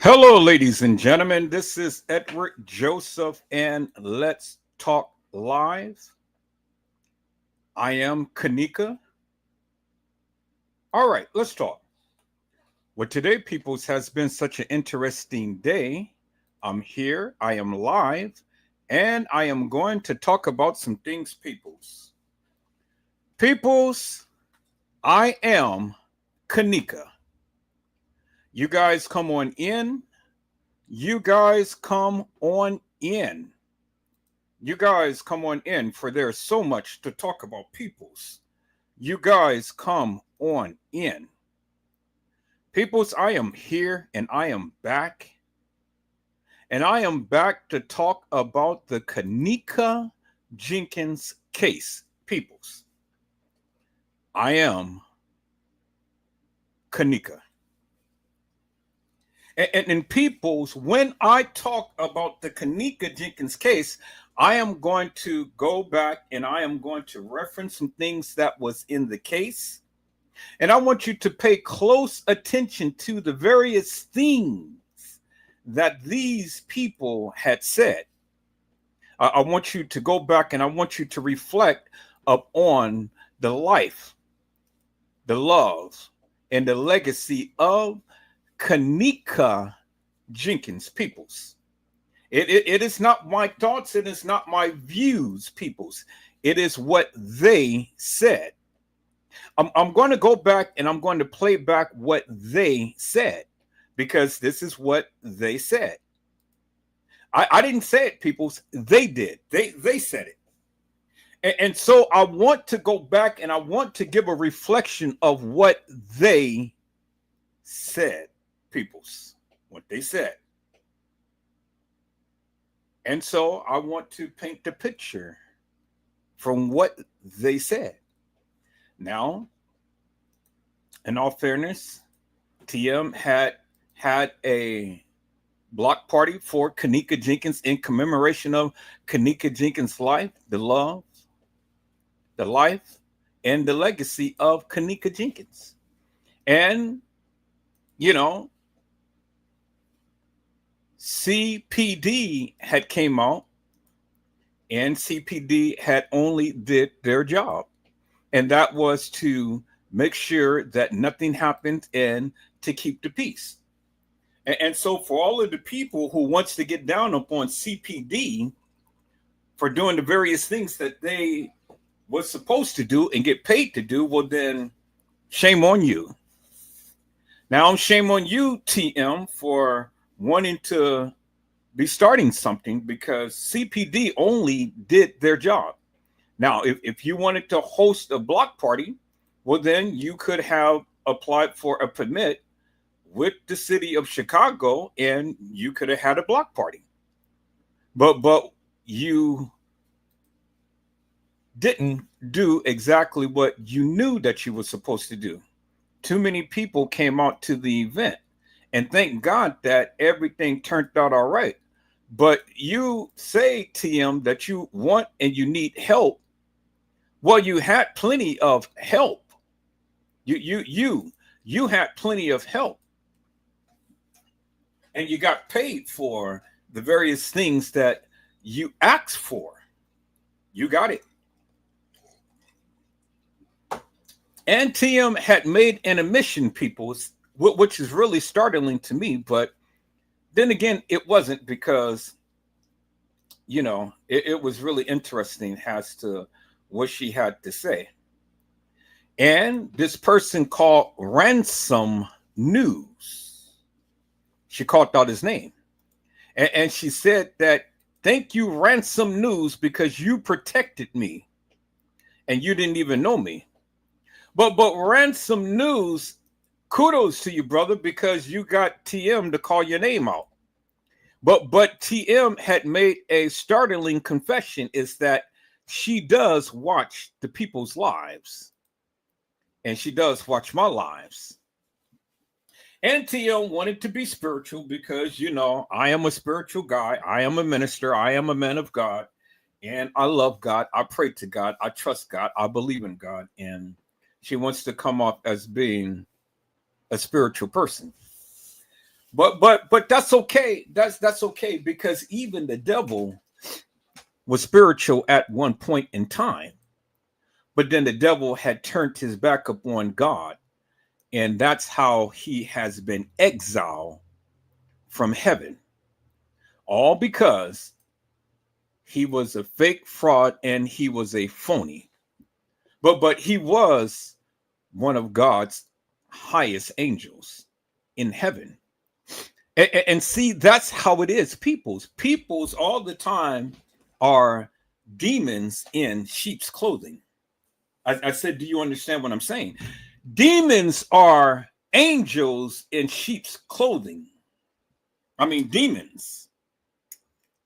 Hello, ladies and gentlemen. This is Edward Joseph, and let's talk live. I am Kanika. All right, let's talk. Well, today, peoples, has been such an interesting day. I'm here, I am live, and I am going to talk about some things, peoples. Peoples, I am Kanika. You guys come on in. You guys come on in. You guys come on in, for there's so much to talk about, peoples. You guys come on in. Peoples, I am here and I am back. And I am back to talk about the Kanika Jenkins case. Peoples, I am Kanika. And peoples, when I talk about the Kanika Jenkins case, I am going to go back and I am going to reference some things that was in the case. And I want you to pay close attention to the various things that these people had said. I want you to go back and I want you to reflect upon the life, the love, and the legacy of Kanika Jenkins, peoples. It is not my thoughts, it is not my views, peoples. It is what they said. I'm going to go back and I'm going to play back what they said because this is what they said. I didn't say it, peoples. They did. They said it. And so I want to go back and I want to give a reflection of what they said, peoples. What they said. And so I want to paint the picture from what they said. Now, in all fairness, TM had a block party for Kanika Jenkins in commemoration of Kanika Jenkins' life, the love, the life, and the legacy of Kanika Jenkins. And, you know, CPD had came out and CPD had only did their job. And that was to make sure that nothing happened and to keep the peace. And so for all of the people who wants to get down upon CPD for doing the various things that they was supposed to do and get paid to do, well then shame on you. Now shame on you, TM, for wanting to be starting something because CPD only did their job. Now, if you wanted to host a block party, well, then you could have applied for a permit with the city of Chicago and you could have had a block party. But you didn't do exactly what you knew that you were supposed to do. Too many people came out to the event. And thank God that everything turned out all right. But you say, TM, that you want and you need help. Well, you had plenty of help. You had plenty of help. And you got paid for the various things that you asked for. You got it. And TM had made an admission, people, which is really startling to me. But then again, it wasn't because, it was really interesting as to what she had to say. And this person called Ransom News, she called out his name. And she said that, thank you, Ransom News, because you protected me and you didn't even know me. But Ransom News, kudos to you, brother, because you got TM to call your name out. But TM had made a startling confession is that she does watch the people's lives. And she does watch my lives. And TM wanted to be spiritual because, I am a spiritual guy. I am a minister. I am a man of God. And I love God. I pray to God. I trust God. I believe in God. And she wants to come off as being a spiritual person. But that's okay. That's okay, because even the devil was spiritual at one point in time, but then the devil had turned his back upon God, and that's how he has been exiled from heaven, all because he was a fake fraud and he was a phony. But he was one of God's highest angels in heaven. And see, that's how it is. Peoples all the time are demons in sheep's clothing. I said, do you understand what I'm saying? Demons are angels in sheep's clothing. I mean, demons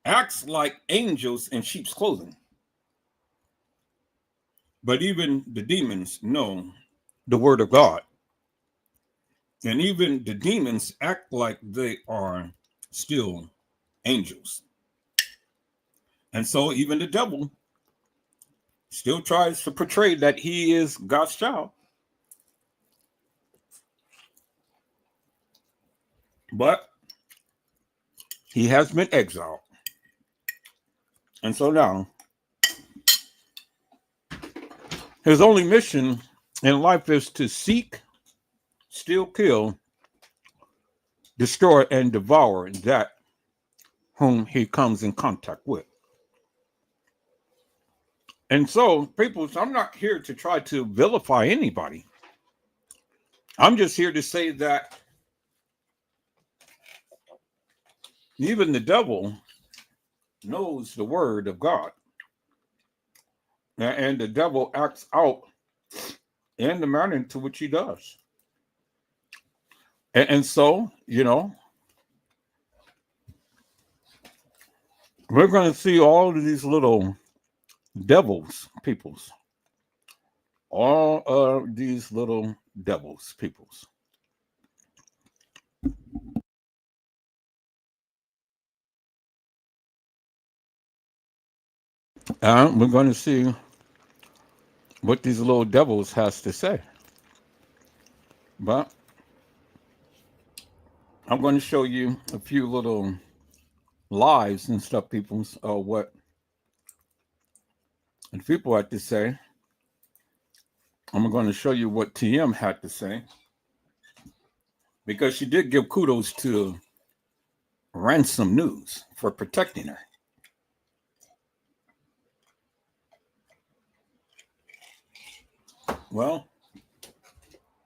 acts like angels in sheep's clothing. But even the demons know the word of God. And even the demons act like they are still angels. And so even the devil still tries to portray that he is God's child. But he has been exiled. And so now, his only mission in life is to seek, steal, kill, destroy, and devour that whom he comes in contact with. And so, people, I'm not here to try to vilify anybody. I'm just here to say that even the devil knows the word of God. And the devil acts out in the manner into which he does. And so, we're going to see all of these little devils, peoples. All of these little devils, peoples. And we're going to see what these little devils has to say. But I'm going to show you a few little lies and stuff, peoples, what the people had to say. I'm going to show you what TM had to say, because she did give kudos to Ransom News for protecting her. Well,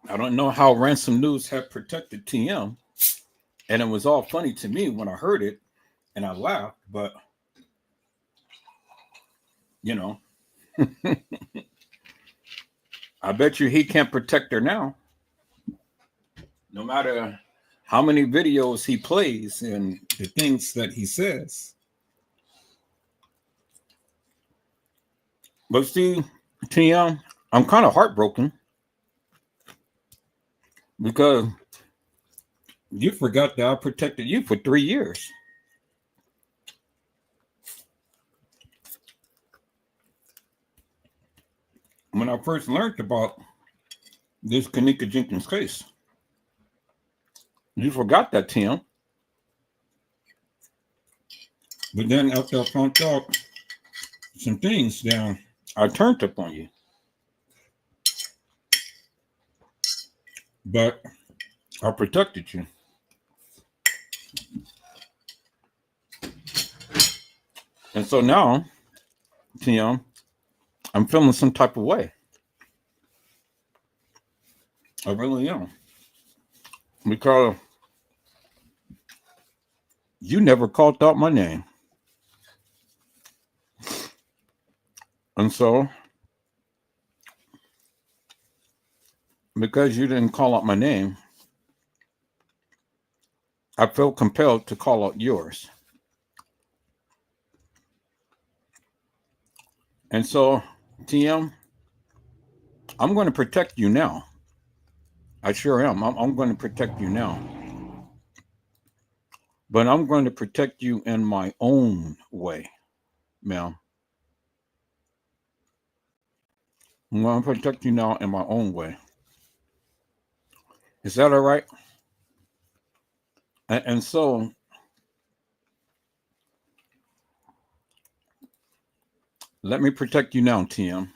I don't know how Ransom News had protected TM, and it was all funny to me when I heard it, and I laughed, but, I bet you he can't protect her now. No matter how many videos he plays and the things that he says. But see, TM, I'm kind of heartbroken because you forgot that I protected you for 3 years. When I first learned about this Kenneka Jenkins case, you forgot that, Tim. But then after I found out some things, then I turned up on you. But I protected you. And so now, Tim, I'm feeling some type of way. I really am. Because you never called out my name. And so, because you didn't call out my name, I felt compelled to call out yours. And so, TM, I'm going to protect you now. I sure am. I'm going to protect you now. But I'm going to protect you in my own way, ma'am. I'm going to protect you now in my own way. Is that all right? And so let me protect you now, TM,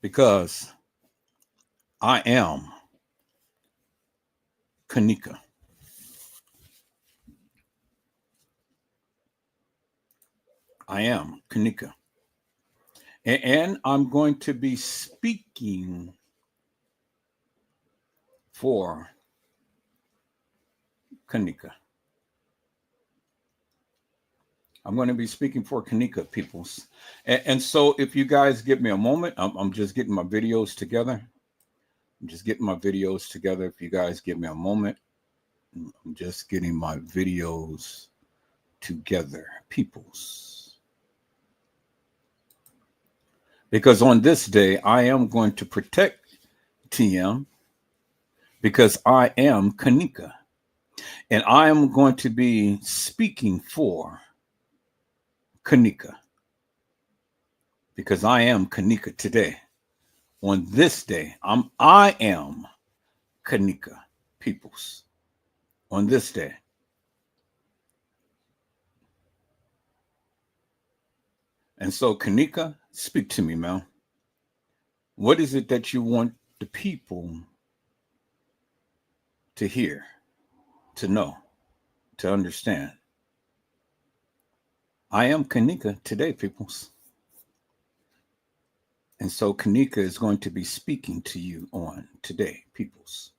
because I am Kanika. I am Kanika. And I'm going to be speaking for Kanika. I'm going to be speaking for Kanika peoples. And so if you guys give me a moment, I'm just getting my videos together. I'm just getting my videos together. If you guys give me a moment, I'm just getting my videos together, peoples. Because on this day, I am going to protect TM because I am Kanika. And I am going to be speaking for Kanika. Because I am Kanika today. On this day, I am Kanika peoples. On this day. And so, Kanika, speak to me, Mel. What is it that you want the people to hear, to know, to understand? I am Kanika today, peoples. And so Kanika is going to be speaking to you on today, peoples.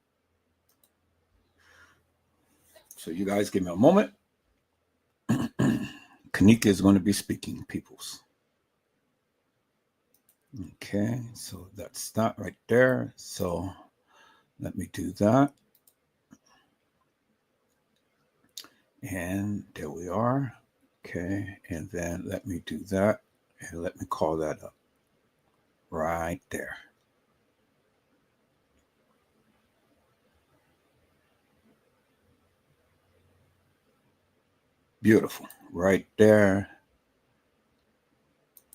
So you guys give me a moment. Kanika is going to be speaking, peoples. Okay, so that's that right there. So let me do that. And there we are. Okay, and then let me do that. And let me call that up. Right there. Beautiful. Right there.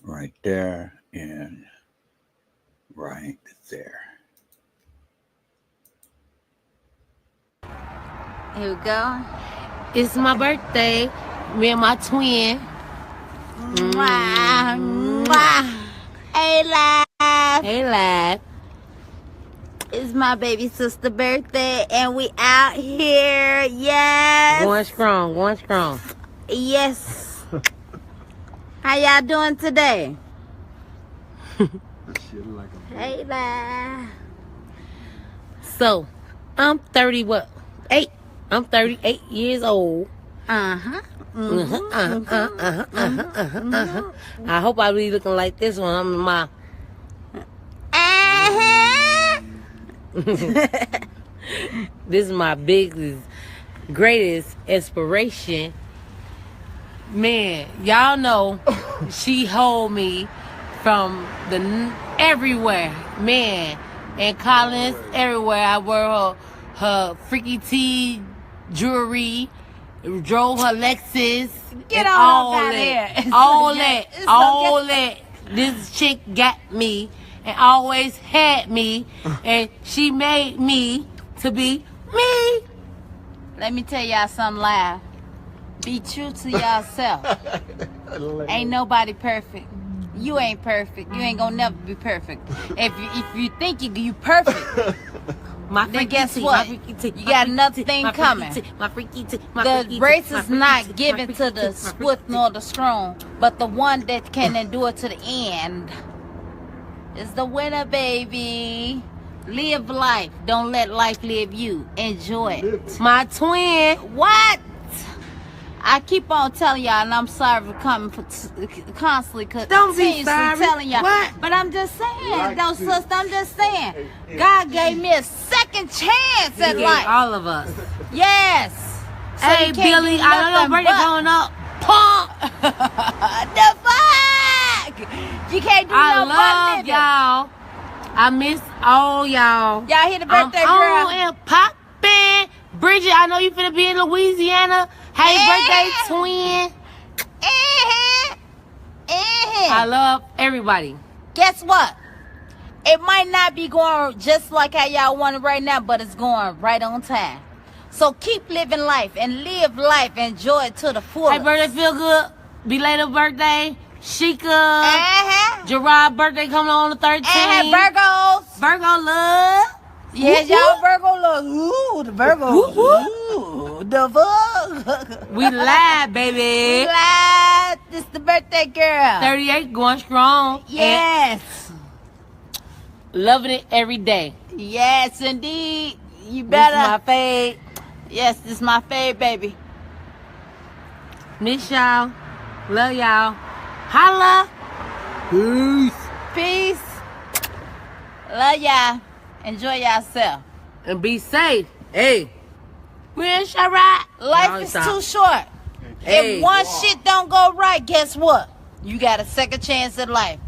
Right there. And right there. Here we go. It's my birthday. Me and my twin. Mwah, mwah. Hey, love. Hey, lad. It's my baby sister birthday, and we out here. Yes. Going strong, going strong. Yes. How y'all doing today? Hey, love. So, I'm 30 what? 8. I'm 38 years old. Uh-huh. I hope I be looking like this one. I'm in my... This is my biggest, greatest inspiration. Man, y'all know she hold me from the everywhere. Man, in Collins, everywhere. I wear her freaky tee, jewelry, drove her Lexus. Get and on all up out that. here. All that. This chick got me and always had me, and she made me to be me. Let me tell y'all something live. Be true to yourself. Ain't nobody perfect. You ain't perfect. You ain't gonna never be perfect. If you think you perfect, then guess what? You got another thing coming. The race is not given to the swift nor the strong, but the one that can endure to the end is the winner, baby. Live life. Don't let life live you. Enjoy it. My twin. What? I keep on telling y'all, and I'm sorry for coming for constantly, Don't be sorry. telling y'all. What? But I'm just saying, though, sister, I'm just saying. God gave me a second chance He at gave life. all of us. Yes. So Hey, you can't Billy, do I know your nothing birthday but- going up. Pump! The fuck? You can't do I no love but y'all. I miss all y'all. Y'all hear the birthday I'm girl? on and poppin'. Bridget, I know you finna be in Louisiana. Happy birthday, twin. I love everybody. Guess what? It might not be going just like how y'all want it right now, but it's going right on time. So keep living life and live life. Enjoy it to the fullest. Hey, birthday feel good. Belated birthday. Sheikah. Uh-huh. Gerard birthday coming on the 13th. Virgos. Virgo love. Yes, y'all Virgo look. Ooh, the Virgo. Ooh, the fuck. We live, baby. Live. This the birthday girl. 38 going strong. Yes. And loving it every day. Yes, indeed. You This better. is my fave. Yes, this is my fave, baby. Miss y'all. Love y'all. Holla. Peace. Peace. Love y'all. Enjoy yourself. And be safe. Hey. Where's Sharad? Life is too short. Hey. If one shit don't go right, guess what? You got a second chance at life.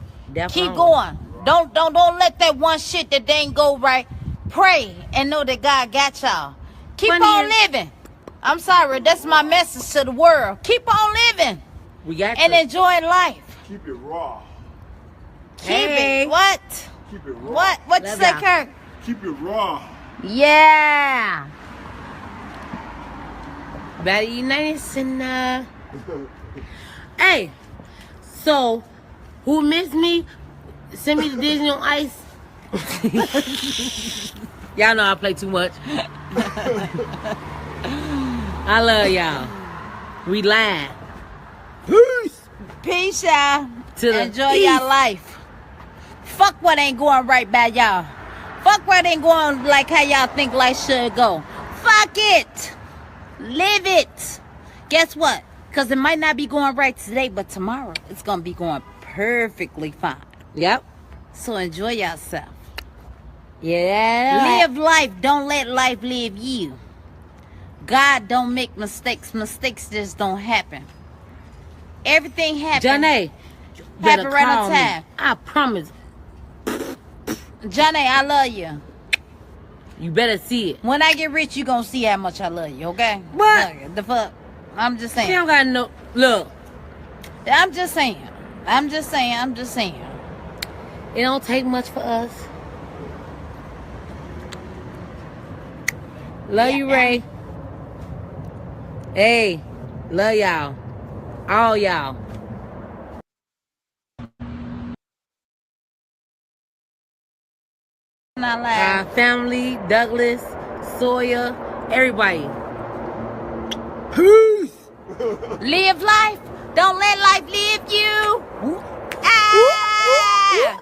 Keep going. Don't let that one shit that didn't go right. Pray and know that God got y'all. Keep on living. I'm sorry, that's my message to the world. Keep on living We got and you. enjoying life. Keep it raw. Keep Hey. it. What? Keep it raw. What you Love say, y'all. Kirk? Keep it raw. Yeah. Better you nice and Hey. So, who missed me? Send me to Disney on Ice. Y'all know I play too much. I love y'all. We live. Peace. Peace, y'all. To the Enjoy peace. your life. Fuck what ain't going right by y'all. Fuck what ain't going like how y'all think life should go. Fuck it. Live it. Guess what? Because it might not be going right today, but tomorrow it's going to be going perfectly fine. Yep. So enjoy yourself. Yeah. Live life. Don't let life live you. God don't make mistakes. Mistakes just don't happen. Everything happens. Johnny. Happen right on me. time. I promise. Johnny, I love you. You better see it. When I get rich, you gonna see how much I love you, okay? What? Look, the fuck? I'm just She saying. don't got no. Look. I'm just saying. I'm just saying. It don't take much for us. Love you, Yeah. Ray. Hey, love y'all. All y'all. Not lying. Family, Douglas, Sawyer, everybody. Peace. Live life. Don't let life live you. Ah!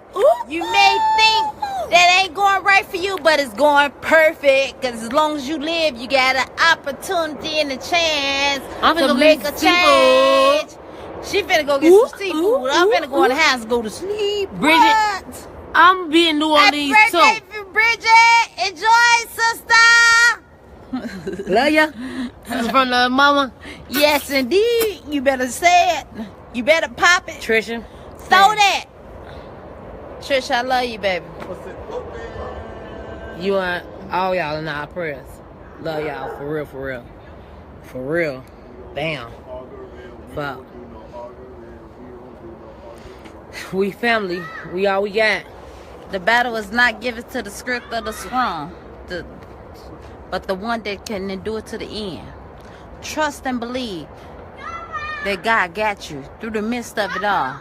You may think that ain't going right for you, but it's going perfect. Cause as long as you live, you got an opportunity and a chance I'm finna to go make get a some change. She finna go get some seafood. ooh, I'm finna go in the ooh. house and go to sleep. Bridget, What? I'm being New Happy Orleans birthday, too. Bridget. Enjoy, sister. Love ya. This is from the mama. Yes, indeed. You better say it. You better pop it. Trisha. Throw that. Trish, I love you, baby. You and all y'all in our prayers. Love y'all for real, for real. For real. Bam. Fuck. We family. We all we got. The battle is not given to the script of the strong, but the one that can endure to the end. Trust and believe that God got you through the midst of it all.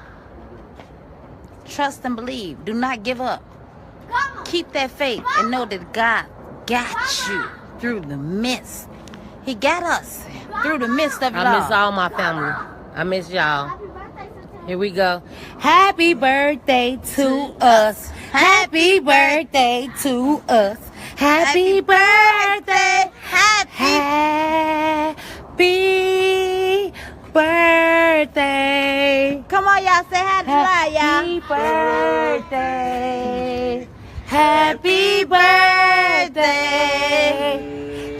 Trust and believe. Do not give up. Keep that faith and know that God got you through the midst. He got us through the midst of it all. I miss all my family. I miss y'all. Here we go. Happy birthday to us. Happy birthday to us. Happy birthday. Happy birthday. Come on, y'all. Say hi to July, y'all. Happy birthday. Happy birthday.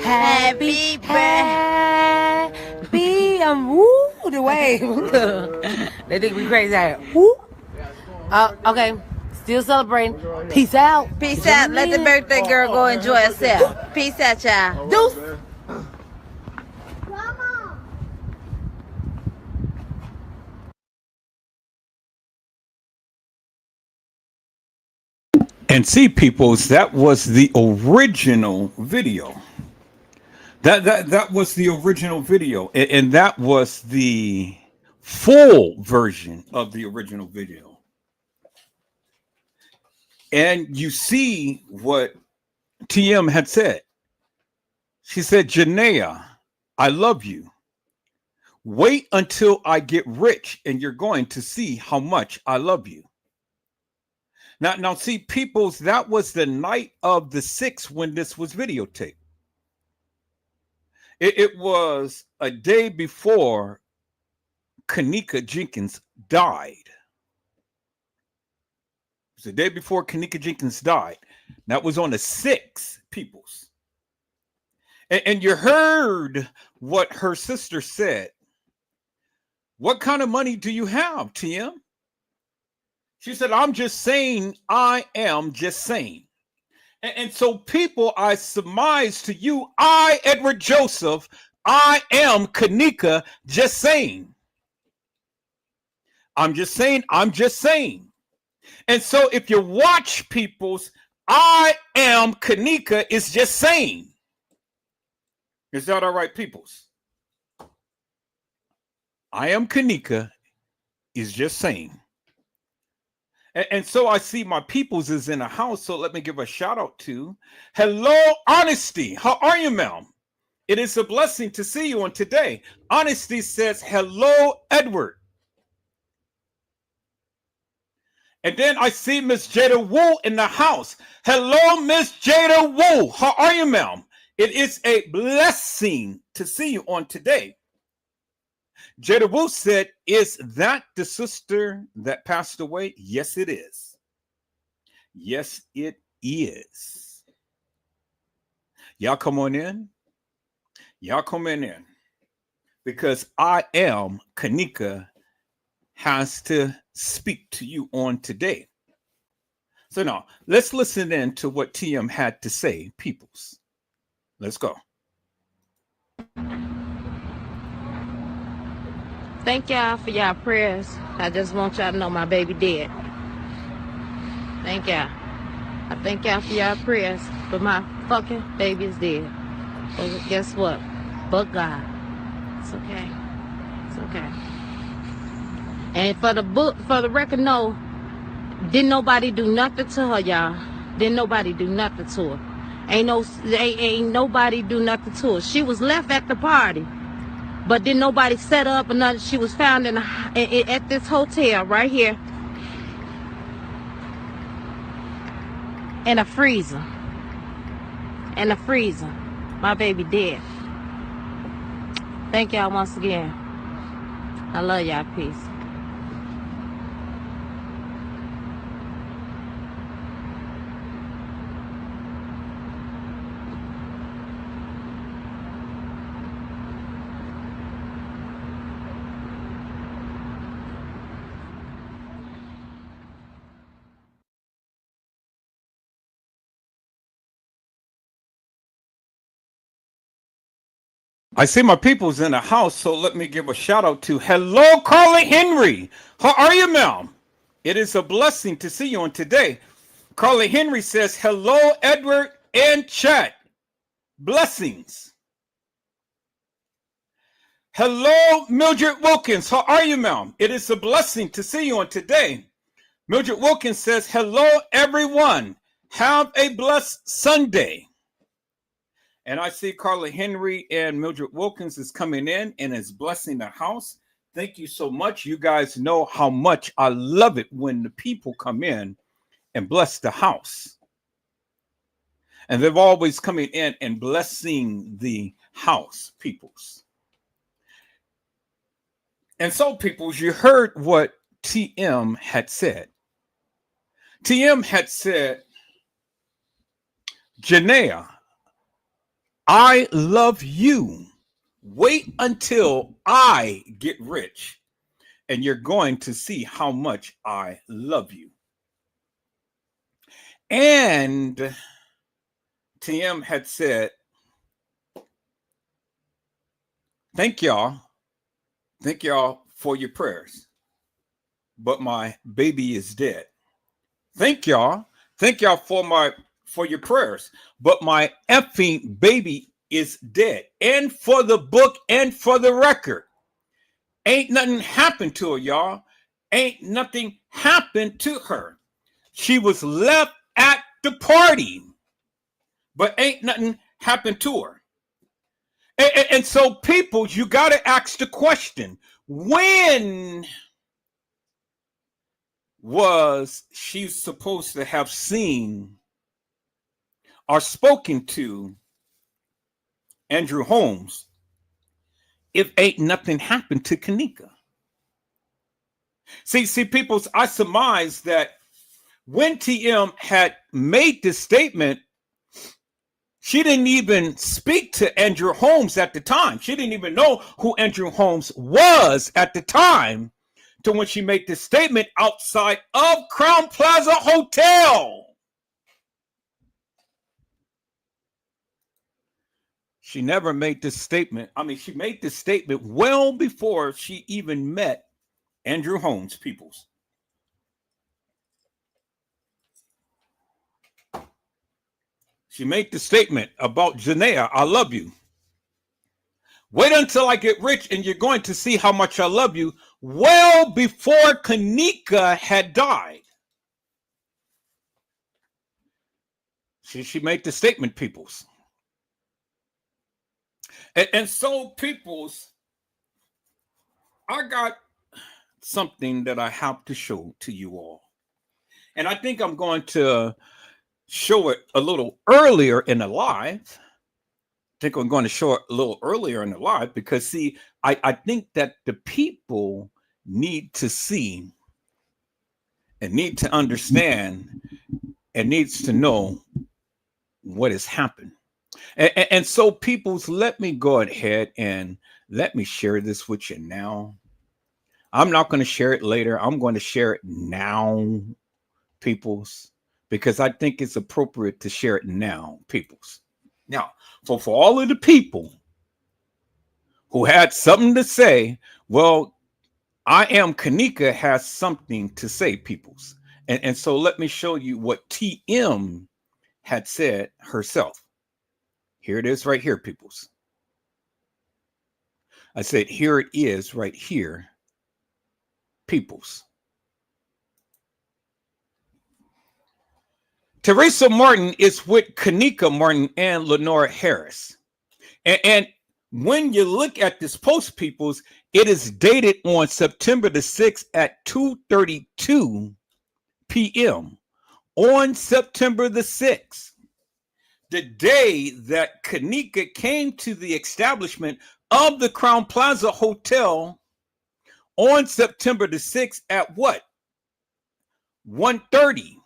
Happy birthday. Happy, woo, the wave. They think we crazy out here. Woo. Okay, still celebrating. Peace out. Peace out. Let the birthday girl go enjoy herself. Peace out, y'all. Deuce. And see, peoples, that was the original video. That was the original video, and that was the full version of the original video. And you see what TM had said. She said, Janaea, I love you. Wait until I get rich and you're going to see how much I love you. Now see, peoples, that was the night of the 6th when this was videotaped. It was a day before Kenneka Jenkins died. It was the day before Kenneka Jenkins died. That was on the 6th, peoples. And you heard what her sister said. What kind of money do you have, TM? She said, I'm just saying, I am just saying. And so, people, I surmise to you, I, Edward Joseph, I am Kenneka, just saying. I'm just saying, I'm just saying. And so, if you watch people's, I am Kenneka is just saying. Is that all right, peoples? I am Kenneka is just saying. And so I see my peoples is in the house. So let me give a shout out to Hello Honesty. How are you, ma'am? It is a blessing to see you on today. Honesty says, hello, Edward. And then I see Miss Jada Wu in the house. Hello, Miss Jada Wu. How are you, ma'am? It is a blessing to see you on today. Jada Wu said, is that the sister that passed away? Yes, it is. Yes, it is. Y'all come on in. Y'all come in. Because I am Kenneka has to speak to you on today. So now, let's listen in to what TM had to say, peoples. Let's go. Thank y'all for y'all prayers. I just want y'all to know my baby dead. Thank y'all. I thank y'all for y'all prayers, but my fucking baby is dead. So guess what? But God. It's okay. It's okay. And for the record, no, didn't nobody do nothing to her, y'all. Didn't nobody do nothing to her. Ain't nobody do nothing to her. She was left at the party. But didn't nobody set up or nothing. She was found at this hotel right here in a freezer. In a freezer. My baby dead. Thank y'all once again. I love y'all. Peace. I see my people's in the house, so let me give a shout out to hello, Carly Henry. How are you, ma'am? It is a blessing to see you on today. Carly Henry says, hello, Edward and chat. Blessings. Hello, Mildred Wilkins. How are you, ma'am? It is a blessing to see you on today. Mildred Wilkins says, hello, everyone. Have a blessed Sunday. And I see Carla Henry and Mildred Wilkins is coming in and is blessing the house. Thank you so much. You guys know how much I love it when the people come in and bless the house. And they've always coming in and blessing the house, peoples. And so, peoples, you heard what TM had said. TM had said, Janaea, I love you. Wait until I get rich, and you're going to see how much I love you. And TM had said, thank y'all for your prayers, but my baby is dead. Thank y'all Thank y'all for your prayers. But my effing baby is dead. And for the book and for the record, ain't nothing happened to her, y'all. Ain't nothing happened to her. She was left at the party, but ain't nothing happened to her. And so, people, you got to ask the question, when was she supposed to have seen or spoken to Andrew Holmes if ain't nothing happened to Kenneka? See, people, I surmise that when TM had made this statement, she didn't even speak to Andrew Holmes at the time. She didn't even know who Andrew Holmes was at the time to when she made this statement outside of Crown Plaza Hotel. She never made this statement. I mean, she made this statement well before she even met Andrew Holmes, peoples. She made the statement about Janaea, I love you. Wait until I get rich and you're going to see how much I love you, well before Kenneka had died. She made the statement, peoples. And so, peoples, I got something that I have to show to you all. And I think I'm going to show it a little earlier in the live. I think I'm going to show it a little earlier in the live because, see, I think that the people need to see and need to understand and needs to know what has happened. And so, peoples, let me go ahead and let me share this with you now. I'm not going to share it later. I'm going to share it now, peoples, because I think it's appropriate to share it now, peoples. Now, for all of the people who had something to say, well, I am Kenneka has something to say, peoples. And so let me show you what TM had said herself. Here it is right here, peoples. I said, here it is right here, peoples. Teresa Martin is with Kenneka Martin and Lenora Harris. And when you look at this post, peoples, it is dated on September the 6th at 2:32 p.m. on September the 6th, the day that Kenneka came to the establishment of the Crown Plaza Hotel on September the 6th at what? 1:30.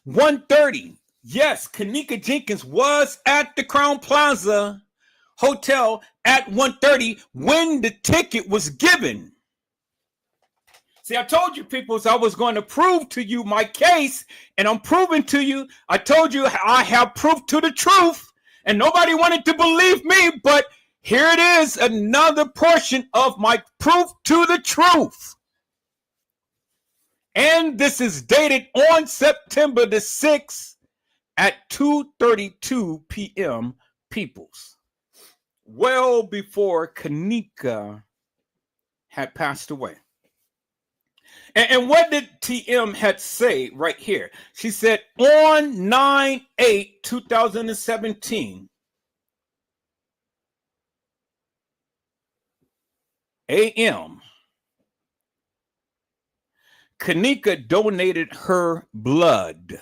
1:30. Yes, Kenneka Jenkins was at the Crown Plaza Hotel at 1:30 when the ticket was given. See, I told you, people, I was going to prove to you my case, and I'm proving to you. I told you I have proof to the truth, and nobody wanted to believe me, but here it is, another portion of my proof to the truth. And this is dated on September the 6th at 2:32 p.m. peoples, well before Kenneka had passed away. And what did TM had say right here? She said on 9/8/2017 a.m. Kenneka donated her blood.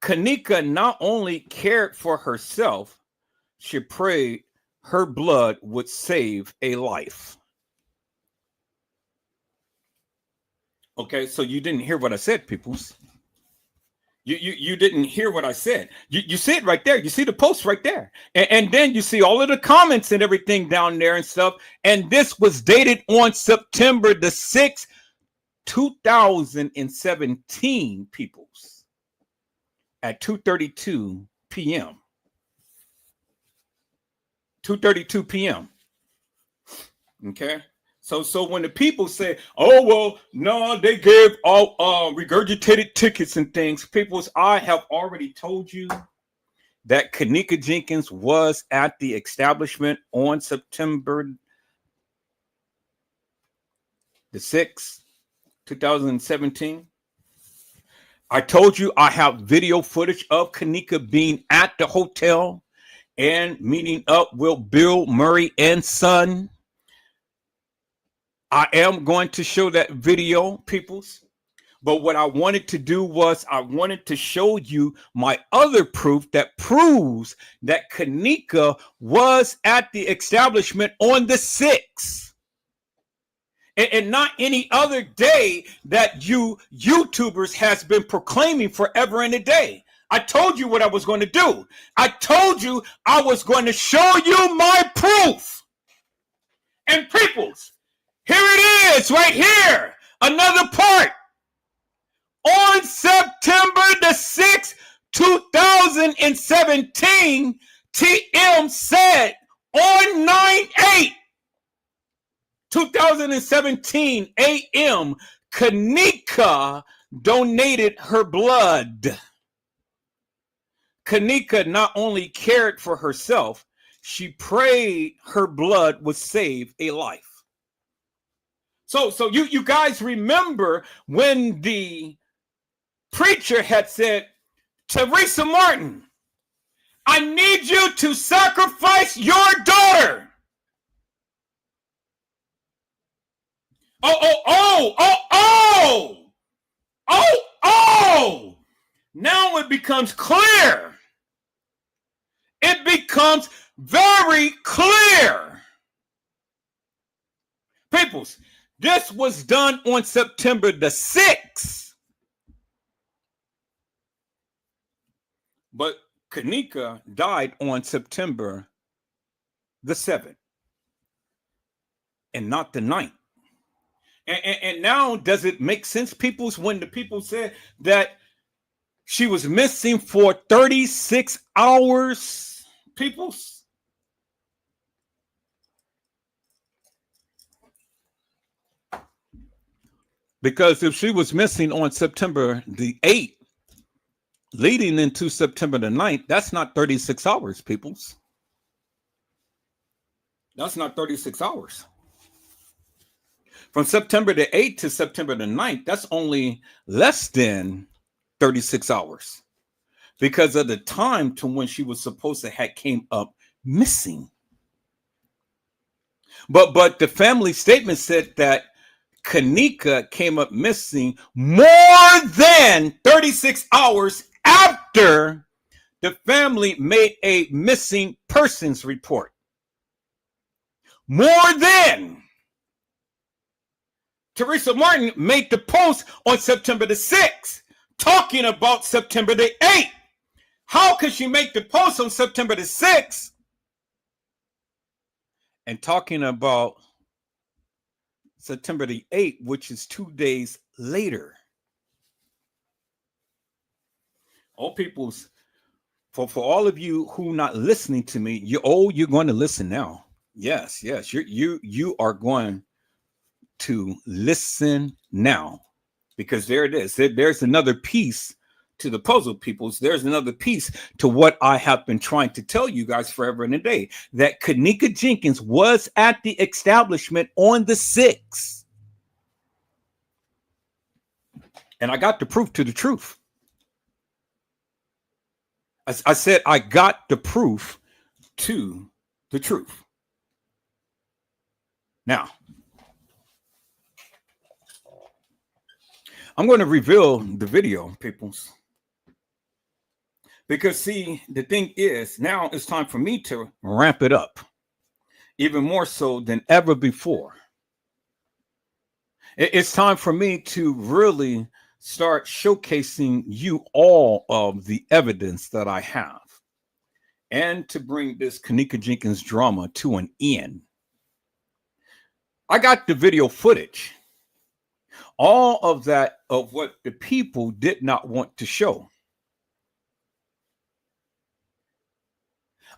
Kenneka not only cared for herself, she prayed her blood would save a life. Okay, so you didn't hear what I said, peoples. You didn't hear what I said. You see it right there. You see the post right there. And then you see all of the comments and everything down there and stuff. And this was dated on September the 6th, 2017, peoples, at 2:32 p.m. 2:32 p.m. Okay. So when the people say, "Oh well, no, they gave all regurgitated tickets and things," I have already told you that Kenneka Jenkins was at the establishment on September the 6th, 2017. I told you I have video footage of Kenneka being at the hotel and meeting up with Bill Murray and son. I am going to show that video, peoples. But what I wanted to do was I wanted to show you my other proof that proves that Kenneka was at the establishment on the 6th. And not any other day that you YouTubers has been proclaiming forever and a day. I told you what I was going to do. I told you I was going to show you my proof. And peoples, here it is right here. Another part. On September the 6th, 2017, TM said on 9/8/2017 AM, Kenneka donated her blood. Kenneka not only cared for herself, she prayed her blood would save a life. So you guys remember when the preacher had said, "Teresa Martin, I need you to sacrifice your daughter." Oh. Now it becomes clear. It becomes very clear. Peoples, this was done on September the 6th. But Kenneka died on September the 7th and not the 9th. And now does it make sense, peoples, when the people said that she was missing for 36 hours, peoples? Because if she was missing on September the 8th, leading into September the 9th, that's not 36 hours, peoples. That's not 36 hours. From September the 8th to September the 9th, that's only less than 36 hours because of the time to when she was supposed to have came up missing. But the family statement said that Kenneka came up missing more than 36 hours after the family made a missing persons report. More than. Teresa Martin made the post on September the 6th talking about September the 8th. How could she make the post on September the 6th and talking about September the 8th, which is 2 days later? Oh, peoples, for all of you who not listening to me, you're going to listen now. Yes, you are going to listen now, because there it is. There's another piece to the puzzle, peoples. There's another piece to what I have been trying to tell you guys forever and a day, that Kenneka Jenkins was at the establishment on the 6th. And I got the proof to the truth. I said I got the proof to the truth. Now, I'm going to reveal the video, peoples. Because, see, the thing is, now it's time for me to ramp it up, even more so than ever before. It's time for me to really start showcasing you all of the evidence that I have, and to bring this Kenneka Jenkins drama to an end. I got the video footage. All of that of what the people did not want to show.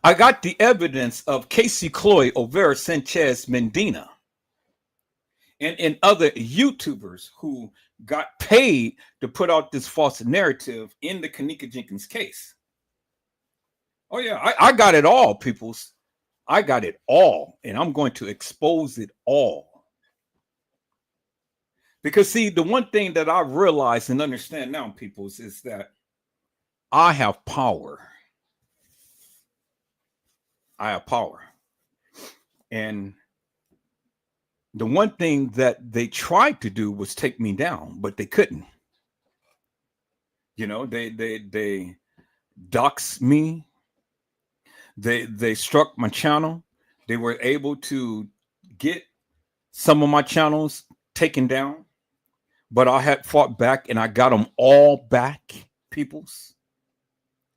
I got the evidence of Casey Cloy Olvera Sanchez Mendina. and other YouTubers who got paid to put out this false narrative in the Kenneka Jenkins case. Oh yeah, I got it all, peoples. I got it all, and I'm going to expose it all. Because see, the one thing that I realize and understand now, peoples, is that I have power. I have power. And the one thing that they tried to do was take me down, but they couldn't. You know, they doxed me. They struck my channel. They were able to get some of my channels taken down, but I had fought back and I got them all back, peoples,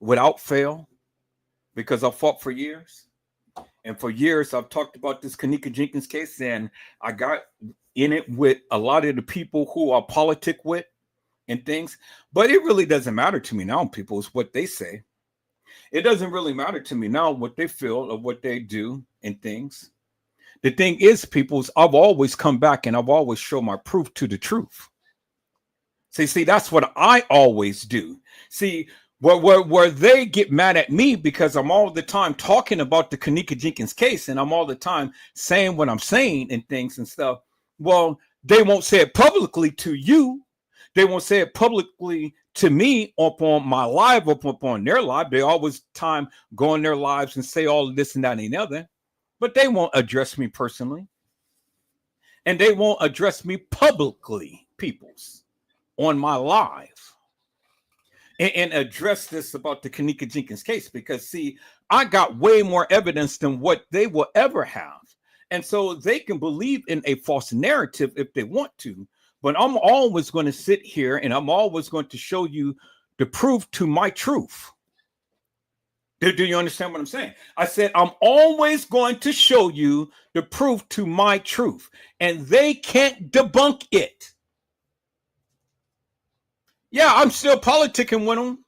without fail, because I fought for years. And for years, I've talked about this Kenneka Jenkins case, and I got in it with a lot of the people who I politic with and things. But it really doesn't matter to me now, people, is what they say. It doesn't really matter to me now what they feel or what they do and things. The thing is, people, is I've always come back and I've always shown my proof to the truth. See, that's what I always do. See, where they get mad at me because I'm all the time talking about the Kenneka Jenkins case and I'm all the time saying what I'm saying and things and stuff. Well, they won't say it publicly to you. They won't say it publicly to me up on my live, up on their live. They always time go on their lives and say all of this and that and the other, but they won't address me personally. And they won't address me publicly, peoples, on my live. And address this about the Kenneka Jenkins case, because see, I got way more evidence than what they will ever have. And so they can believe in a false narrative if they want to, but I'm always going to sit here and I'm always going to show you the proof to my truth. Do you understand what I'm saying? I said, I'm always going to show you the proof to my truth, and they can't debunk it. Yeah, I'm still politicking with them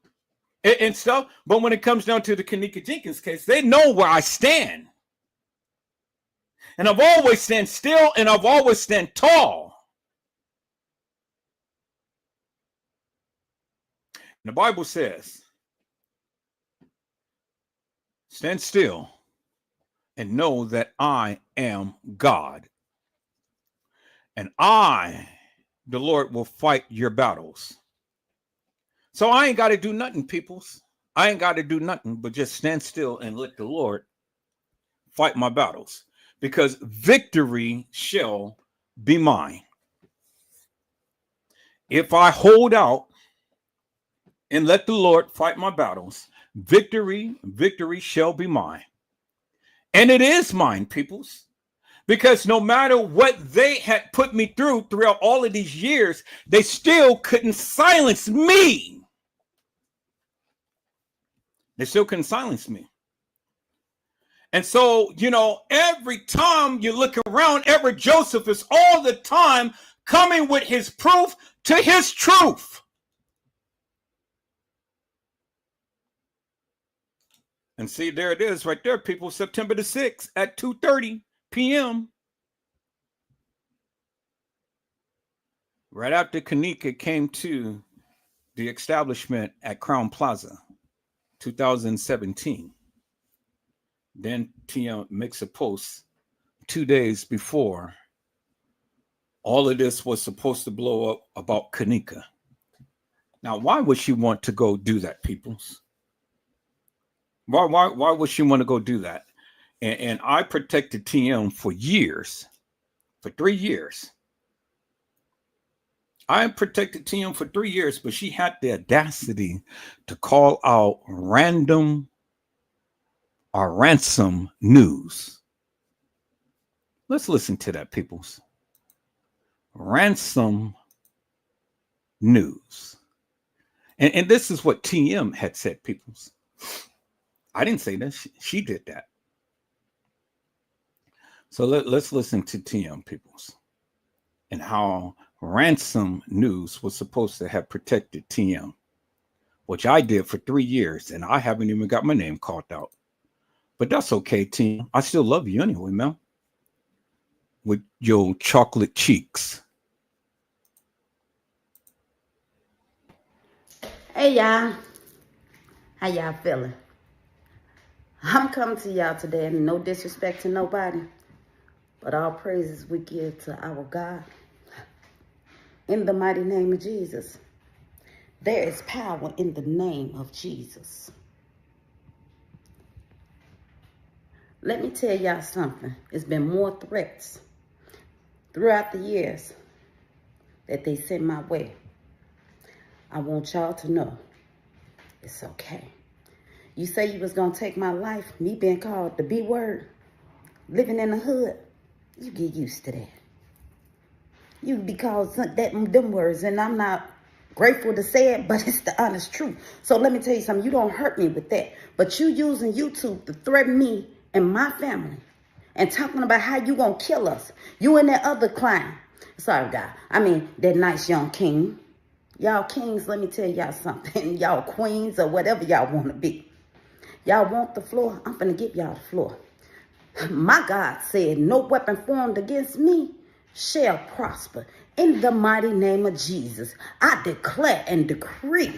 and stuff. But when it comes down to the Kenneka Jenkins case, they know where I stand. And I've always stand still and I've always stand tall. And the Bible says, stand still and know that I am God. And I, the Lord, will fight your battles. So I ain't got to do nothing, peoples. I ain't got to do nothing but just stand still and let the Lord fight my battles, because victory shall be mine. If I hold out and let the Lord fight my battles, victory shall be mine. And it is mine, peoples. Because no matter what they had put me throughout all of these years, they still couldn't silence me. They still couldn't silence me. And so, you know, every time you look around, Edward Joseph is all the time coming with his proof to his truth. And see, there it is right there, people. September the 6th at 2:30 p.m. Right after Kenneka came to the establishment at Crown Plaza, 2017. Then TM makes a post 2 days before all of this was supposed to blow up about Kenneka. Now, why would she want to go do that, peoples? Why would she want to go do that? And I protected TM for years, for 3 years. I protected TM for 3 years, but she had the audacity to call out random or ransom news. Let's listen to that, peoples. Ransom news. And this is what TM had said, peoples. I didn't say that. She did that. So let's listen to TM, peoples, and how ransom news was supposed to have protected TM, which I did for 3 years, and I haven't even got my name called out. But that's okay, TM. I still love you anyway, man. with your chocolate cheeks. Hey y'all, how y'all feeling? I'm coming to y'all today, and no disrespect to nobody, but all praises we give to our God. In the mighty name of Jesus. There is power in the name of Jesus. Let me tell y'all something. It's been more threats throughout the years that they sent my way. I want y'all to know it's okay. You say you was going to take my life, me being called the B word, living in the hood, you get used to that. You be called them words, and I'm not grateful to say it, but it's the honest truth. So let me tell you something. You don't hurt me with that. But you using YouTube to threaten me and my family and talking about how you going to kill us. You and that other clown. Sorry, God. I mean, that nice young king. Y'all kings, let me tell y'all something. Y'all queens or whatever y'all want to be. Y'all want the floor? I'm finna give y'all the floor. My God said, no weapon formed against me shall prosper. In the mighty name of Jesus, I declare and decree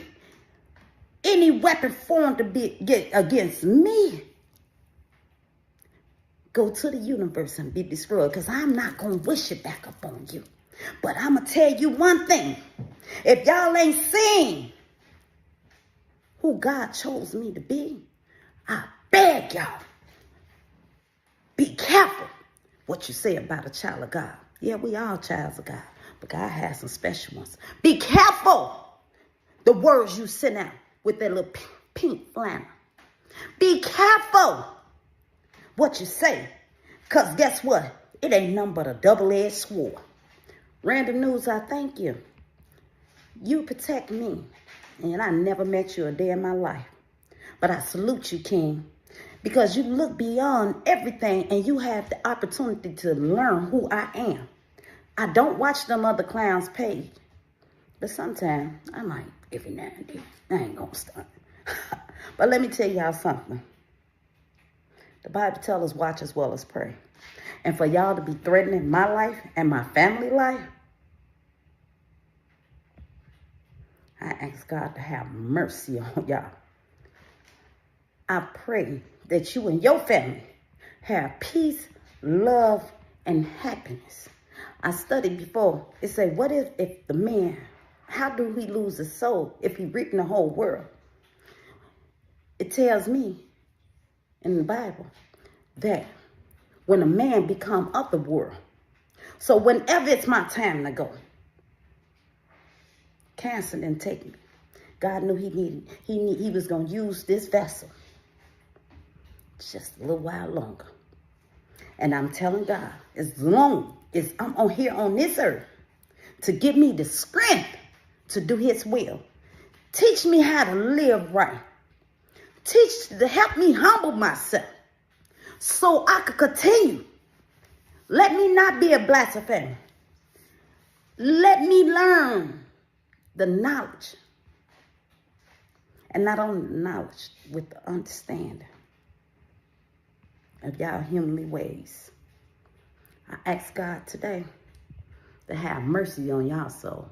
any weapon formed to be against me, go to the universe and be destroyed, because I'm not going to wish it back up on you. But I'm going to tell you one thing. If y'all ain't seen who God chose me to be, I beg y'all, be careful what you say about a child of God. Yeah, we all childs of God, but God has some special ones. Be careful the words you send out with that little pink flannel. Be careful what you say, because guess what? It ain't nothing but a double-edged sword. Random News, I thank you. You protect me, and I never met you a day in my life. But I salute you, King, because you look beyond everything, and you have the opportunity to learn who I am. I don't watch them other clowns' page, but sometimes I might every now and then. I ain't gonna start. But let me tell y'all something. The Bible tells us watch as well as pray. And for y'all to be threatening my life and my family life, I ask God to have mercy on y'all. I pray that you and your family have peace, love, and happiness. I studied before. It said, what if the man, how do he lose his soul if he reaping the whole world? It tells me in the Bible that when a man become of the world, so whenever it's my time to go, cancer didn't take me. God knew he was going to use this vessel just a little while longer. And I'm telling God, as long as I'm on here on this earth, to give me the strength to do his will. Teach me how to live right. To help me humble myself so I could continue. Let me not be a blasphemer. Let me learn the knowledge. And not only the knowledge, with the understanding of y'all humanly ways. I ask God today to have mercy on y'all soul.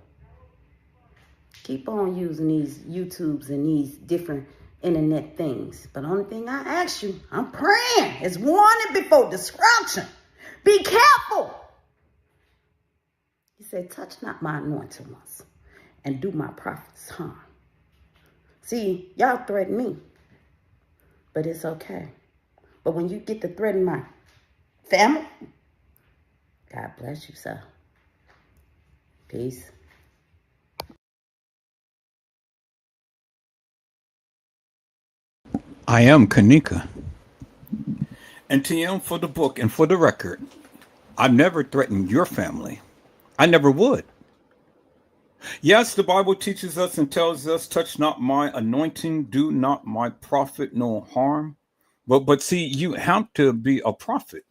Keep on using these YouTubes and these different internet things. But the only thing I ask you, I'm praying. It's warning before destruction. Be careful. He said, touch not my anointed ones and do my prophets harm. See, y'all threaten me, but it's okay. But when you get to threaten my family, God bless you, sir. Peace. I am Kanika. And TM, for the book and for the record, I've never threatened your family. I never would. Yes, the Bible teaches us and tells us, touch not my anointing, do not my prophet no harm. But see, you have to be a prophet.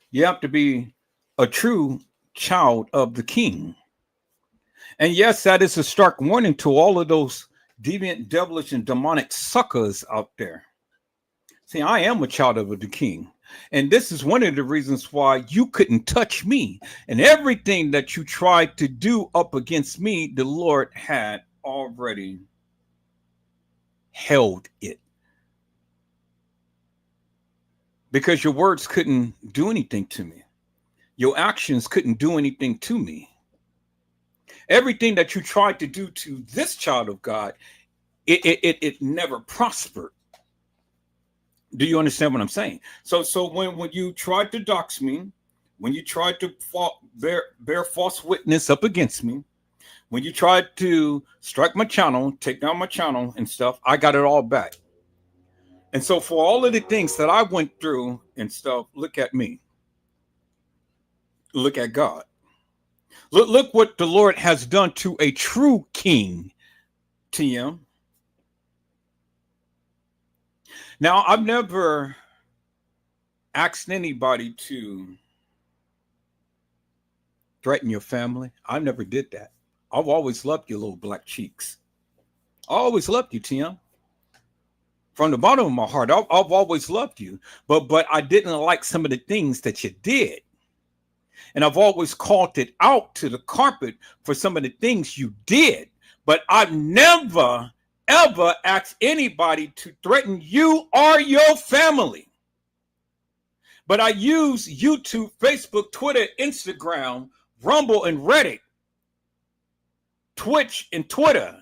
You have to be a true child of the King. And yes, that is a stark warning to all of those deviant, devilish, and demonic suckers out there. See, I am a child of the King. And this is one of the reasons why you couldn't touch me. And everything that you tried to do up against me, the Lord had already held it. Because your words couldn't do anything to me. Your actions couldn't do anything to me. Everything that you tried to do to this child of God, it never prospered. Do you understand what I'm saying? So when you tried to dox me, when you tried to bear false witness up against me, when you tried to strike my channel, take down my channel and stuff, I got it all back. And so for all of the things that I went through and stuff, look at me. Look at God. Look what the Lord has done to a true king, TM. Now, I've never asked anybody to threaten your family. I never did that. I've always loved your little black cheeks. I always loved you, TM. From the bottom of my heart, I've always loved you. But I didn't like some of the things that you did. And I've always called it out to the carpet for some of the things you did. But I've never, ever asked anybody to threaten you or your family. But I use YouTube, Facebook, Twitter, Instagram, Rumble, and Reddit, Twitch and Twitter,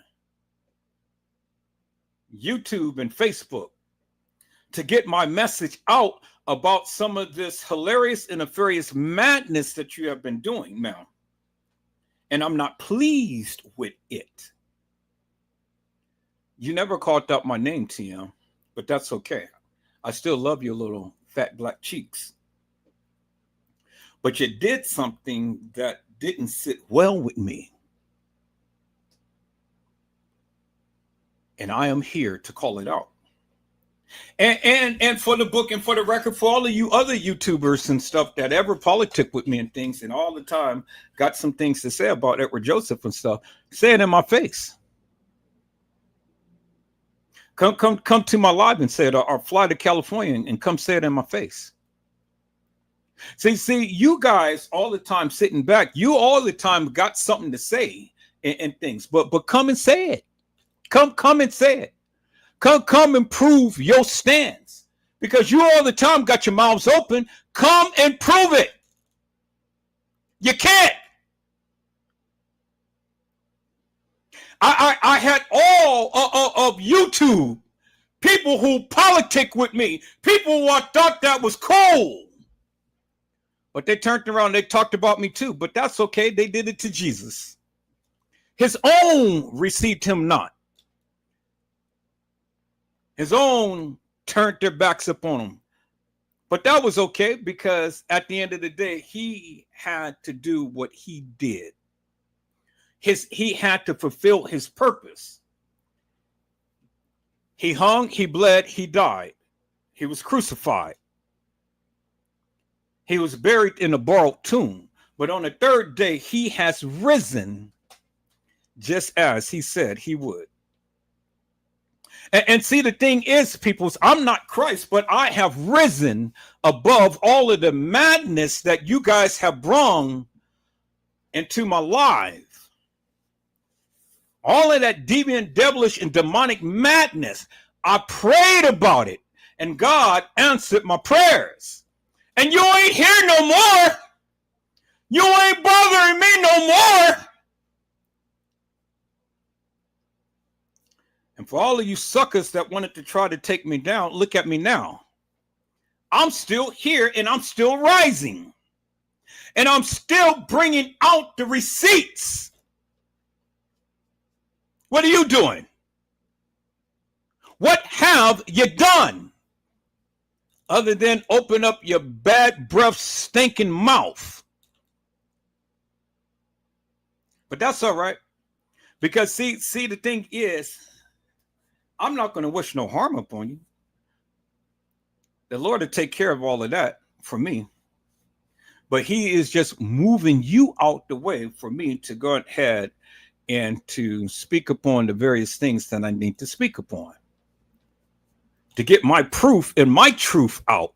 YouTube and Facebook to get my message out about some of this hilarious and nefarious madness that you have been doing now. And I'm not pleased with it. You never called out my name, TM, but that's okay. I still love your little fat black cheeks. But you did something that didn't sit well with me. And I am here to call it out. And for the book and for the record, for all of you other YouTubers and stuff that ever politic with me and things and all the time got some things to say about Edward Joseph and stuff, say it in my face. Come to my live and say it, or fly to California and come say it in my face. See, you guys all the time sitting back, you all the time got something to say and things, but come and say it. Come and say it. Come and prove your stance, because you all the time got your mouths open. Come and prove it. You can't. I had all of YouTube people who politic with me, people who I thought that was cool, but they turned around. They talked about me too, but that's okay. They did it to Jesus. His own received him not. His own turned their backs upon him. But that was okay, because at the end of the day, he had to do what he did. He had to fulfill his purpose. He hung, he bled, he died. He was crucified. He was buried in a borrowed tomb. But on the third day, he has risen, just as he said he would. And see, the thing is, peoples, I'm not Christ, but I have risen above all of the madness that you guys have brought into my life. All of that deviant, devilish, and demonic madness. I prayed about it, and God answered my prayers. And you ain't here no more. You ain't bothering me no more. And for all of you suckers that wanted to try to take me down, look at me now. I'm still here and I'm still rising. And I'm still bringing out the receipts. What are you doing? What have you done? Other than open up your bad breath stinking mouth. But that's all right. Because see, the thing is, I'm not going to wish no harm upon you. The Lord will take care of all of that for me. But he is just moving you out the way for me to go ahead and to speak upon the various things that I need to speak upon. To get my proof and my truth out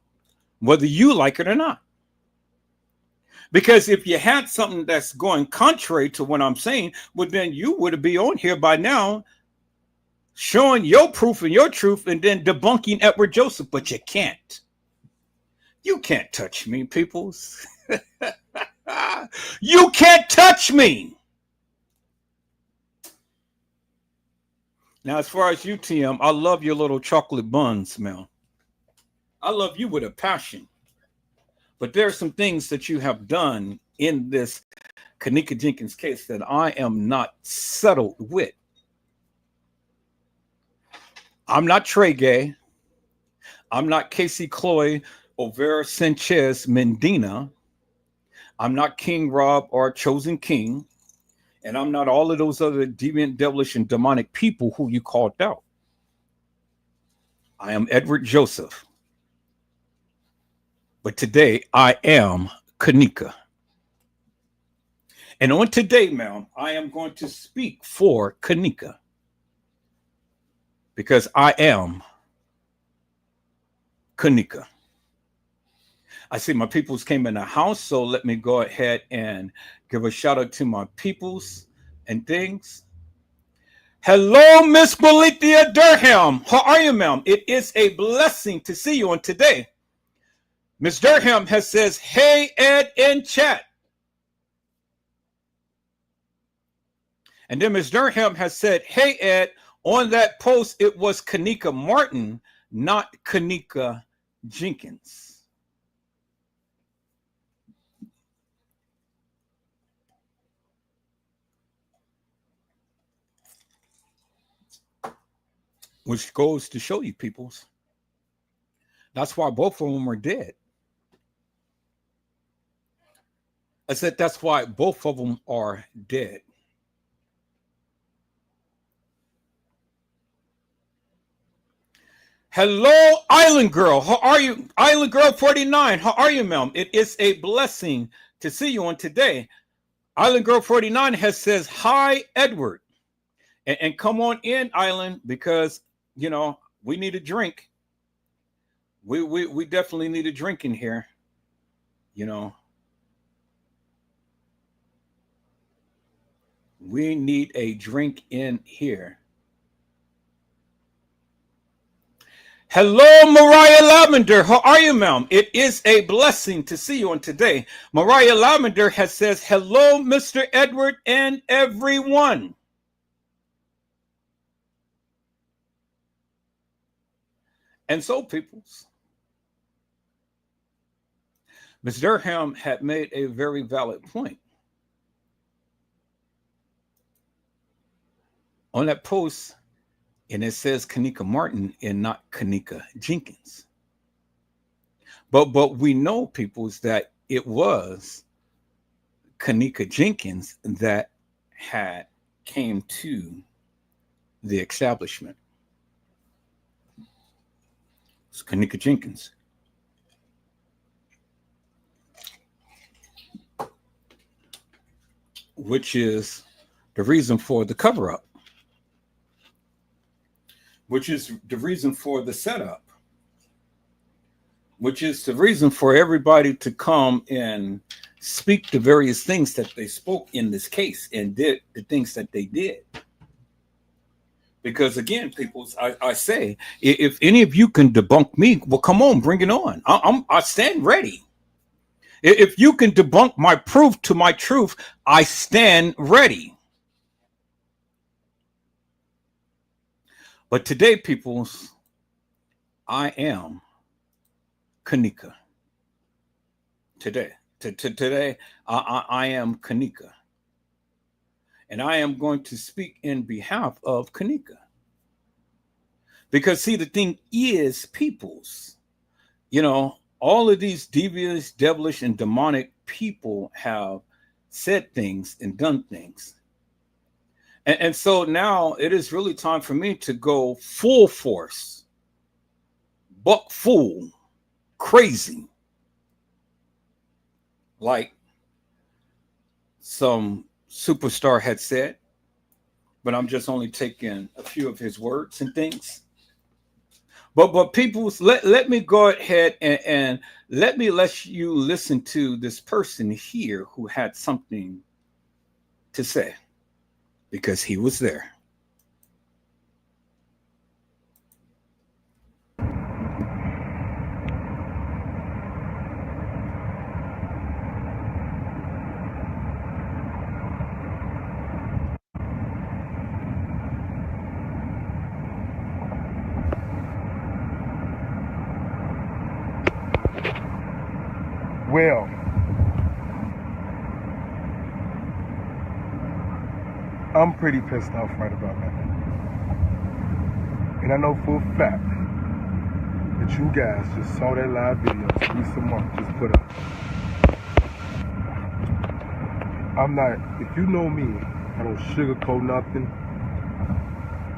whether you like it or not. Because if you had something that's going contrary to what I'm saying, well, then you would be on here by now showing your proof and your truth and then debunking Edward Joseph, but you can't. You can't touch me, peoples. You can't touch me. Now, as far as you, TM, I love your little chocolate bun smell. I love you with a passion. But there are some things that you have done in this Kenneka Jenkins case that I am not settled with. I'm not Trey Gay. I'm not Casey Chloe Overa Sanchez Mendina. I'm not King Rob or Chosen King. And I'm not all of those other deviant, devilish, and demonic people who you called out. I am Edward Joseph. But today, I am Kenneka. And on today, ma'am, I am going to speak for Kenneka. Because I am Kenneka. I see my peoples came in the house, so let me go ahead and give a shout out to my peoples and things. Hello, Miss Bolithia Durham. How are you, ma'am? It is a blessing to see you on today. Miss Durham has says, hey, Ed, in chat. And then Miss Durham has said, hey, Ed, on that post, it was Kenneka Martin, not Kenneka Jenkins. Which goes to show you, peoples. That's why both of them are dead. I said that's why both of them are dead. Hello, Island Girl. How are you? Island Girl 49. How are you, ma'am? It is a blessing to see you on today. Island Girl 49 has says, hi, Edward. And come on in, Island, because, you know, we need a drink. We definitely need a drink in here, you know. We need a drink in here. Hello, Mariah Lavender. How are you, ma'am? It is a blessing to see you on today. Mariah Lavender has says, hello, Mr. Edward and everyone. And so, peoples, Ms. Durham had made a very valid point. On that post, and it says Kenneka Martin and not Kenneka Jenkins. But we know, peoples, that it was Kenneka Jenkins that had came to the establishment. It's Kenneka Jenkins. Which is the reason for the cover-up. Which is the reason for the setup, which is the reason for everybody to come and speak the various things that they spoke in this case and did the things that they did. Because again, people, I say, if any of you can debunk me, well, come on, bring it on. I stand ready. If you can debunk my proof to my truth, I stand ready. But today, peoples, I am Kenneka. Today, I am Kenneka. And I am going to speak in behalf of Kenneka. Because see, the thing is, peoples, you know, all of these devious, devilish, and demonic people have said things and done things. And so now it is really time for me to go full force, buck full, crazy, like some superstar had said, but I'm just only taking a few of his words and things. But people, let me go ahead and let you listen to this person here who had something to say, because he was there. Well, I'm pretty pissed off right about now. And I know for a fact that you guys just saw that live video Teresa Mark just put up. I'm not, if you know me, I don't sugarcoat nothing.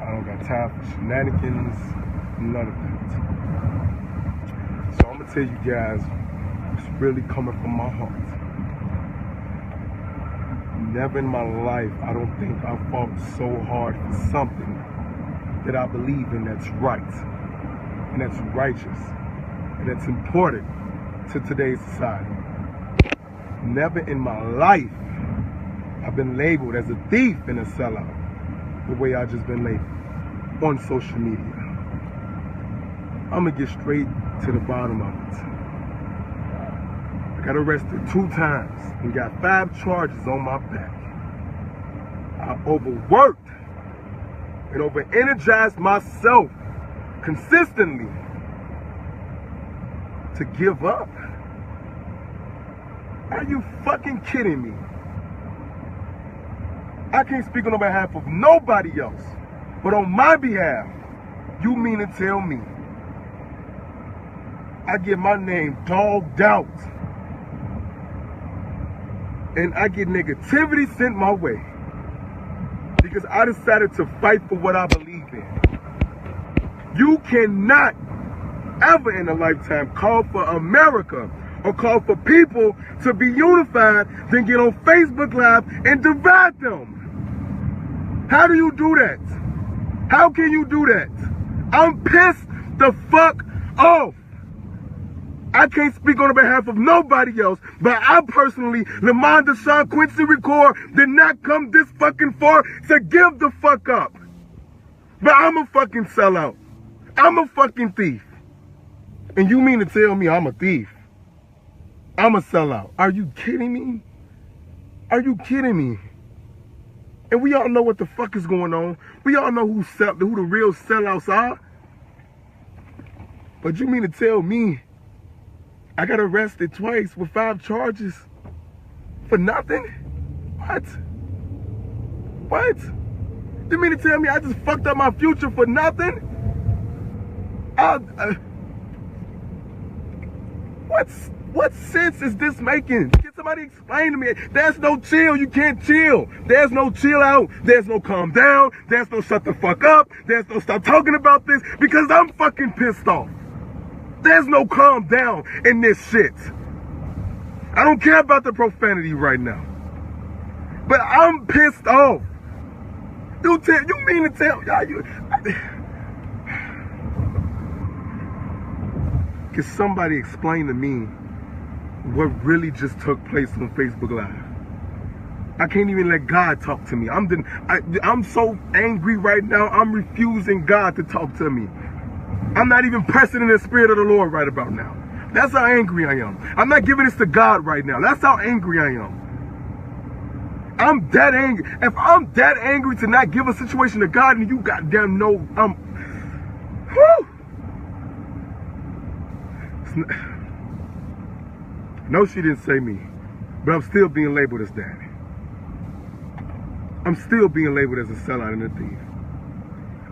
I don't got time for shenanigans, none of that. So I'm gonna tell you guys, it's really coming from my heart. Never in my life, I don't think I fought so hard for something that I believe in that's right, and that's righteous, and that's important to today's society. Never in my life I've been labeled as a thief and a sellout the way I just been labeled on social media. I'm gonna get straight to the bottom of it. I got arrested 2 times and got 5 charges on my back. I overworked and over-energized myself consistently to give up. Are you fucking kidding me? I can't speak on behalf of nobody else, but on my behalf, you mean to tell me I get my name dogged out and I get negativity sent my way because I decided to fight for what I believe in? You cannot ever in a lifetime call for America or call for people to be unified, then get on Facebook Live and divide them. How do you do that? How can you do that? I'm pissed the fuck off. I can't speak on behalf of nobody else, but I personally, Lamont Deshaun Quincy Record, did not come this fucking far to give the fuck up. But I'm a fucking sellout. I'm a fucking thief. And you mean to tell me I'm a thief? I'm a sellout. Are you kidding me? Are you kidding me? And we all know what the fuck is going on. We all know who the real sellouts are. But you mean to tell me I got arrested twice with 5 charges for nothing? What? What? You mean to tell me I just fucked up my future for nothing? What sense is this making? Can somebody explain to me? There's no chill. You can't chill. There's no chill out. There's no calm down. There's no shut the fuck up. There's no stop talking about this because I'm fucking pissed off. There's no calm down in this shit. I don't care about the profanity right now. But I'm pissed off. You mean to tell y'all Can somebody explain to me what really just took place on Facebook Live? I can't even let God talk to me. I'm so angry right now, I'm refusing God to talk to me. I'm not even pressing in the spirit of the Lord right about now. That's how angry I am. I'm not giving this to God right now. That's how angry I am. I'm that angry. If I'm that angry to not give a situation to God, and you goddamn know whew. No, she didn't say me, but I'm still being labeled as that. I'm still being labeled as a sellout and a thief.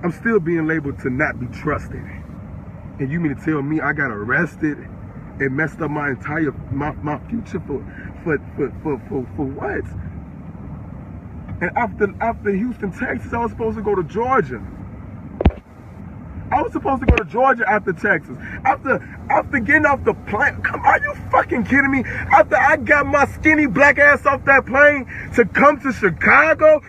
I'm still being labeled to not be trusted. And you mean to tell me I got arrested and messed up my entire my future for what? And after Houston, Texas, I was supposed to go to Georgia. I was supposed to go to Georgia after Texas. After getting off the plane, are you fucking kidding me? After I got my skinny black ass off that plane to come to Chicago,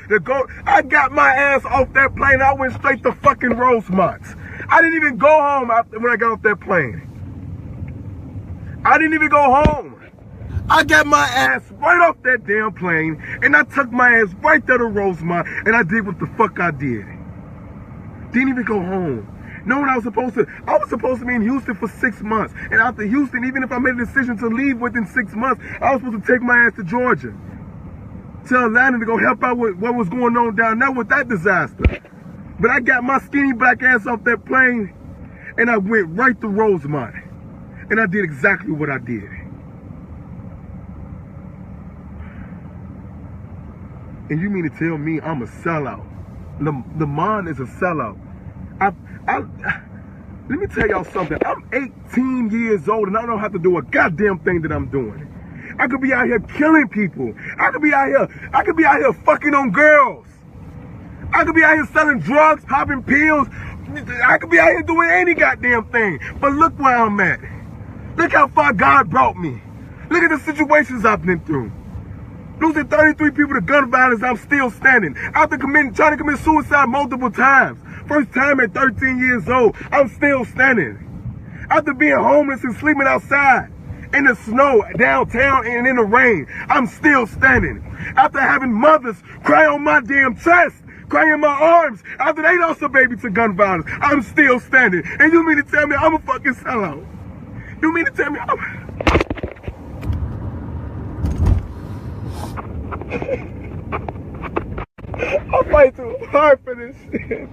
I got my ass off that plane. I went straight to fucking Rosemont. I didn't even go home when I got off that plane. I didn't even go home. I got my ass right off that damn plane, and I took my ass right there to Rosemont, and I did what the fuck I did. Didn't even go home. Knowing I was supposed to be in Houston for 6 months. And after Houston, even if I made a decision to leave within 6 months, I was supposed to take my ass to Georgia, to Atlanta, to go help out with what was going on down there with that disaster. But I got my skinny black ass off that plane, and I went right to Rosemont. And I did exactly what I did. And you mean to tell me I'm a sellout? Lamont is a sellout. Let me tell y'all something. I'm 18 years old and I don't have to do a goddamn thing that I'm doing. I could be out here killing people. I could be out here fucking on girls. I could be out here selling drugs, popping pills. I could be out here doing any goddamn thing. But look where I'm at. Look how far God brought me. Look at the situations I've been through. Losing 33 people to gun violence, I'm still standing. After trying to commit suicide multiple times. First time at 13 years old, I'm still standing. After being homeless and sleeping outside in the snow, downtown, and in the rain, I'm still standing. After having mothers cry on my damn chest, crying in my arms, after they lost a baby to gun violence, I'm still standing. And you mean to tell me I'm a fucking sellout? You mean to tell me I fight too hard for this shit.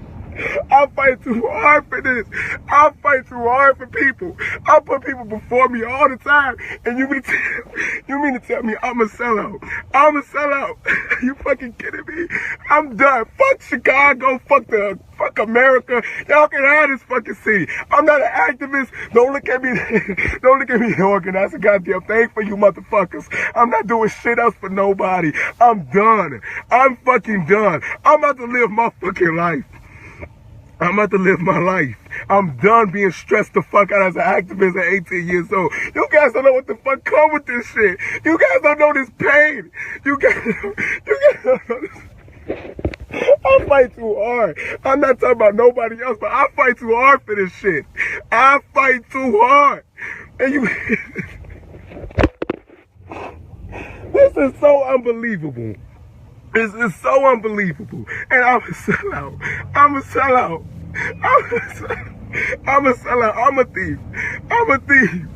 I fight too hard for this. I fight too hard for people. I put people before me all the time. And you mean to tell me I'm a sellout? I'm a sellout. You fucking kidding me? I'm done. Fuck Chicago. Fuck America. Y'all can have this fucking city. I'm not an activist. Don't look at me. Don't look at me organizing a goddamn thing for you motherfuckers. I'm not doing shit else for nobody. I'm done. I'm fucking done. I'm about to live my fucking life. I'm about to live my life. I'm done being stressed the fuck out as an activist at 18 years old. You guys don't know what the fuck come with this shit. You guys don't know this pain. You guys don't know this. I fight too hard. I'm not talking about nobody else, but I fight too hard for this shit. I fight too hard. And you... This is so unbelievable. This is so unbelievable. And I'm a sellout. I'm a sellout. I'm a sellout. I'm a thief. I'm a thief.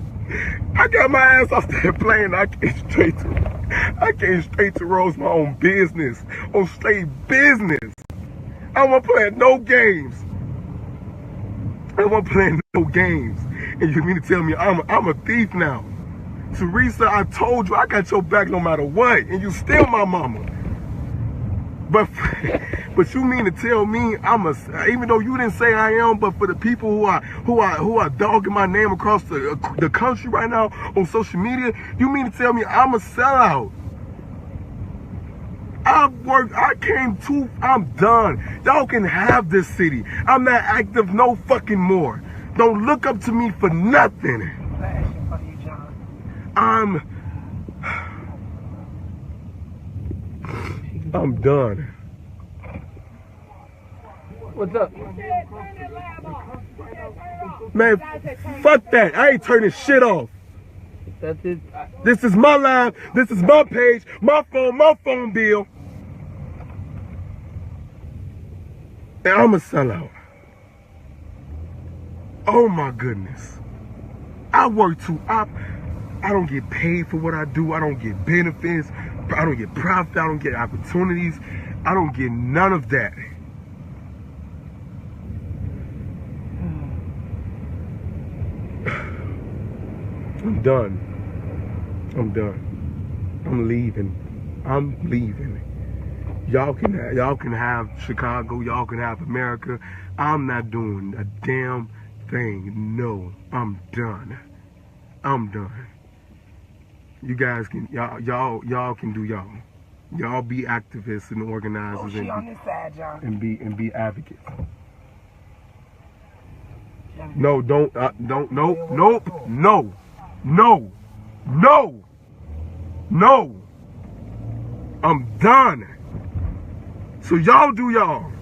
I got my ass off that plane. I came straight to Rose, my own business. On straight business. I wasn't playing no games. I wasn't playing no games. And you mean to tell me I'm a thief now? Teresa, I told you I got your back no matter what. And you still my mama. But you mean to tell me even though you didn't say I am, but for the people who are dogging my name across the country right now on social media, you mean to tell me I'm a sellout? I'm done. Y'all can have this city. I'm not active no fucking more. Don't look up to me for nothing. I'm done. What's up? Man, fuck that. I ain't turning shit off. That's it. This is my live. This is my page. My phone bill. And I'm a sellout. Oh my goodness. I work too. I don't get paid for what I do. I don't get benefits. I don't get profit. I don't get opportunities. I don't get none of that. I'm done. I'm done. I'm leaving. I'm leaving. Y'all can have Chicago. Y'all can have America. I'm not doing a damn thing. No, I'm done. I'm done. You guys can y'all can do y'all. Y'all be activists and organizers and be advocates. No, nope. No. I'm done. So y'all do y'all.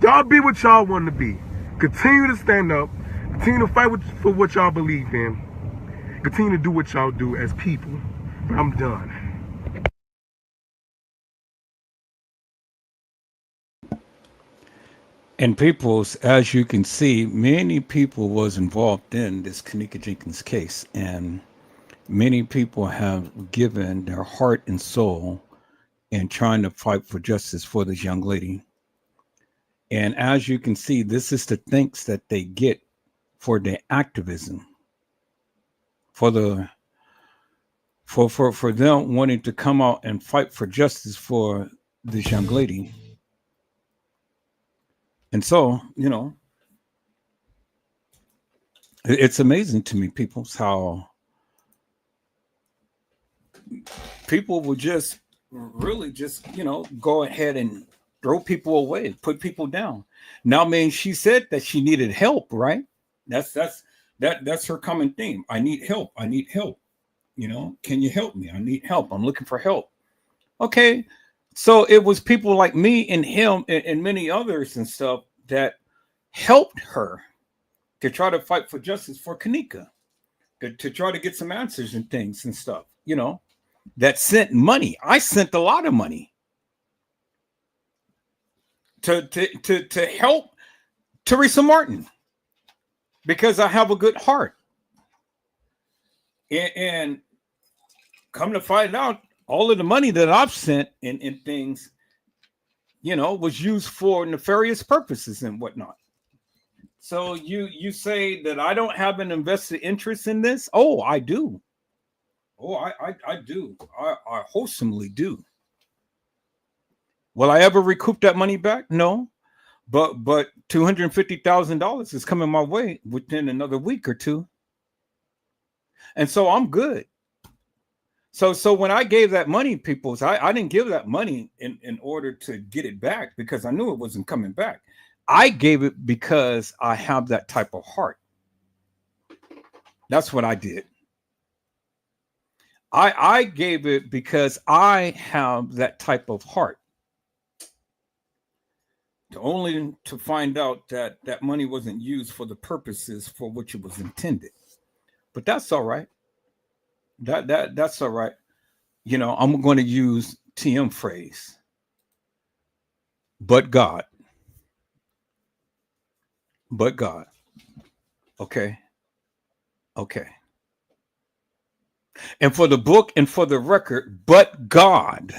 Y'all be what y'all want to be. Continue to stand up. Continue to fight for what y'all believe in. Continue to do what y'all do as people. But I'm done. And peoples, as you can see, many people was involved in this Kenneka Jenkins case, and many people have given their heart and soul in trying to fight for justice for this young lady. And as you can see, this is the thanks that they get for their activism, for them wanting to come out and fight for justice for this young lady. And so, you know, it's amazing to me, people, how people will just really just, you know, go ahead and throw people away, put people down. Now, I mean, she said that she needed help, right? That's her common theme. I need help. I need help. You know, can you help me? I need help. I'm looking for help. Okay. So it was people like me and him and many others and stuff that helped her to try to fight for justice for Kenneka, to try to get some answers and things and stuff, you know, that sent money. I sent a lot of money to help Teresa Martin because I have a good heart. And come to find out, all of the money that I've sent in things, you know, was used for nefarious purposes and whatnot. So you say that I don't have an invested interest in this? Oh, I do. Oh, I do. I wholesomely do. Will I ever recoup that money back? No. But $250,000 is coming my way within another week or two. And so I'm good. So when I gave that money, people, I didn't give that money in order to get it back because I knew it wasn't coming back. I gave it because I have that type of heart. That's what I did. I gave it because I have that type of heart. Only to find out that that money wasn't used for the purposes for which it was intended. But that's all right. That's all right. You know, I'm going to use TM phrase. But God. But God. Okay. Okay. And for the book and for the record, but God.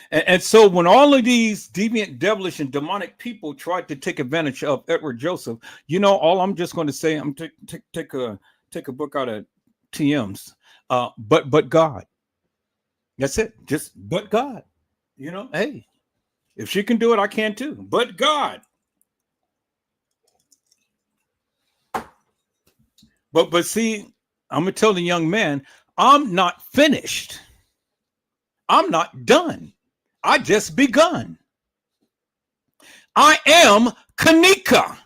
And so when all of these deviant, devilish, and demonic people tried to take advantage of Edward Joseph, you know, all I'm just going to say, I'm take a book out of TM's, but God. That's it. Just but God. You know, hey, if she can do it, I can too. But God. But see, I'm gonna tell the young man, I'm not finished. I'm not done. I just begun. I am Kenneka.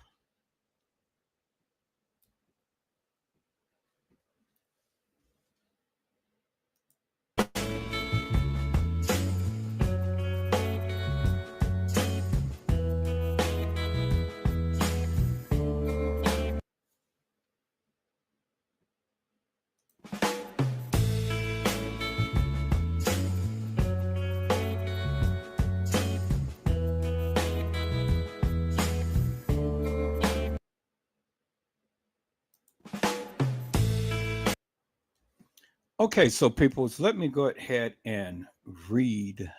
Okay, so people, let me go ahead and read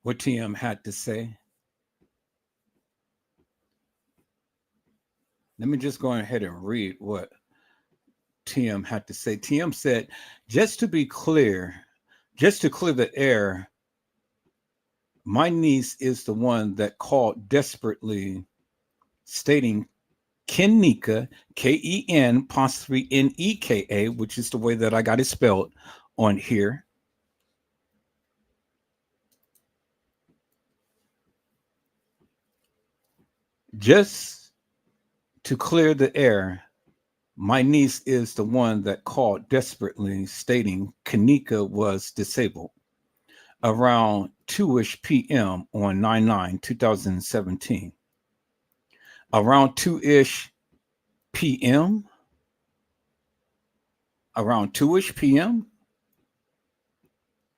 what TM had to say. Let me just go ahead and read what TM had to say. TM said, just to be clear, just to clear the air, my niece is the one that called desperately stating Kenneka, Ken apostrophe Neka, which is the way that I got it spelled on here. Just to clear the air, my niece is the one that called desperately stating Kenneka was disabled. Around 2-ish p.m. on 9/9/2017. Around 2-ish p.m. Around 2-ish p.m.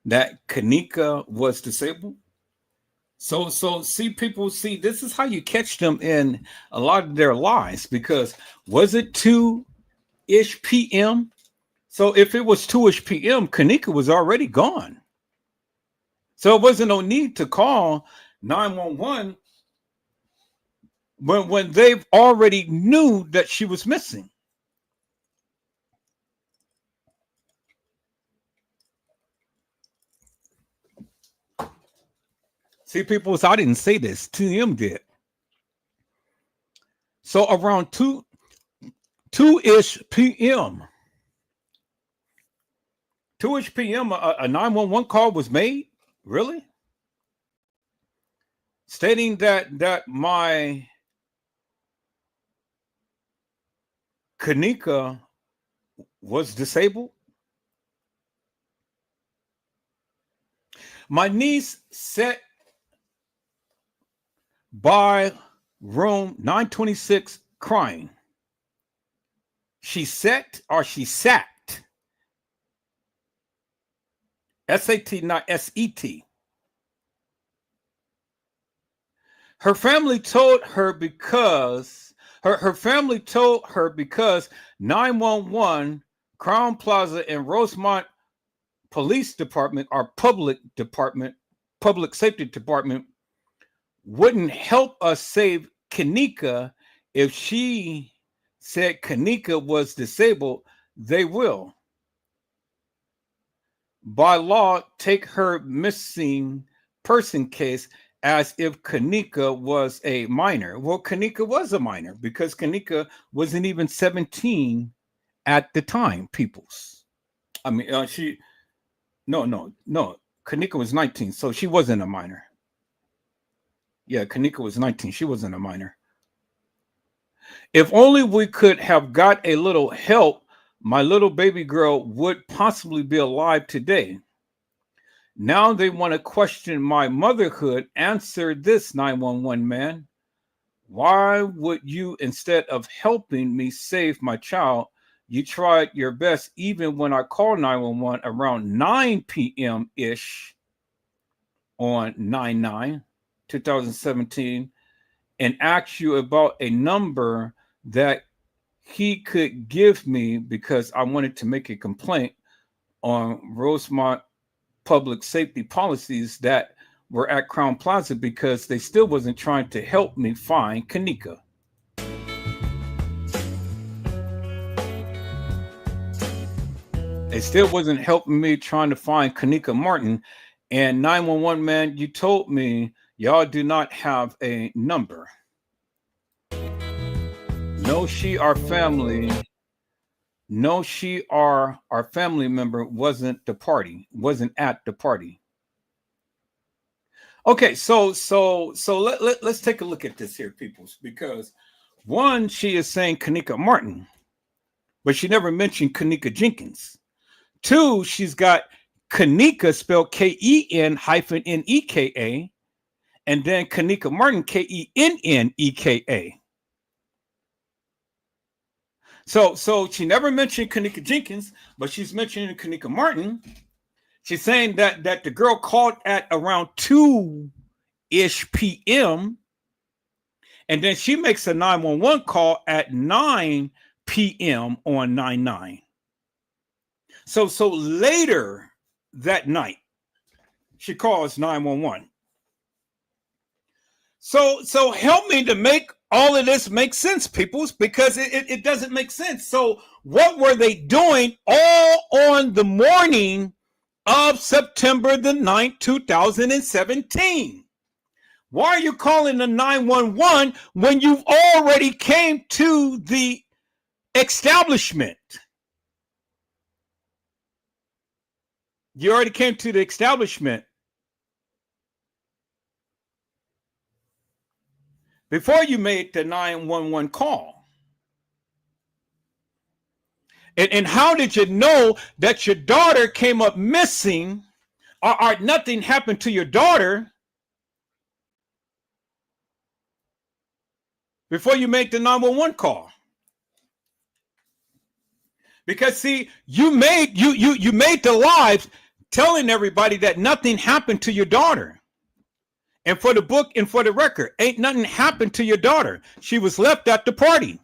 that Kanika was disabled. So see, people, see, this is how you catch them in a lot of their lies, because was it 2-ish p.m.? So if it was 2-ish p.m., Kanika was already gone. So it wasn't no need to call 911 when they've already knew that she was missing. See, people, I didn't say this. TM did. So around 2-ish p.m., 2-ish p.m., a 911 call was made. Really? Stating that my Kanika was disabled. My niece sat by room 926 crying. She sat or she sat. S-A-T, not S-E-T. Her family told her because her family told her because 911, Crown Plaza, and Rosemont Police Department, our public safety department, wouldn't help us save Kanika. If she said Kanika was disabled, they will, by law, take her missing person case as if Kanika was a minor. Well, Kanika was a minor because Kanika wasn't even 17 at the time, peoples. I mean, no. Kanika was 19, so she wasn't a minor. Yeah, Kanika was 19. She wasn't a minor. If only we could have got a little help, my little baby girl would possibly be alive today. Now they want to question my motherhood. Answer this, 911 man. Why would you, instead of helping me save my child, you tried your best even when I called 911 around 9 p.m.-ish on 9/9/2017 and asked you about a number that he could give me because I wanted to make a complaint on Rosemont public safety policies that were at Crown Plaza because they still wasn't trying to help me find Kanika. They still wasn't helping me trying to find Kanika Martin. And 911 man, you told me y'all do not have a number. No, she, our family. No, she, our family member wasn't at the party. Okay, so let's take a look at this here, peoples, because one, she is saying Kanika Martin, but she never mentioned Kanika Jenkins. Two, she's got Kanika spelled K-E-N-N-E-K-A, and then Kanika Martin, K-E-N-N-E-K-A. So she never mentioned Kanika Jenkins, but she's mentioning Kanika Martin. She's saying that the girl called at around 2-ish p.m. and then she makes a 911 call at 9 p.m. on 9/9. So later that night, she calls 911. So help me to make all of this make sense, peoples, because it doesn't make sense. So what were they doing all on the morning of September the 9th, 2017? Why are you calling the 911 when you've already came to the establishment? You already came to the establishment before you made the 911 call. And how did you know that your daughter came up missing or nothing happened to your daughter before you make the 911 call. Because see, you made the lies telling everybody that nothing happened to your daughter. And for the book and for the record, ain't nothing happened to your daughter. She was left at the party.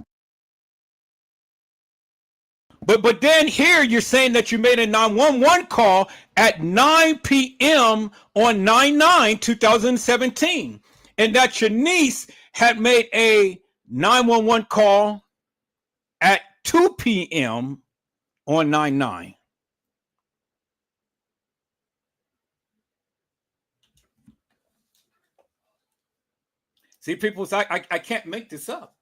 But then here you're saying that you made a 911 call at 9 p.m. on 9/9/2017, and that your niece had made a 911 call at 2 p.m. on 9/9. See, people, I can't make this up.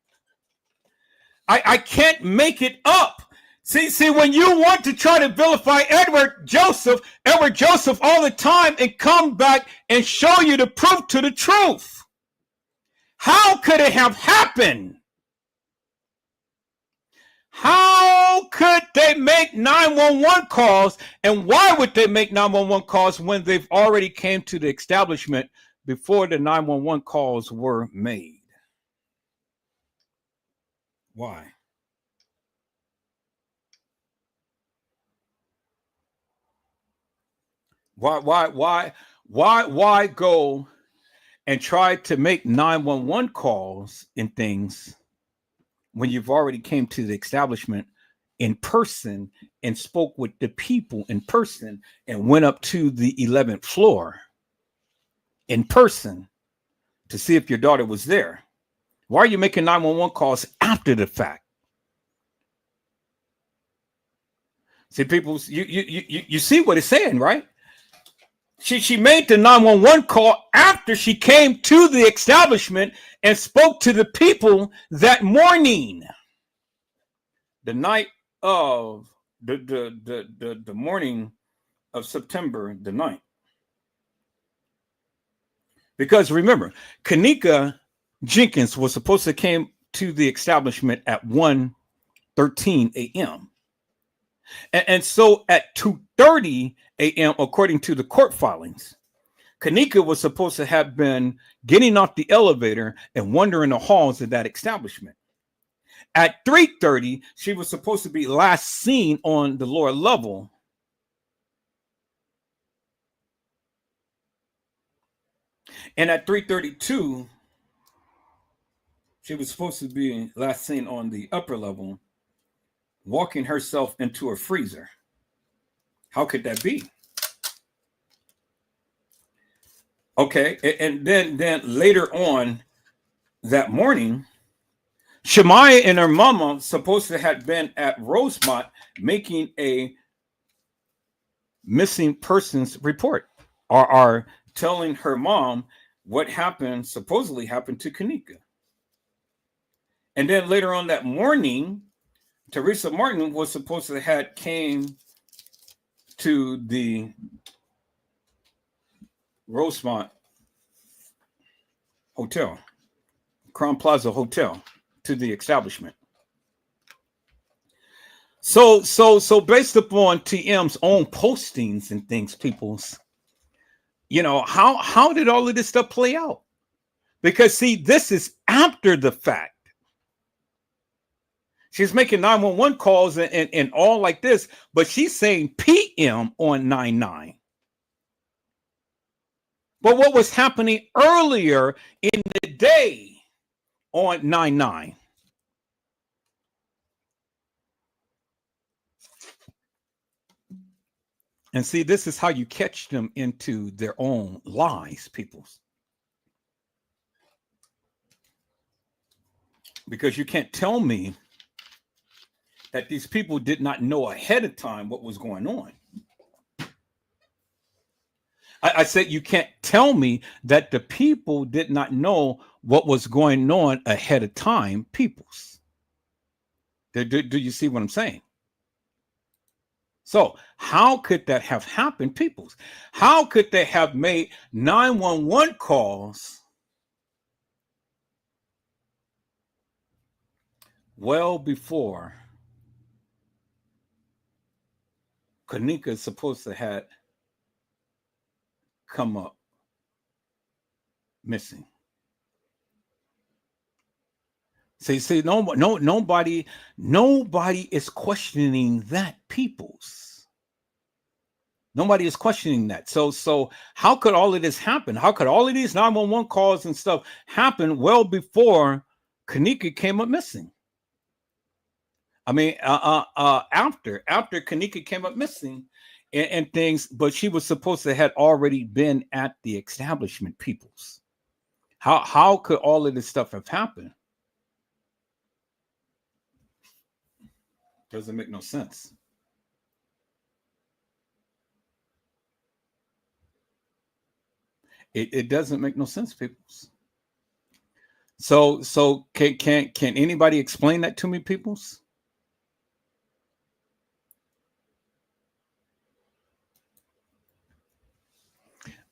I can't make it up. See, when you want to try to vilify Edward Joseph all the time and come back and show you the proof to the truth. How could it have happened? How could they make 911 calls? And why would they make 911 calls when they've already came to the establishment before the 911 calls were made? Why? Why go and try to make 911 calls and things when you've already came to the establishment in person and spoke with the people in person and went up to the 11th floor in person to see if your daughter was there? Why are you making 911 calls after the fact? See, people, you see what it's saying, right? She made the 911 call after she came to the establishment and spoke to the people that morning, the night of the morning of September the 9th. Because remember, Kenneka Jenkins was supposed to came to the establishment at 1:13 a.m. And so at 2:30 a.m., according to the court filings, Kenneka was supposed to have been getting off the elevator and wandering the halls of that establishment. At 3:30, she was supposed to be last seen on the lower level. And at 3:32, she was supposed to be last seen on the upper level, walking herself into a freezer. How could that be? Okay, and then later on that morning, Shemaiah and her mama supposed to have been at Rosemont making a missing persons report, or telling her mom what supposedly happened to Kenneka. And then later on that morning, Teresa Martin was supposed to have came to the Rosemont Hotel, Crown Plaza Hotel, to the establishment. So based upon TM's own postings and things, people's, how did all of this stuff play out? Because see, this is after the fact. She's making 911 calls and all like this, but she's saying PM on 9/9. But what was happening earlier in the day on 9/9? And see, this is how you catch them into their own lies, peoples. Because you can't tell me that these people did not know ahead of time what was going on. I said you can't tell me that the people did not know what was going on ahead of time, peoples. Do you see what I'm saying? So how could that have happened, peoples? How could they have made 911 calls well before Kenneka is supposed to have come up missing. See, nobody is questioning that, peoples. Nobody is questioning that. So how could all of this happen? How could all of these 911 calls and stuff happen well before Kenneka came up missing? I mean, after Kenneka came up missing and things, but she was supposed to have already been at the establishment, peoples. How could all of this stuff have happened? Doesn't make no sense. It doesn't make no sense, peoples. So can anybody explain that to me, peoples?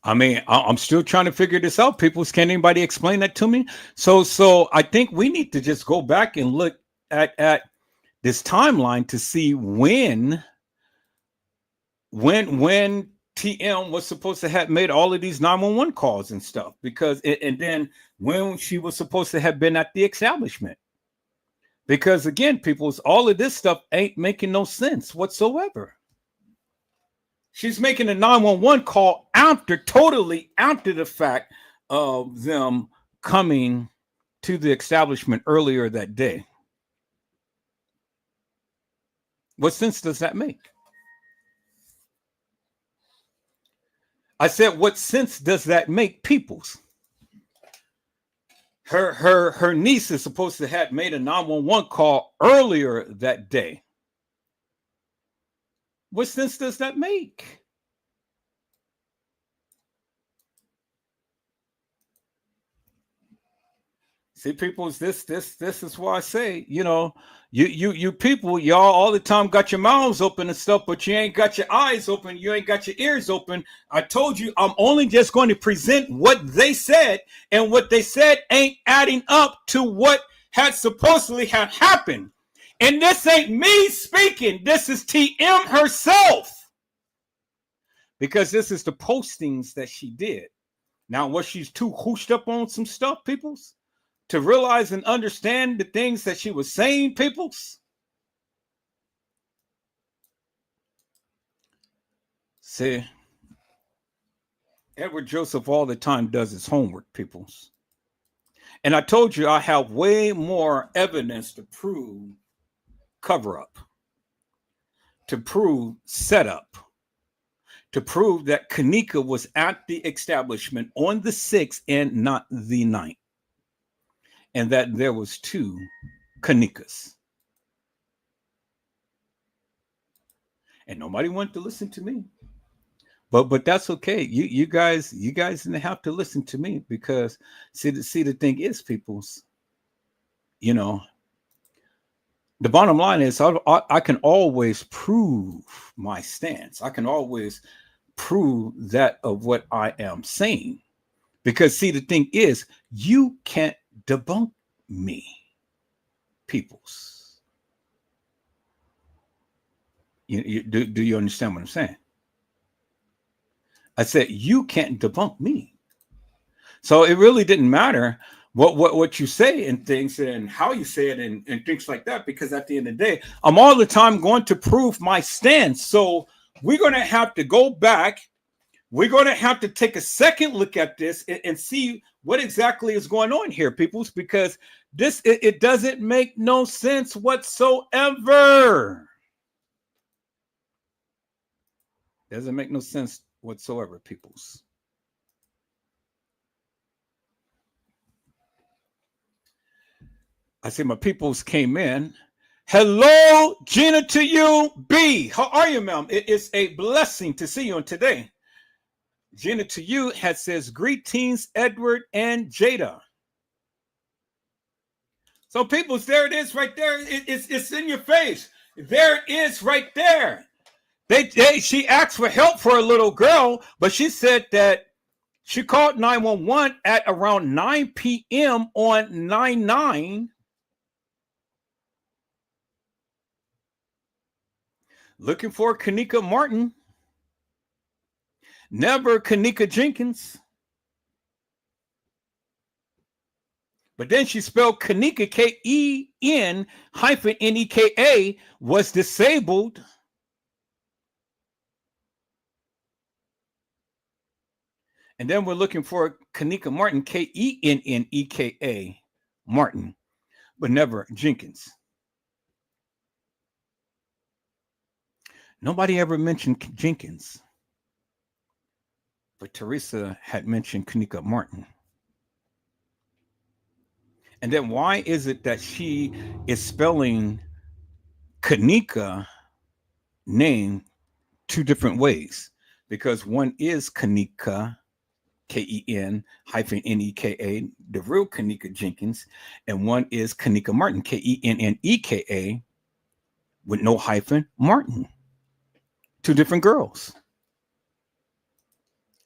I mean, I'm still trying to figure this out, peoples. Can anybody explain that to me? So I think we need to just go back and look at this timeline to see when TM was supposed to have made all of these 911 calls and stuff, because and then when she was supposed to have been at the establishment. Because again, peoples, all of this stuff ain't making no sense whatsoever. She's making a 911 call totally after the fact of them coming to the establishment earlier that day. What sense does that make? I said, what sense does that make, peoples? Her niece is supposed to have made a 911 call earlier that day. What sense does that make? See, people, this is why I say, you people, y'all all the time got your mouths open and stuff, but you ain't got your eyes open, you ain't got your ears open. I told you I'm only just going to present what they said, and what they said ain't adding up to what had supposedly have happened. And this ain't me speaking, this is TM herself. Because this is the postings that she did. Now, was she too hooshed up on some stuff, peoples, to realize and understand the things that she was saying, peoples? See, Edward Joseph all the time does his homework, peoples. And I told you I have way more evidence to prove cover up, to prove setup, to prove that Kenneka was at the establishment on the 6th and not the 9th. And that there was 2 Kennekas. And nobody wanted to listen to me. But that's okay. You guys didn't have to listen to me, because see the thing is, peoples, the bottom line is I can always prove my stance. I can always prove that of what I am saying. Because see, the thing is, you can't debunk me, peoples. Do you understand what I'm saying? I said you can't debunk me. So it really didn't matter what you say and things and how you say it and things like that, because at the end of the day, I'm all the time going to prove my stance. So we're going to have to go back. We're going to have to take a second look at this and see what exactly is going on here, peoples, because it doesn't make no sense whatsoever. Doesn't make no sense whatsoever, peoples. I see my peoples came in. Hello, Gina, to you, B. How are you, ma'am? It is a blessing to see you on today. Gina to you says, greetings, Edward and Jada. So, peoples, there it is right there. It's in your face. There it is right there. She asked for help for a little girl, but she said that she called 911 at around 9 p.m. on 9/9. Looking for Kenneka Martin. Never Kenneka Jenkins. But then she spelled Kenneka, K-E-N-N-E-K-A, was disabled. And then we're looking for Kenneka Martin, K-E-N-N-E-K-A, Martin, but never Jenkins. Nobody ever mentioned Jenkins, but Teresa had mentioned Kenneka Martin. And then why is it that she is spelling Kenneka name two different ways? Because one is Kenneka, K-E-N-N-E-K-A, the real Kenneka Jenkins, and one is Kenneka Martin, K-E-N-N-E-K-A, with no hyphen, Martin. Two different girls.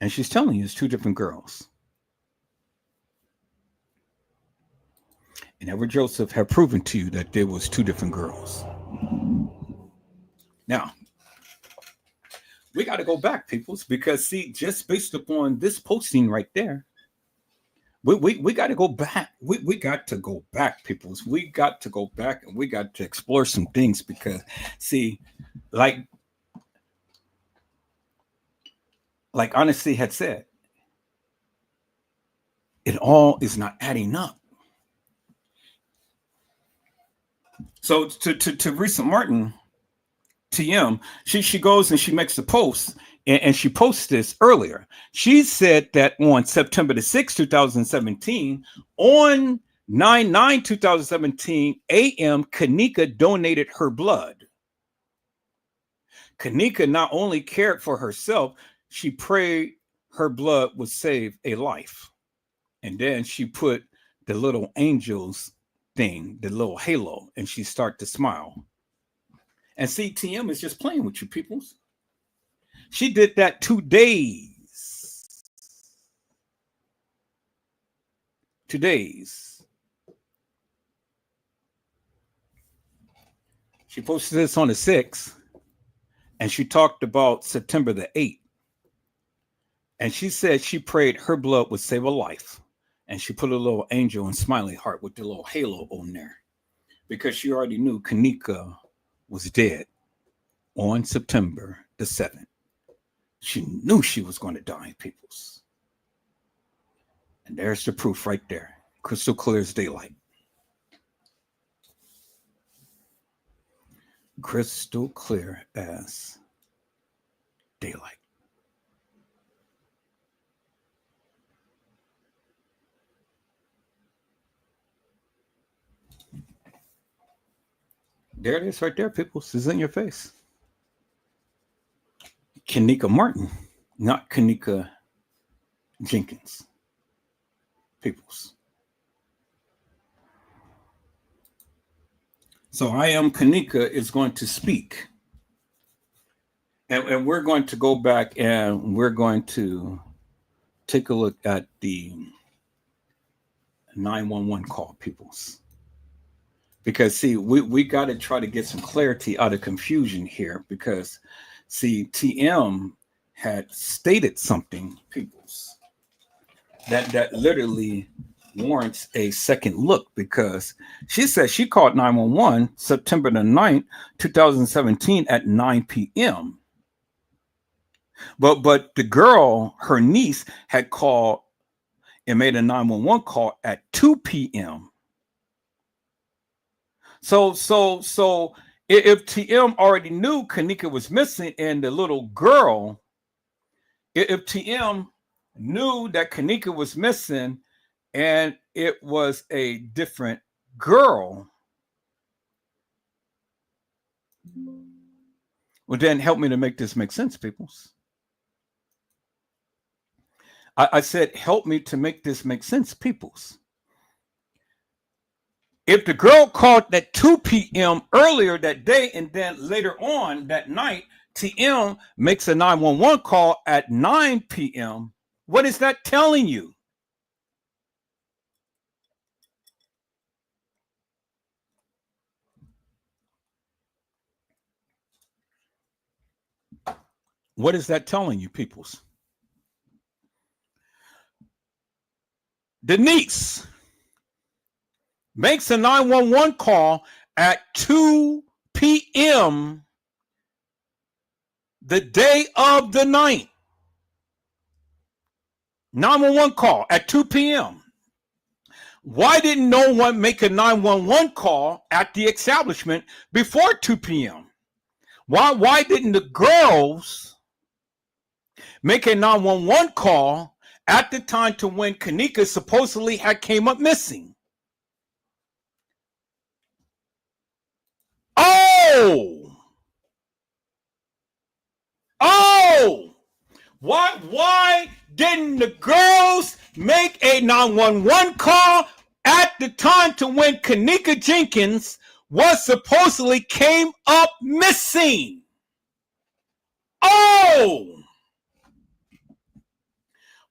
And she's telling you it's two different girls. And Edward Joseph had proven to you that there was two different girls. Now, we got to go back, peoples, because see, just based upon this posting right there, we got to go back. We got to go back, peoples. We got to go back and we got to explore some things because, see, like Honesty had said, it all is not adding up. So to Teresa Martin, TM, she goes and she makes a post, and she posts this earlier. She said that on September the 6th, 2017, on 9/9/2017 a.m., Kenneka donated her blood. Kenneka not only cared for herself, she prayed her blood would save a life. And then she put the little angels thing, the little halo, and she started to smile. And see, TM is just playing with you, peoples. She did that 2 days. 2 days. She posted this on the 6th, and she talked about September the 8th. And she said she prayed her blood would save a life. And she put a little angel and smiley heart with the little halo on there, because she already knew Kenneka was dead on September the 7th. She knew she was going to die, peoples. And there's the proof right there. Crystal clear as daylight. Crystal clear as daylight. There it is right there, people. This is in your face. Kenneka Martin, not Kenneka Jenkins. Peoples. So I Am Kenneka is going to speak. And we're going to go back and we're going to take a look at the 911 call, peoples. Because, see, we got to try to get some clarity out of confusion here. Because, see, TM had stated something, peoples, that literally warrants a second look. Because she said she called 911 September the 9th, 2017 at 9 p.m. But the girl, her niece, had called and made a 911 call at 2 p.m. So if TM already knew Kenneka was missing and the little girl, if TM knew that Kenneka was missing and it was a different girl, well, then help me to make this make sense, peoples. I said, help me to make this make sense, peoples. If the girl called at 2 p.m. earlier that day and then later on that night, TM makes a 911 call at 9 p.m., what is that telling you? What is that telling you, peoples? Denise makes a 911 call at 2 p.m. the day of the night. 911 call at 2 p.m. Why didn't no one make a 911 call at the establishment before 2 p.m.? Why didn't the girls make a 911 call at the time to when Kanika supposedly had came up missing? Why didn't the girls make a 911 call at the time to when Kanika Jenkins was supposedly came up missing?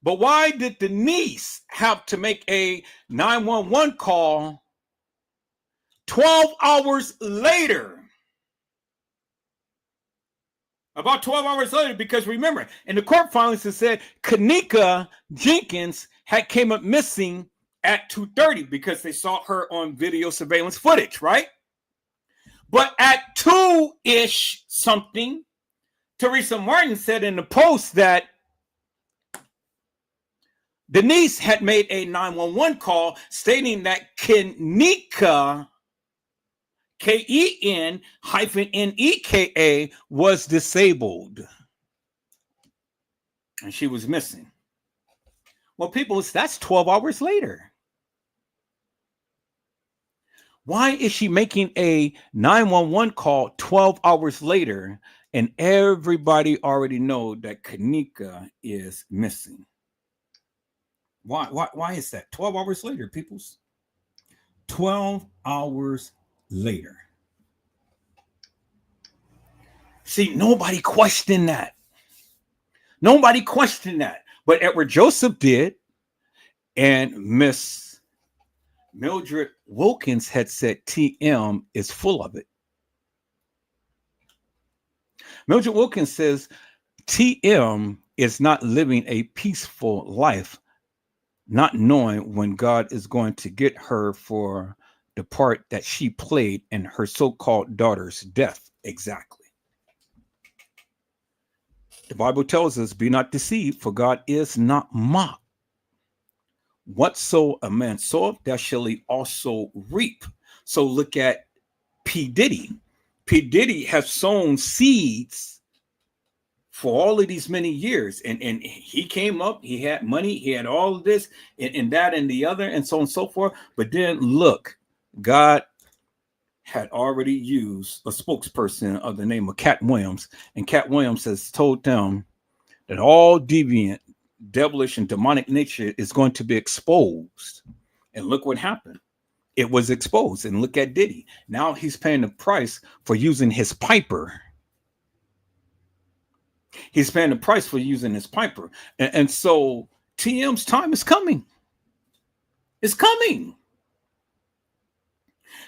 But why did Denise have to make a 911 call 12 hours later? About 12 hours later, because remember, in the court filings it said Kanika Jenkins had came up missing at 2:30 because they saw her on video surveillance footage, right? But at 2-ish something, Teresa Martin said in the Post that Denise had made a 911 call stating that Kanika, Ken-Neka, was disabled and she was missing. Well, people, that's 12 hours later. Why is she making a 911 call 12 hours later and everybody already know that Kanika is missing? Why is that? 12 hours later, peoples. 12 hours later. See, nobody questioned that. Nobody questioned that. But Edward Joseph did. And Miss Mildred Wilkins had said TM is full of it. Mildred Wilkins says TM is not living a peaceful life, not knowing when God is going to get her for the part that she played in her so-called daughter's death. Exactly. The Bible tells us, be not deceived, for God is not mocked. Whatso a man soweth, that shall he also reap. So look at P. Diddy. P. Diddy has sown seeds for all of these many years. And he came up, he had money, he had all of this and that and the other and so on and so forth. But then look, God had already used a spokesperson of the name of Cat Williams. And Cat Williams has told them that all deviant, devilish, and demonic nature is going to be exposed. And look what happened. It was exposed. And look at Diddy. Now he's paying the price for using his piper. He's paying the price for using his piper. And so TM's time is coming. It's coming.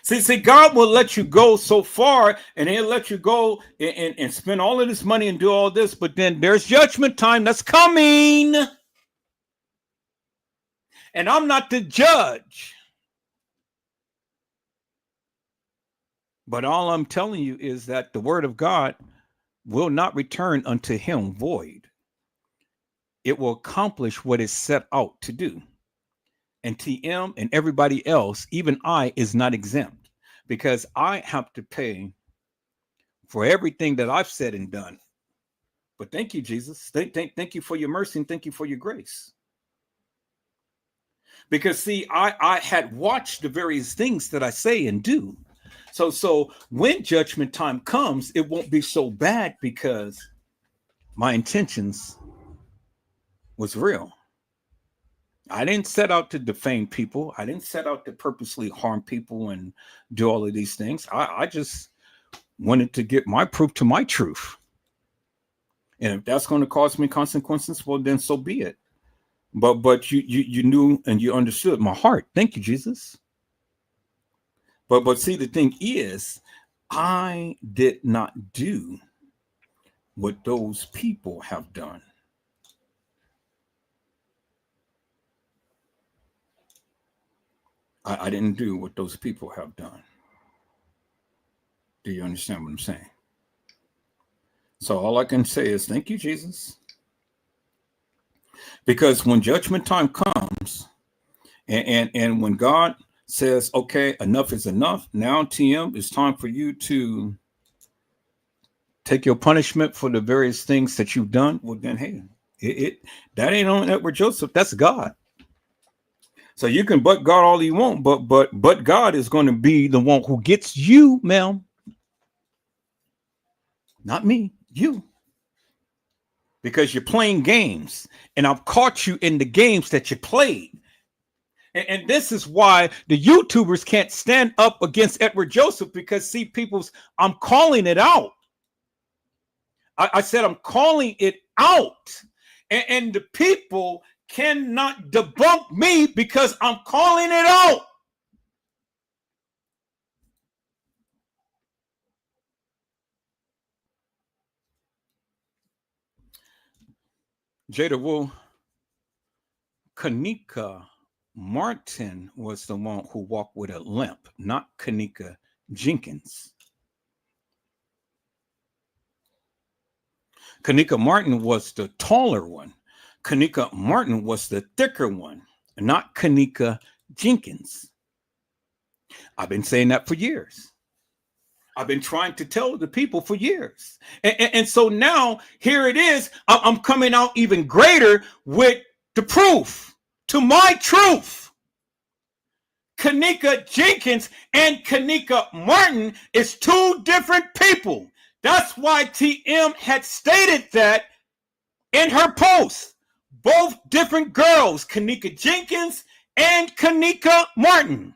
See, God will let you go so far, and he'll let you go and spend all of this money and do all this, but then there's judgment time that's coming. And I'm not the judge. But all I'm telling you is that the word of God will not return unto him void. It will accomplish what it's set out to do. And TM and everybody else, even I, is not exempt, because I have to pay for everything that I've said and done. But thank you, Jesus. Thank you for your mercy and thank you for your grace. Because see, I had watched the various things that I say and do. So when judgment time comes, it won't be so bad because my intentions was real. I didn't set out to defame people. I didn't set out to purposely harm people and do all of these things. I just wanted to get my proof to my truth. And if that's going to cause me consequences, well, then so be it. But you knew and you understood my heart. Thank you, Jesus. But see, the thing is, I did not do what those people have done. I didn't do what those people have done. Do you understand what I'm saying? So all I can say is thank you, Jesus. Because when judgment time comes, and when God says, okay, enough is enough, now TM, it's time for you to take your punishment for the various things that you've done. Well, then, hey, that ain't on Edward Joseph. That's God. So you can but God all you want, but God is going to be the one who gets you, ma'am. Not me, you. Because you're playing games, and I've caught you in the games that you played. And this is why the YouTubers can't stand up against Edward Joseph, because see, I'm calling it out. I said I'm calling it out. And the people cannot debunk me because I'm calling it out. Jada Wu, Kanika Martin was the one who walked with a limp, not Kanika Jenkins. Kanika Martin was the taller one. Kanika Martin was the thicker one, not Kanika Jenkins. I've been saying that for years. I've been trying to tell the people for years. And so now here it is. I'm coming out even greater with the proof to my truth. Kanika Jenkins and Kanika Martin is two different people. That's why TM had stated that in her post. Both different girls, Kanika Jenkins and Kanika Martin.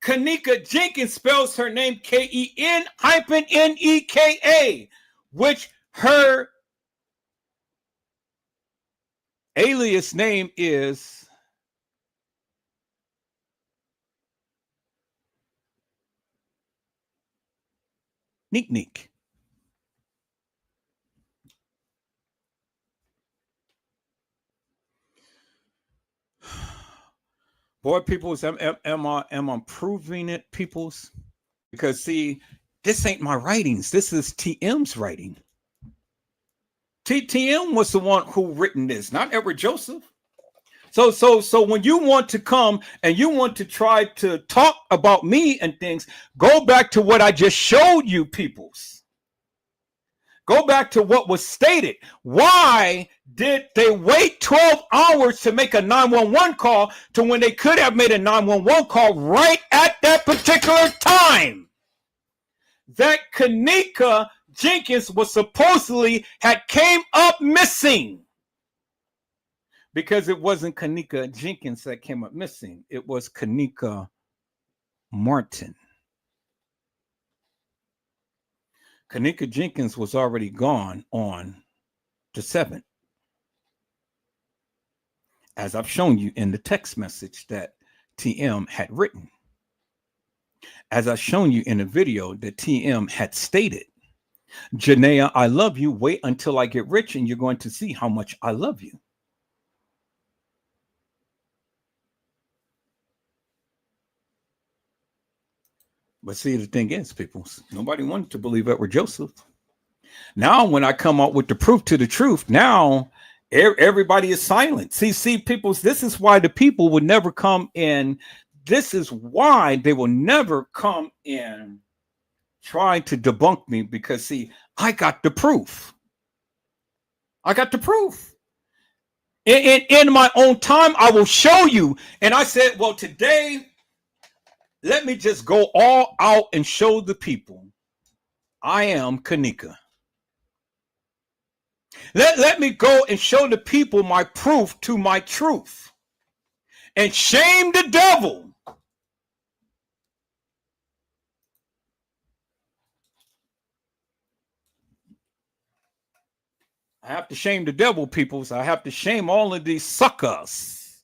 Kanika Jenkins spells her name Ken-Neka, which her alias name is Neek Neek. Boy, peoples, am I proving it, peoples? Because see, this ain't my writings. This is TM's writing. TM was the one who written this, not Edward Joseph. So when you want to come and you want to try to talk about me and things, go back to what I just showed you, peoples. Go back to what was stated. Why did they wait 12 hours to make a 911 call to when they could have made a 911 call right at that particular time? That Kanika Jenkins was supposedly had came up missing. Because it wasn't Kanika Jenkins that came up missing. It was Kanika Martin. Kanika Jenkins was already gone on the 7th. As I've shown you in the text message that TM had written. As I've shown you in a video that TM had stated. Janaea, I love you. Wait until I get rich and you're going to see how much I love you. But see, the thing is, people, nobody wanted to believe Edward Joseph. Now, when I come out with the proof to the truth, now everybody is silent. See, people, this is why the people would never come in. This is why they will never come in trying to debunk me, because, see, I got the proof. I got the proof. In my own time, I will show you. And I said, well, today, let me just go all out and show the people I am Kanika. Let me go and show the people my proof to my truth. And shame the devil. I have to shame the devil, peoples. I have to shame all of these suckers.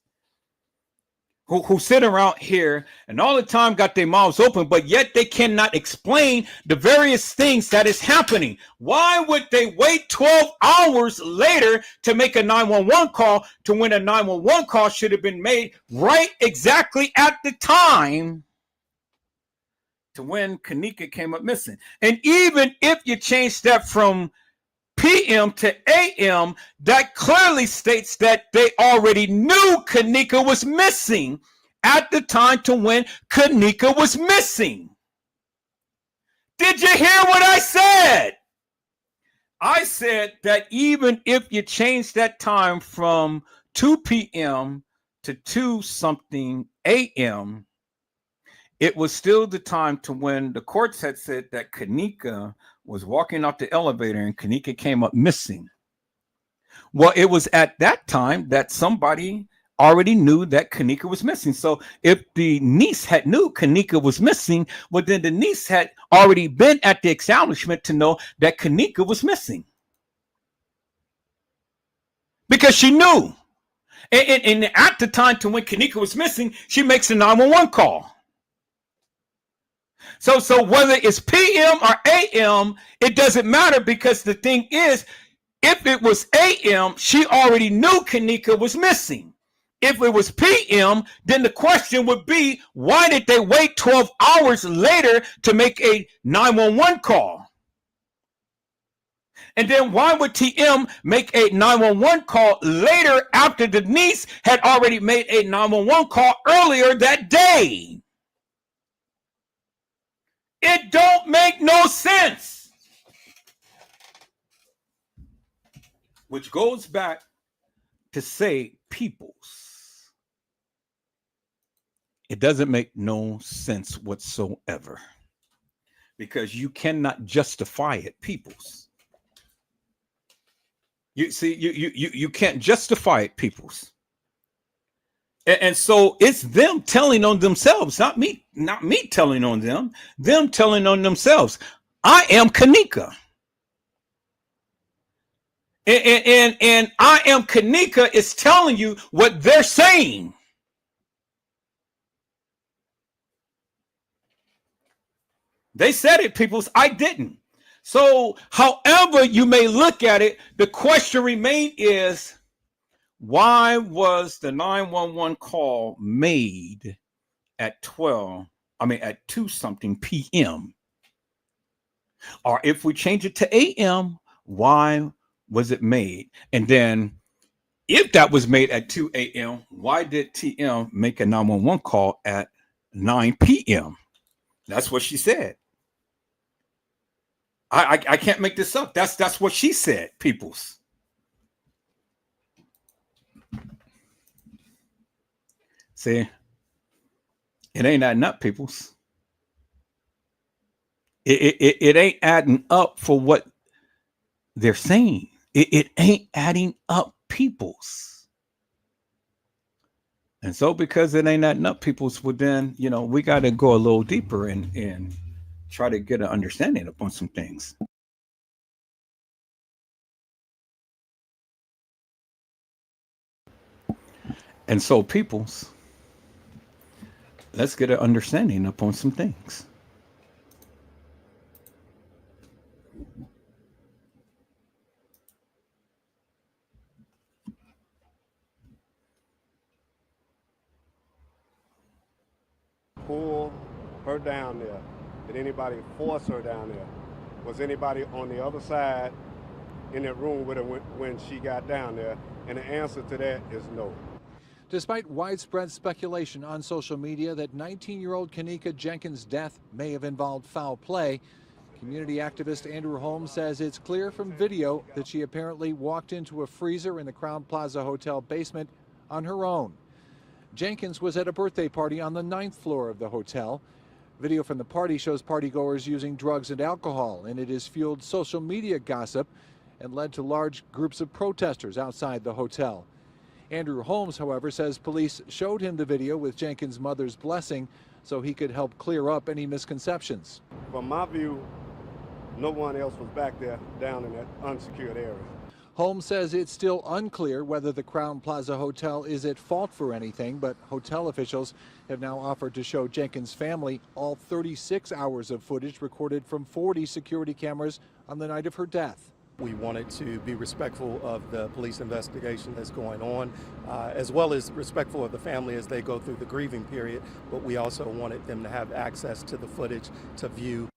who sit around here and all the time got their mouths open, but yet they cannot explain the various things that is happening. Why would they wait 12 hours later to make a 911 call to when a 911 call should have been made right exactly at the time to when Kenneka came up missing? And even if you change that from PM to AM, that clearly states that they already knew Kenneka was missing at the time to when Kenneka was missing. Did you hear what I said? I said that even if you change that time from 2 p.m. to 2 something a.m., it was still the time to when the courts had said that Kenneka was walking out the elevator and Kenneka came up missing. Well, it was at that time that somebody already knew that Kenneka was missing. So if the niece had knew Kenneka was missing, well, then the niece had already been at the establishment to know that Kenneka was missing. Because she knew. And at the time to when Kenneka was missing, she makes a 911 call. So whether it's PM or AM, it doesn't matter, because the thing is, if it was AM, she already knew Kenneka was missing. If it was PM, then the question would be, why did they wait 12 hours later to make a 911 call? And then why would TM make a 911 call later after the niece had already made a 911 call earlier that day? It don't make no sense. Which goes back to say, peoples, it doesn't make no sense whatsoever, because you cannot justify it, peoples. You see, you can't justify it, peoples. And so it's them telling on themselves, not me telling on them telling on themselves. I am Kenneka. And I am Kenneka is telling you what they're saying. They said it, peoples. I didn't. So however you may look at it, the question remains is, why was the 911 call made at 2 something p.m.? Or if we change it to a.m., why was it made? And then if that was made at 2 a.m., why did TM make a 911 call at 9 p.m.? That's what she said. I can't make this up. That's what she said, peoples. See, it ain't adding up, peoples. It ain't adding up for what they're saying. It ain't adding up, peoples. And so because it ain't adding up, peoples, well then, we got to go a little deeper and try to get an understanding upon some things. And so, peoples, let's get an understanding upon some things. Pull her down there? Did anybody force her down there? Was anybody on the other side in that room with her when she got down there? And the answer to that is no. Despite widespread speculation on social media that 19-year-old Kenneka Jenkins' death may have involved foul play, community activist Andrew Holmes says it's clear from video that she apparently walked into a freezer in the Crowne Plaza Hotel basement on her own. Jenkins was at a birthday party on the 9th floor of the hotel. Video from the party shows partygoers using drugs and alcohol, and it has fueled social media gossip and led to large groups of protesters outside the hotel. Andrew Holmes, however, says police showed him the video with Jenkins' mother's blessing so he could help clear up any misconceptions. From my view, no one else was back there down in that unsecured area. Holmes says it's still unclear whether the Crowne Plaza Hotel is at fault for anything, but hotel officials have now offered to show Jenkins' family all 36 hours of footage recorded from 40 security cameras on the night of her death. We wanted to be respectful of the police investigation that's going on, as well as respectful of the family as they go through the grieving period, but we also wanted them to have access to the footage to view.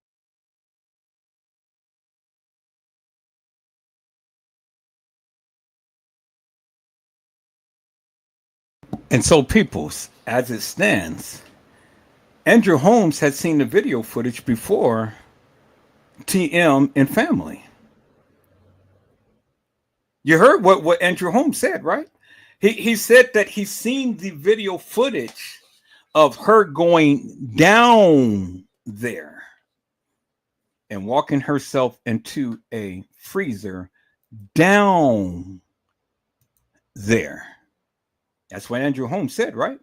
And so, peoples, as it stands, Andrew Holmes had seen the video footage before TM and family. You heard what Andrew Holmes said, right? He said that he's seen the video footage of her going down there and walking herself into a freezer down there. That's what Andrew Holmes said, right?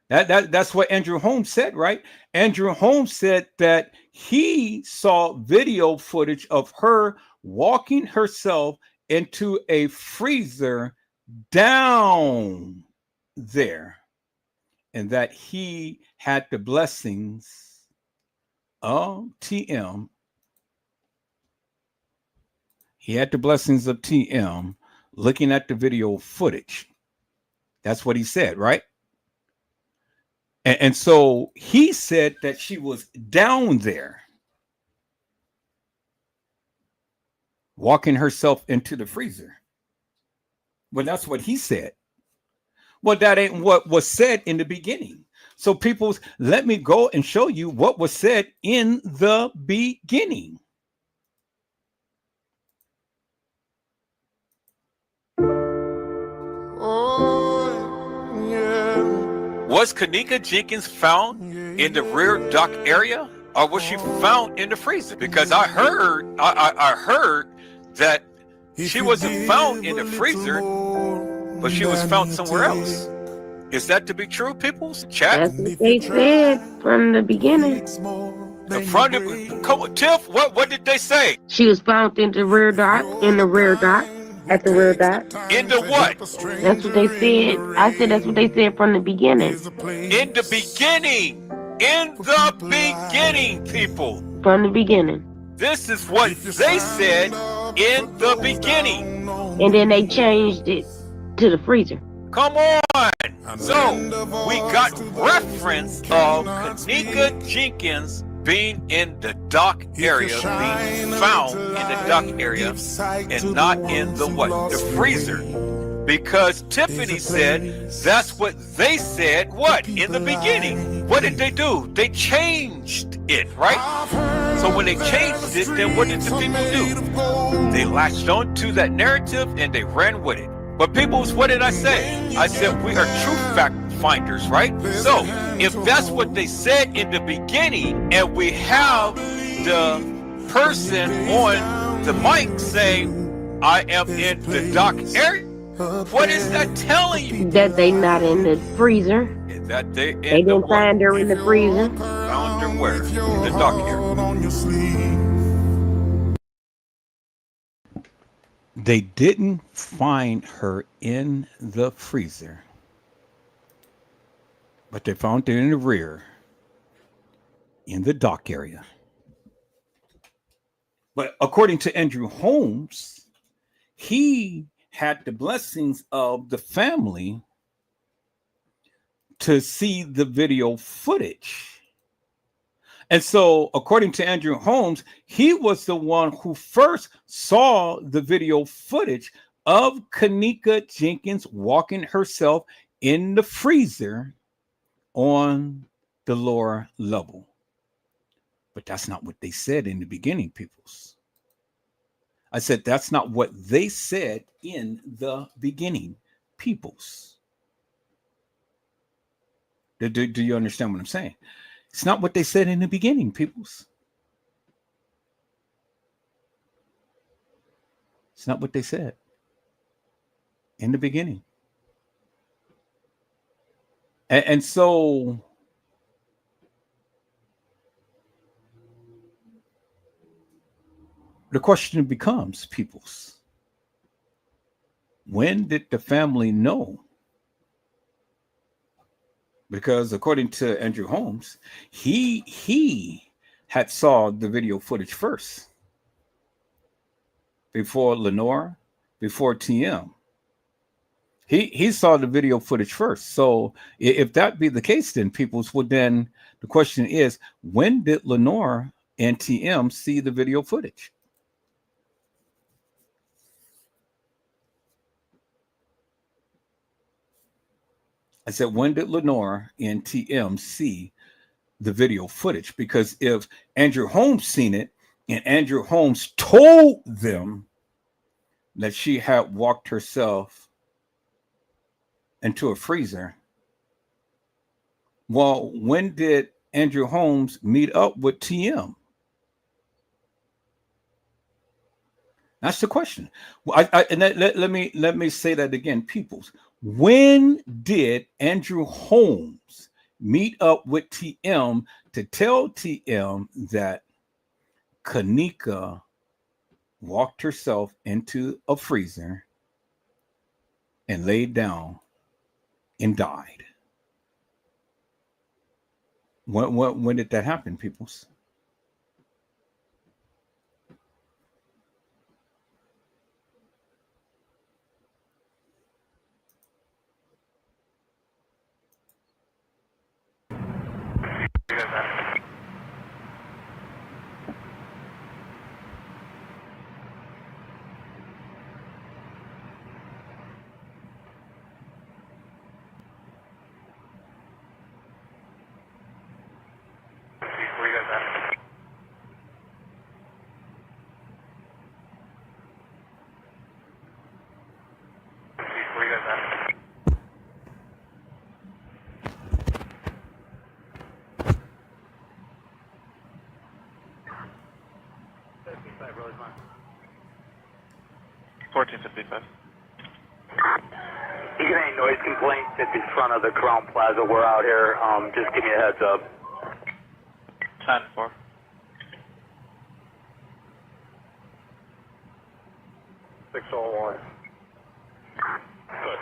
That's what Andrew Holmes said, right? Andrew Holmes said that he saw video footage of her walking herself into a freezer down there, and that he had the blessings of TM. He had the blessings of TM looking at the video footage. That's what he said, right? And so he said that she was down there walking herself into the freezer. Well, that's what he said. Well, that ain't what was said in the beginning. So, people, let me go and show you what was said in the beginning. Was Kenneka Jenkins found in the rear dock area, or was she found in the freezer? Because I heard that she wasn't found in the freezer, but she was found somewhere else. Is that to be true, people? Chat. That's what they said from the beginning. Come on, Tiff, what did they say? She was found in the rear dock, at the rear dock. Into what? That's what they said. I said that's what they said from the beginning. In the beginning. In the beginning, people. From the beginning. This is what they said in the beginning. And then they changed it to the freezer. Come on. So we got reference of Kenneka Jenkins being in the dock area, being found in the dock area, and not in the what? The freezer. Because Tiffany said that's what they said, what? In the beginning. What did they do? They changed it, right? So when they changed it, then what did the people do? They latched on to that narrative and they ran with it. But people, what did I say? I said we are true fact finders, right? So if that's what they said in the beginning, and we have the person on the mic saying, I am in the dock area, what is that telling you? That they not in the freezer. That they didn't find her in the freezer. Found her where? In the dock area. They didn't find her in the freezer, but they found her in the rear, in the dock area. But according to Andrew Holmes, he had the blessings of the family to see the video footage. And so, according to Andrew Holmes, he was the one who first saw the video footage of Kenneka Jenkins walking herself in the freezer on the lower level. But that's not what they said in the beginning, peoples. I said that's not what they said in the beginning, peoples. Do you understand what I'm saying? It's not what they said in the beginning, peoples. It's not what they said in the beginning. And so The question becomes, peoples, when did the family know? Because according to Andrew Holmes, he had saw the video footage first before Lenore, before TM. He saw the video footage first. So if that be the case, then peoples, well, then the question is, when did Lenore and TM see the video footage? I said, when did Lenore and TM see the video footage? Because if Andrew Holmes seen it and Andrew Holmes told them that she had walked herself into a freezer, well, when did Andrew Holmes meet up with TM? That's the question. Well, let me say that again, peoples. When did Andrew Holmes meet up with TM to tell TM that Kenneka walked herself into a freezer and laid down and died? When did that happen, peoples? You get any noise complaints at the front of the Crown Plaza? We're out here. Just give me a heads up. 10-4. 601. Good.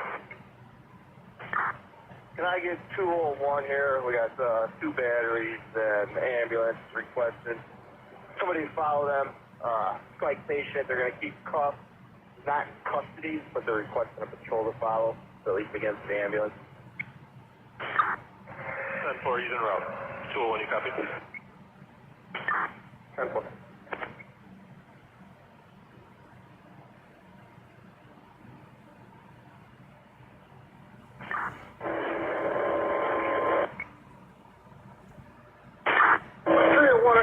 Can I get 201 here? We got 2 batteries and ambulance requested. Somebody follow them. Strike patient. They're going to keep cuffed. Not in custody, but they're requesting a patrol to follow, so at least against the ambulance. 10-4, he's en route. 201, you copy? 10-4.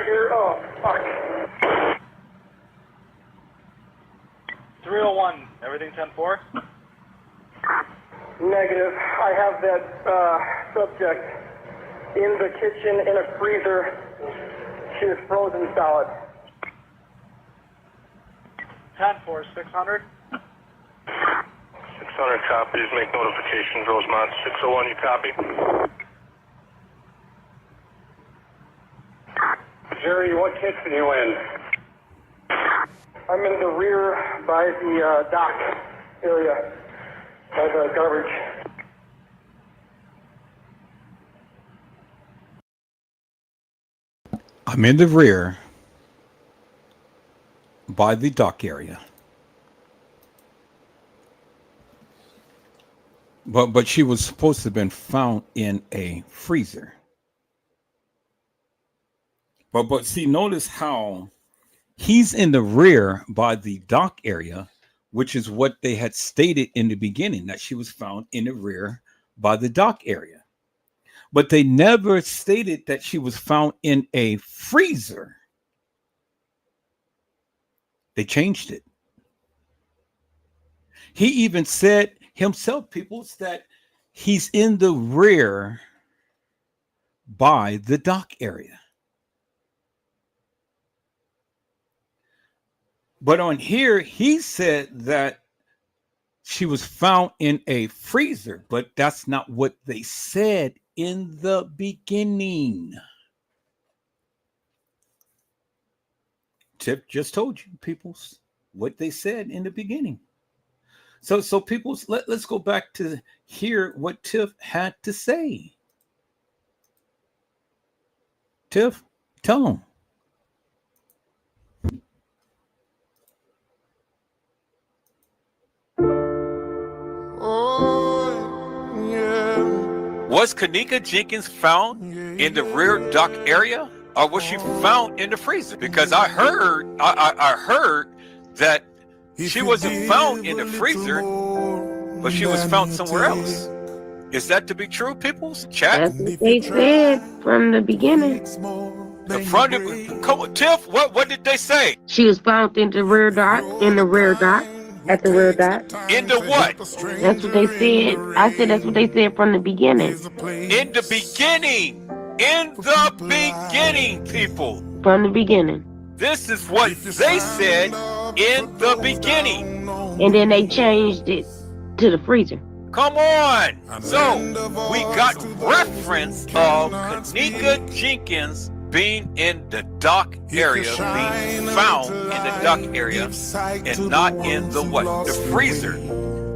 Here. Oh, fuck. 301, everything 10-4? Negative. I have that subject in the kitchen in a freezer. She is frozen solid. 10-4, 600? 600 copies. Make notifications. Rosemont. 601, you copy? Jerry, what kitchen are you in? I'm in the rear by the dock area, by the garbage. I'm in the rear by the dock area. But she was supposed to have been found in a freezer. But see, notice how he's in the rear by the dock area, which is what they had stated in the beginning, that she was found in the rear by the dock area. But they never stated that she was found in a freezer. They changed it. He even said himself, people, that he's in the rear by the dock area. But on here, he said that she was found in a freezer, but that's not what they said in the beginning. Tip just told you, peoples, what they said in the beginning. So peoples, let's go back to hear what Tiff had to say. Tiff, tell them. Was Kenneka Jenkins found in the rear dock area, or was she found in the freezer? Because I heard that she wasn't found in the freezer, but she was found somewhere else. Is that to be true, peoples? Chat. That's what they said from the beginning. Come on, Tiff, what did they say? She was found in the rear dock, at the rear dock. In the what? That's what they said. I said that's what they said from the beginning. In the beginning. In the beginning, people. From the beginning. This is what they said in the beginning. And then they changed it to the freezer. Come on. So we got reference of Kenneka Jenkins being in the dock area, being found in the dock area, and not in the what? The freezer.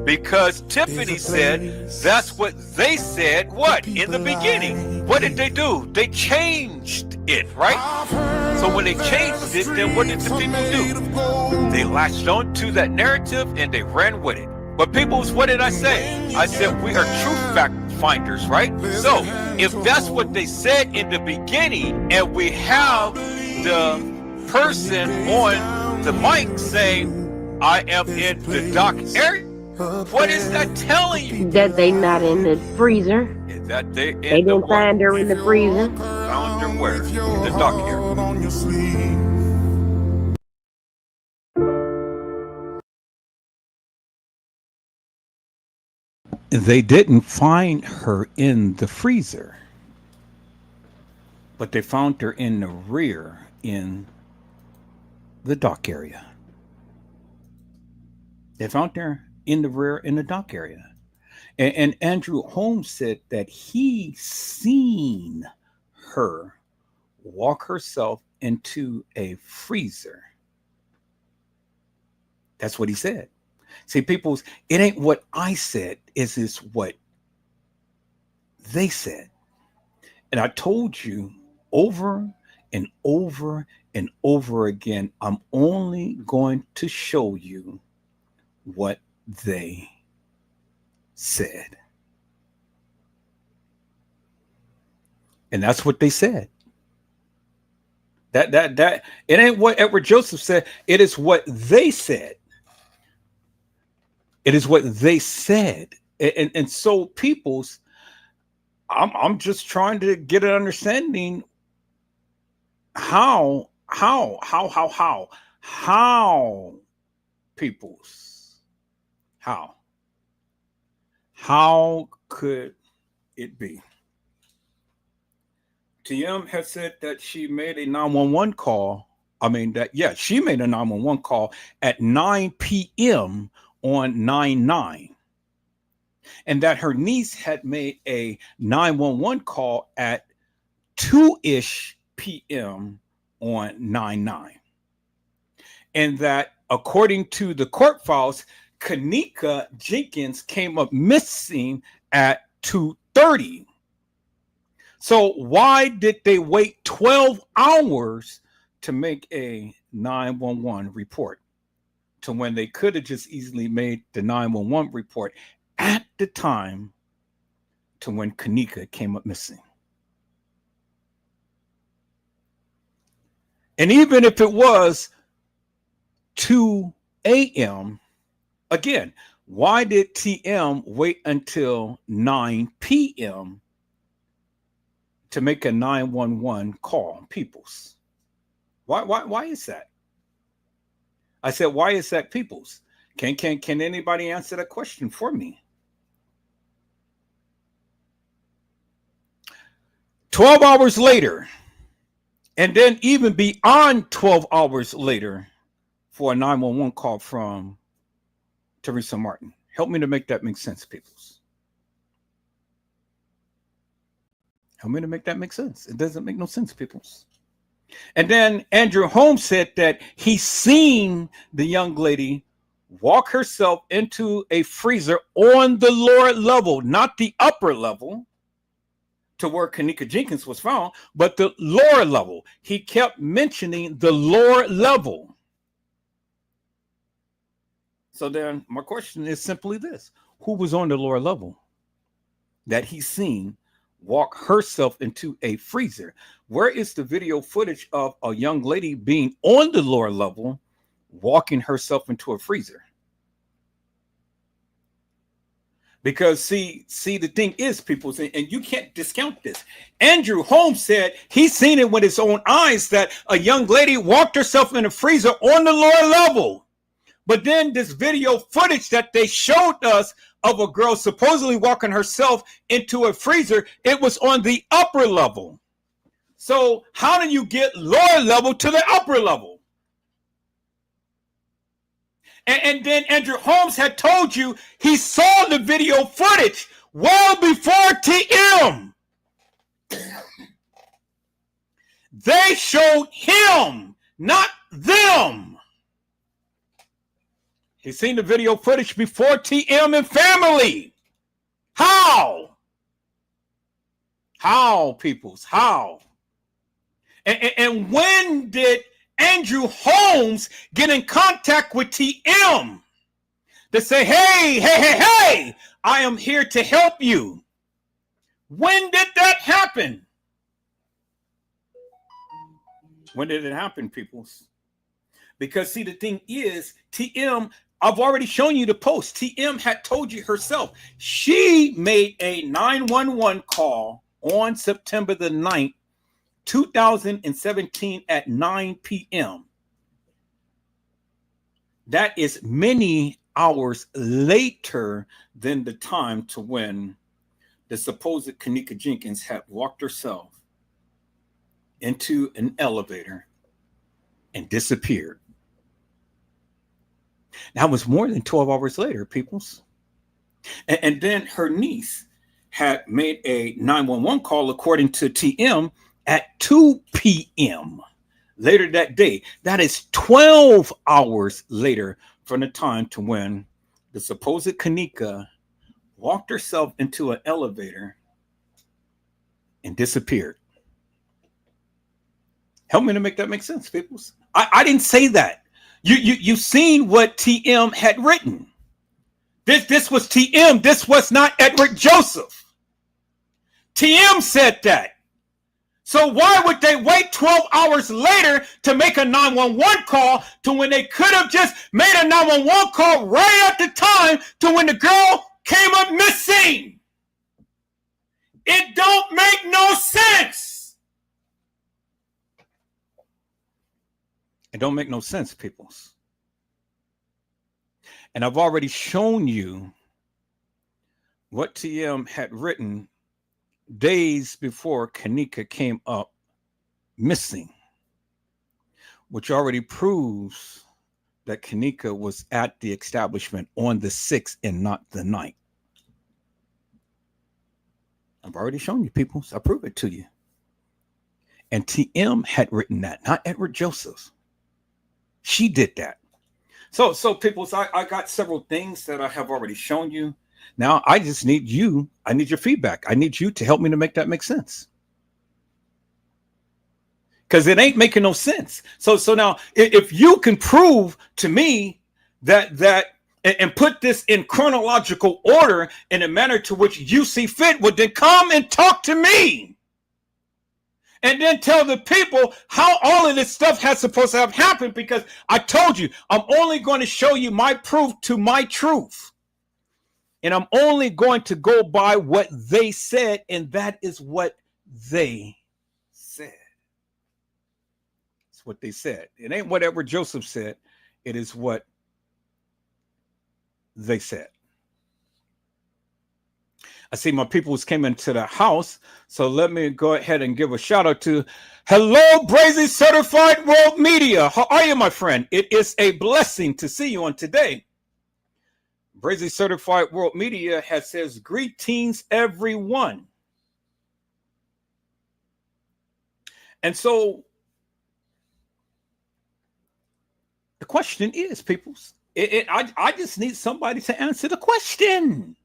Because Tiffany said that's what they said, what? In the beginning. What did they do? They changed it, right? So when they changed it, then what did the people do? They latched on to that narrative and they ran with it. But peoples, what did I say? I said we are true fact finders, right? So if that's what they said in the beginning, and we have the person on the mic saying, I am in the dock area, what is that telling you? That they not in the freezer. That they didn't find her in the freezer. Found her where? In the dock area. They didn't find her in the freezer, but they found her in the rear in the dock area. They found her in the rear in the dock area. And Andrew Holmes said that he seen her walk herself into a freezer. That's what he said. See, peoples, it ain't what I said, it's what they said. And I told you over and over and over again, I'm only going to show you what they said. And that's what they said. That it ain't what Edward Joseph said, it is what they said. It is what they said. And so peoples, I'm just trying to get an understanding how peoples, how could it be? TM has said that she made a 911 call. She made a 911 call at 9 p.m. on 9/9, and that her niece had made a 911 call at 2-ish p.m. on 9/9, and that according to the court files, Kenneka Jenkins came up missing at 2:30. So why did they wait 12 hours to make a 911 report, to when they could have just easily made the 911 report at the time to when Kenneka came up missing? And even if it was 2 a.m., again, why did TM wait until 9 p.m. to make a 911 call, peoples? Why is that? I said, why is that, peoples? Can anybody answer that question for me? 12 hours later, and then even beyond 12 hours later, for a 911 call from Teresa Martin. Help me to make that make sense, peoples. Help me to make that make sense. It doesn't make no sense, peoples. And then Andrew Holmes said that he seen the young lady walk herself into a freezer on the lower level, not the upper level to where Kenneka Jenkins was found, but the lower level. He kept mentioning the lower level. So then my question is simply this: who was on the lower level that he seen walk herself into a freezer? Where is the video footage of a young lady being on the lower level walking herself into a freezer? Because see, the thing is, people, and you can't discount this. Andrew Holmes said he's seen it with his own eyes that a young lady walked herself in a freezer on the lower level. But then this video footage that they showed us of a girl supposedly walking herself into a freezer, it was on the upper level. So how do you get lower level to the upper level? And then Andrew Holmes had told you he saw the video footage well before TM. They showed him, not them. He's seen the video footage before TM and family. How? How, peoples? How? And when did Andrew Holmes get in contact with TM to say, hey, I am here to help you? When did that happen? When did it happen, peoples? Because see, the thing is, TM, I've already shown you the post. TM had told you herself. She made a 911 call on September the 9th, 2017 at 9 p.m. That is many hours later than the time to when the supposed Kenneka Jenkins had walked herself into an elevator and disappeared. That was more than 12 hours later, peoples. And then her niece had made a 911 call, according to TM, at 2 p.m. later that day. That is 12 hours later from the time to when the supposed Kenneka walked herself into an elevator and disappeared. Help me to make that make sense, people. I didn't say that. You've seen what TM had written. This was TM. This was not Edward Joseph. TM said that. So why would they wait 12 hours later to make a 911 call to when they could have just made a 911 call right at the time to when the girl came up missing? It don't make no sense. It don't make no sense, peoples. And I've already shown you what TM had written days before Kenneka came up missing, which already proves that Kenneka was at the establishment on the 6th and not the 9th. I've already shown you, people. So I prove it to you. And TM had written that, not Edward Joseph. She did that. So people, I got several things that I have already shown you. Now, I just need you. I need your feedback. I need you to help me to make that make sense. Because it ain't making no sense. So now, if you can prove to me that and put this in chronological order in a manner to which you see fit, well, then come and talk to me. And then tell the people how all of this stuff has supposed to have happened, because I told you, I'm only going to show you my proof to my truth. And I'm only going to go by what they said, and that is what they said. It's what they said. It ain't whatever Joseph said. It is what they said. I see my people came into the house, so let me go ahead and give a shout out to Hello Brazy Certified World Media. How are you, my friend? It is a blessing to see you on today. Brazy Certified World Media says, greetings, everyone. And so The question is, peoples, I just need somebody to answer the question.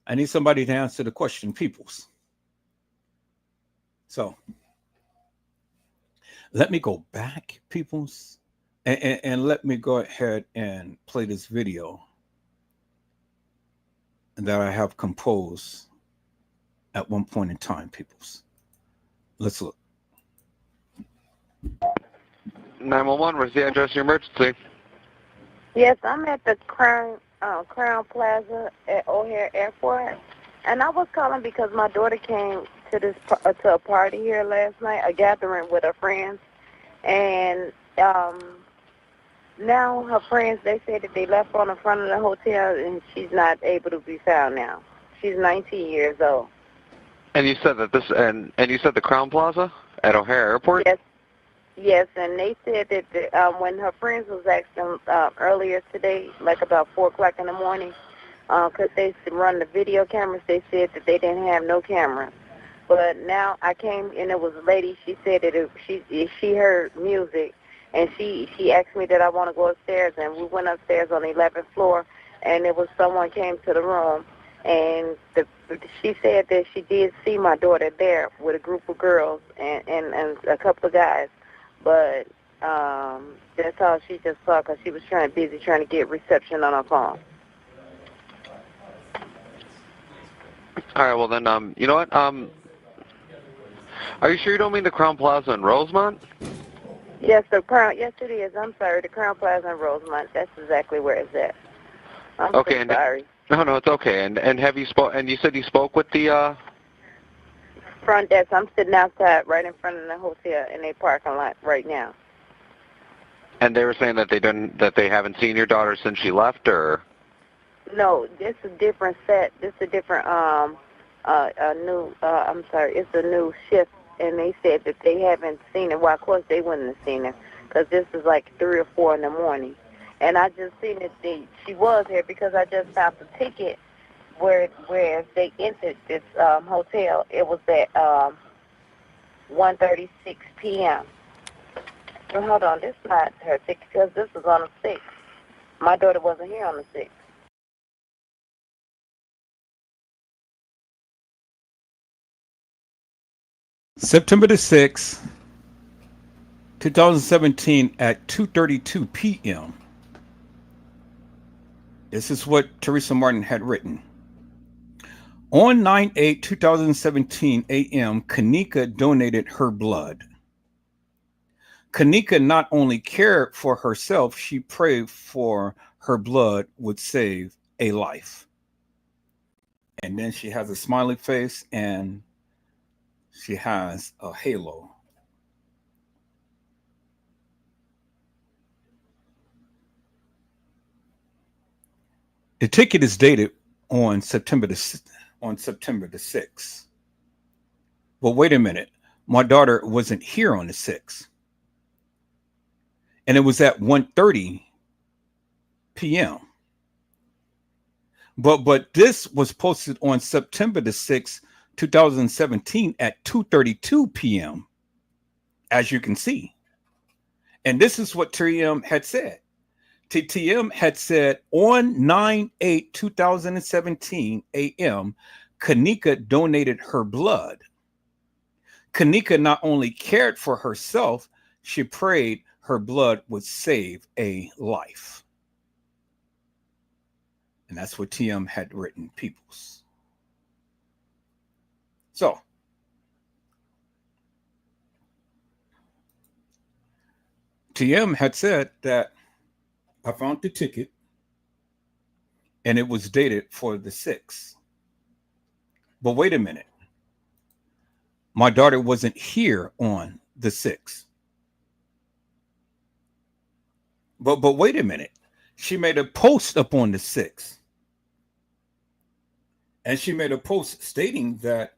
I need somebody to answer the question, peoples. So let me go back, peoples, and let me go ahead and play this video that I have composed at one point in time, peoples. Let's look. 911, where's the address of your emergency? Yes, I'm at the Crown Plaza at O'Hare Airport, and I was calling because my daughter came to to a party here last night, a gathering with her friends, and now her friends, they said that they left her on the front of the hotel, and she's not able to be found now. She's 19 years old. And you said that and you said the Crown Plaza at O'Hare Airport? Yes. Yes, and they said that when her friends was asking earlier today, like about 4 o'clock in the morning, because they run the video cameras, they said that they didn't have no cameras. But now I came, and it was a lady, she said that she heard music, and she asked me that I want to go upstairs, and we went upstairs on the 11th floor, and it was someone came to the room, and she said that she did see my daughter there with a group of girls and a couple of guys. But that's all she just saw because she was busy trying to get reception on her phone. All right, well then, you know what? Are you sure you don't mean the Crown Plaza in Rosemont? Yes, yes it is. I'm sorry, the Crown Plaza in Rosemont. That's exactly where it's at. I'm okay, so sorry. No, it's okay. And have you and you said you spoke with the front desk. I'm sitting outside right in front of the hotel in their parking lot right now. And they were saying that they haven't seen your daughter since she left, or? No, this is a different set. This is a different it's a new shift, and they said that they haven't seen her. Well, of course they wouldn't have seen her because this is like 3 or 4 in the morning. And I just seen that she was here because I just found the ticket where they entered this hotel. It was at 1:36 p.m. Well, hold on, this is not her ticket because this was on the 6th. My daughter wasn't here on the 6th. September the 6th, 2017 at 2:32 p.m. This is what Teresa Martin had written. On 9/8/2017 a.m., Kanika donated her blood. Kanika not only cared for herself, she prayed for her blood would save a life. And then she has a smiley face and she has a halo. The ticket is dated on September the 6th. But wait a minute. My daughter wasn't here on the 6th. And it was at 1:30 p.m. But this was posted on September the 6th, 2017 at 2:32 p.m. as you can see. And this is what TM had said. TM had said on 9/8/2017 a.m., Kanika donated her blood. Kanika not only cared for herself, she prayed her blood would save a life. And that's what TM had written, peoples. So, TM had said that I found the ticket and it was dated for the 6th. But wait a minute. My daughter wasn't here on the 6th. But wait a minute. She made a post up on the 6th. And she made a post stating that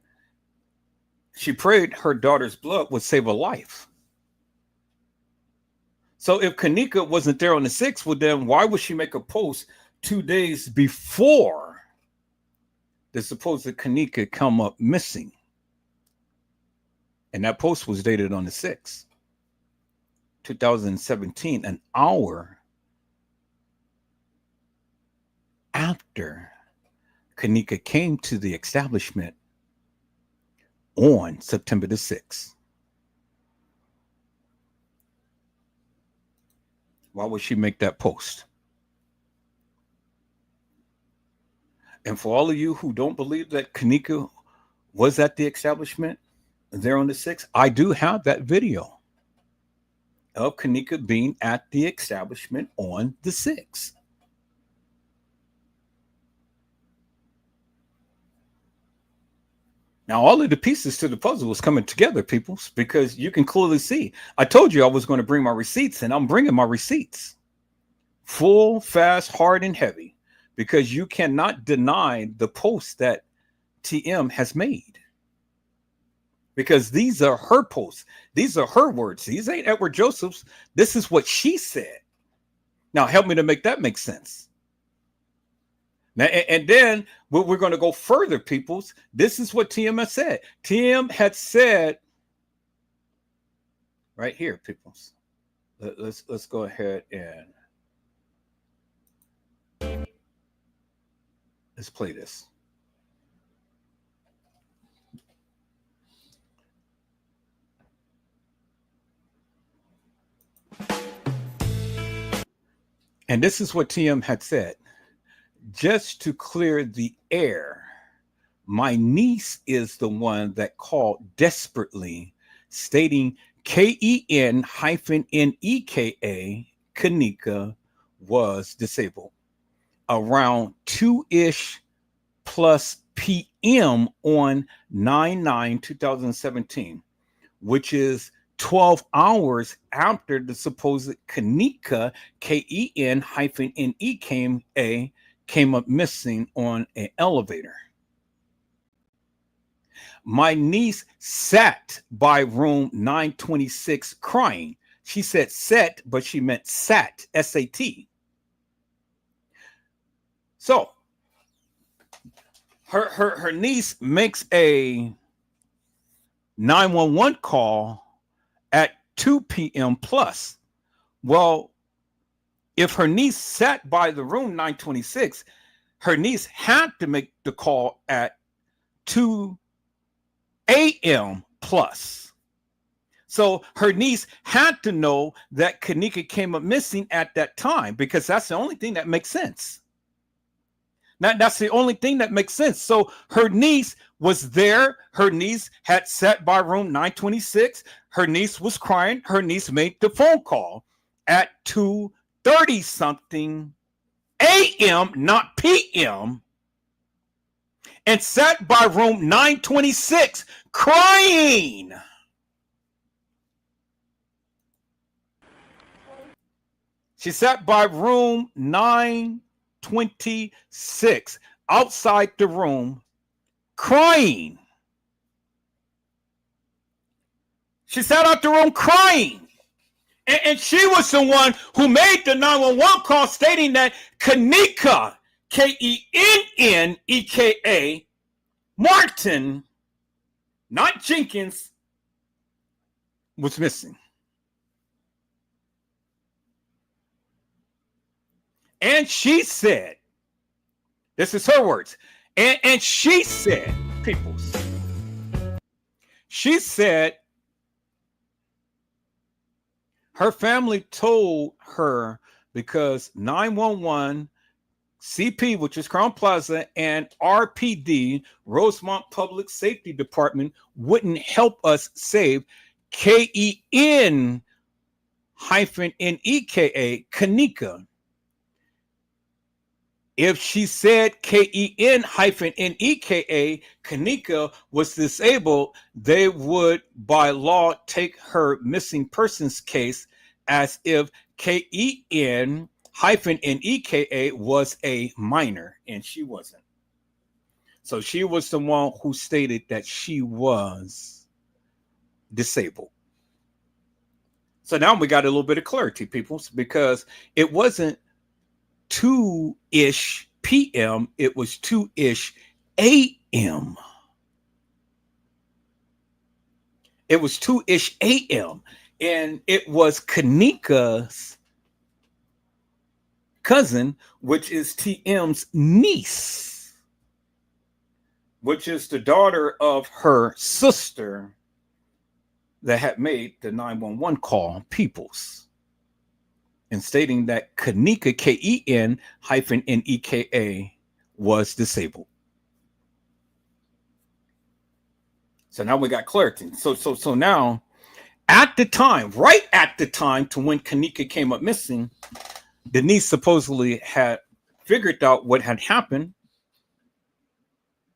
she prayed her daughter's blood would save a life. So if Kanika wasn't there on the 6th, well, then why would she make a post 2 days before the supposed Kanika come up missing? And that post was dated on the 6th. 2017, an hour after Kenneka came to the establishment on September the 6th. Why would she make that post? And for all of you who don't believe that Kenneka was at the establishment there on the 6th, I do have that video of Kenneka being at the establishment on the 6th. Now, all of the pieces to the puzzle was coming together, people, because you can clearly see. I told you I was going to bring my receipts, and I'm bringing my receipts. Full, fast, hard, and heavy, because you cannot deny the post that TM has made. Because these are her posts. These are her words. These ain't Edward Joseph's. This is what she said. Now, help me to make that make sense. Now, and then we're going to go further, peoples. This is what TM has said. TM had said right here, peoples. Let's go ahead and let's play this. And this is what TM had said. Just to clear the air, my niece is the one that called desperately, stating KEN-NEKA, Kenneka, was disabled. Around 2-ish plus PM on 9/9/2017, which is 12 hours after the supposed Kenneka, KEN-NEKA, came up missing on an elevator. My niece sat by room 926 crying. She said set, but she meant sat, S-A-T. So her niece makes a 911 call at 2 p.m. plus. Well, if her niece sat by the room 926, her niece had to make the call at 2 a.m. plus. So her niece had to know that Kenneka came up missing at that time, because that's the only thing that makes sense. That's the only thing that makes sense. So her niece was there. Her niece had sat by room 926. Her niece was crying. Her niece made the phone call at 2:30 something a.m., not p.m., and sat by room 926 crying. She sat by room 926 outside the room crying. She sat out the room crying. And she was the one who made the 911 call stating that Kenneka, KENNEKA, Martin, not Jenkins, was missing. And she said, this is her words, and she said, peoples, she said, her family told her because 911, CP, which is Crown Plaza, and RPD, Rosemont Public Safety Department, wouldn't help us save KEN-NEKA, Kenneka. If she said KEN-NEKA, Kenneka was disabled, they would by law take her missing persons case as if KEN-NEKA was a minor, and she wasn't. So she was the one who stated that she was disabled. So now we got a little bit of clarity, people, because it wasn't 2-ish p.m., it was 2-ish a.m. It was 2-ish a.m. And it was Kanika's cousin, which is TM's niece, which is the daughter of her sister that had made the 911 call, Peoples, and stating that Kanika, Ken-Neka, was disabled. So now we got clarity. So now, at the time, right at the time to when Kanika came up missing, Denise supposedly had figured out what had happened,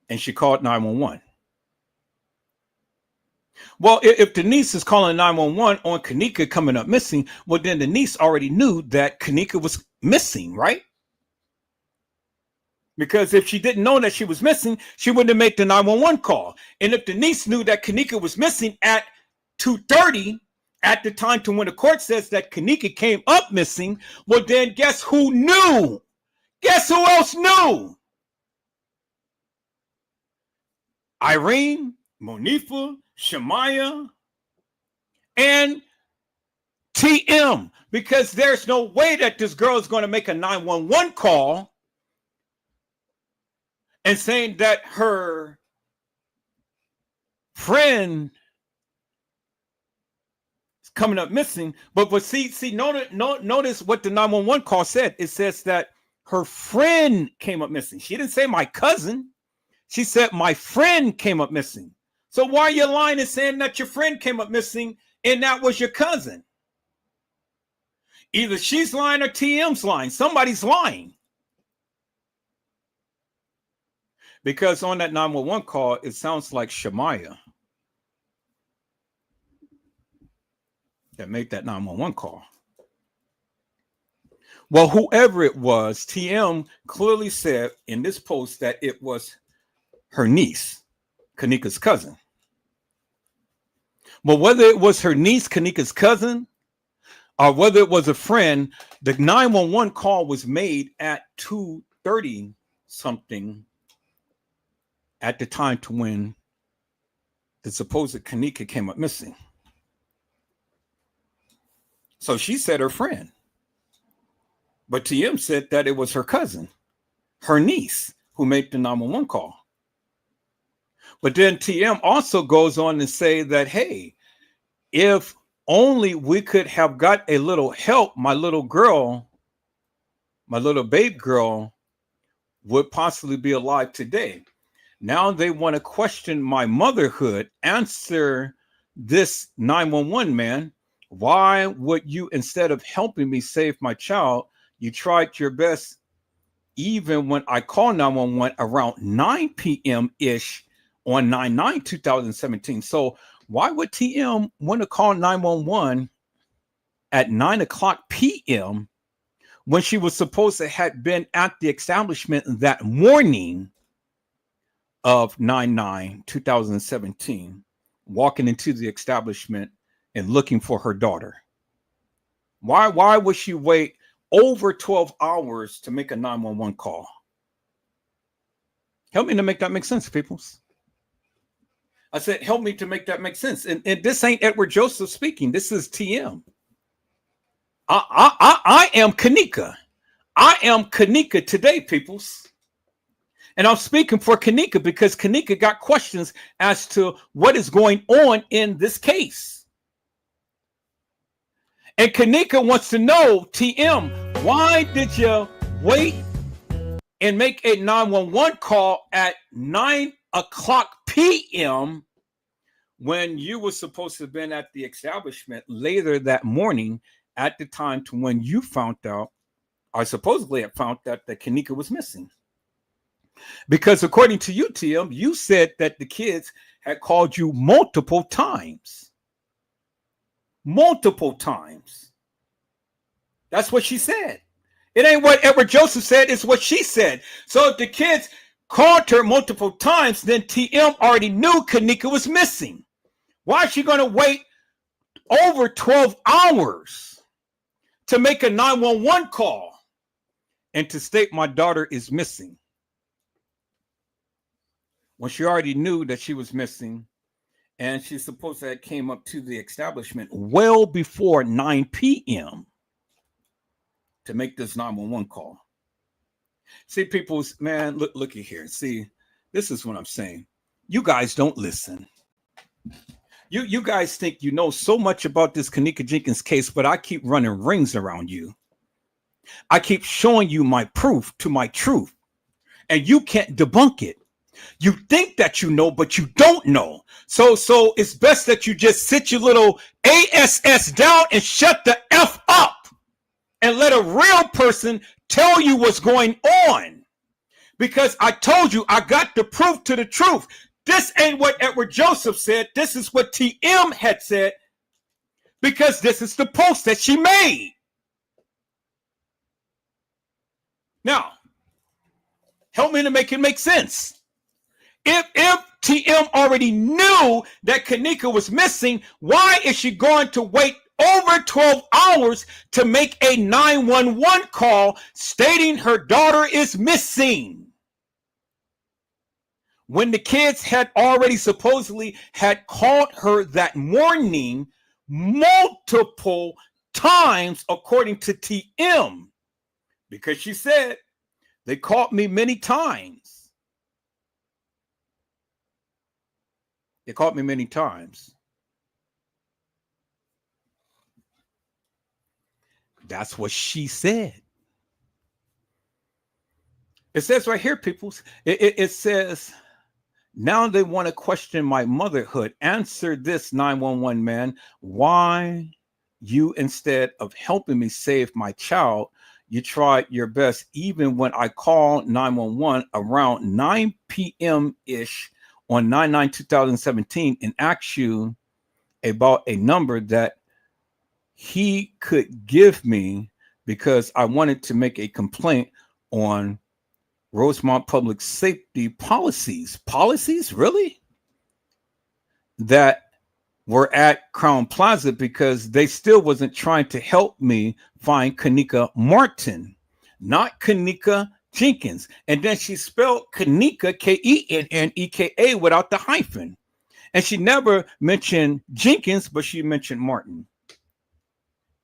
and she called 911. Well, if Denise is calling 911 on Kanika coming up missing, well, then Denise already knew that Kanika was missing, right? Because if she didn't know that she was missing, she wouldn't have made the 911 call. And if Denise knew that Kanika was missing at 2:30, at the time to when the court says that Kanika came up missing, well, then guess who knew? Guess who else knew? Irene, Monifa, Shemaya, and TM. Because there's no way that this girl is going to make a 911 call and saying that her friend is coming up missing. But notice what the 911 call said. It says that her friend came up missing. She didn't say my cousin. She said my friend came up missing. So why are you lying and saying that your friend came up missing and that was your cousin? Either she's lying or TM's lying. Somebody's lying. Because on that 911 call, it sounds like Shemaya that made that 911 call. Well, whoever it was, TM clearly said in this post that it was her niece, Kanika's cousin. But whether it was her niece, Kanika's cousin, or whether it was a friend, the 911 call was made at 2:30 something at the time to when the supposed Kanika came up missing. So she said her friend. But TM said that it was her cousin, her niece, who made the 911 call. But then TM also goes on to say that, hey, if only we could have got a little help, my little girl, my little babe girl would possibly be alive today. Now they want to question my motherhood. Answer this 911 man. Why would you, instead of helping me save my child, you tried your best even when I called 911 around 9 p.m.-ish on 9/9/2017. So why would TM want to call 911 at 9 o'clock p.m. when she was supposed to have been at the establishment that morning of 9/9/2017, walking into the establishment and looking for her daughter? Why would she wait over 12 hours to make a 911 call? Help me to make that make sense, peoples. I said, help me to make that make sense. And this ain't Edward Joseph speaking. This is TM. I am Kanika. I am Kanika today, peoples. And I'm speaking for Kanika because Kanika got questions as to what is going on in this case. And Kanika wants to know, TM, why did you wait and make a 911 call at 9 o'clock p.m. when you were supposed to have been at the establishment later that morning at the time to when you found out, or supposedly had found out that Kanika was missing? Because according to you, TM, you said that the kids had called you multiple times. Multiple times. That's what she said. It ain't what Edward Joseph said, it's what she said. So if the kids called her multiple times, then TM already knew Kanika was missing. Why is she going to wait over 12 hours to make a 911 call and to state my daughter is missing when she already knew that she was missing And she's supposed to have came up to the establishment well before 9 p.m. to make this 911 call. See, people's, man, looky here. See, this is what I'm saying. You guys don't listen. You guys think you know so much about this Kenneka Jenkins case, but I keep running rings around you. I keep showing you my proof to my truth, and you can't debunk it. You think that you know, but you don't know. So it's best that you just sit your little ass down and shut the F up and let a real person tell you what's going on. Because I told you, I got the proof to the truth. This ain't what Edward Joseph said. This is what TM had said, because this is the post that she made. Now, help me to make it make sense. If TM already knew that Kenneka was missing, why is she going to wait over 12 hours to make a 911 call stating her daughter is missing, when the kids had already supposedly had called her that morning multiple times, according to TM, because she said they called me many times. They called me many times. That's what she said. It says right here, peoples, it says, now they want to question my motherhood. Answer this, 911 man. Why you, instead of helping me save my child, you tried your best, even when I called 911 around 9 p.m.-ish on 9/9/2017 and asked you about a number that he could give me because I wanted to make a complaint on Rosemont Public Safety policies. Policies, really? That were at Crown Plaza, because they still wasn't trying to help me find Kenneka Martin, not Kenneka Jenkins. And then she spelled Kenneka, Kenneka, without the hyphen. And she never mentioned Jenkins, but she mentioned Martin.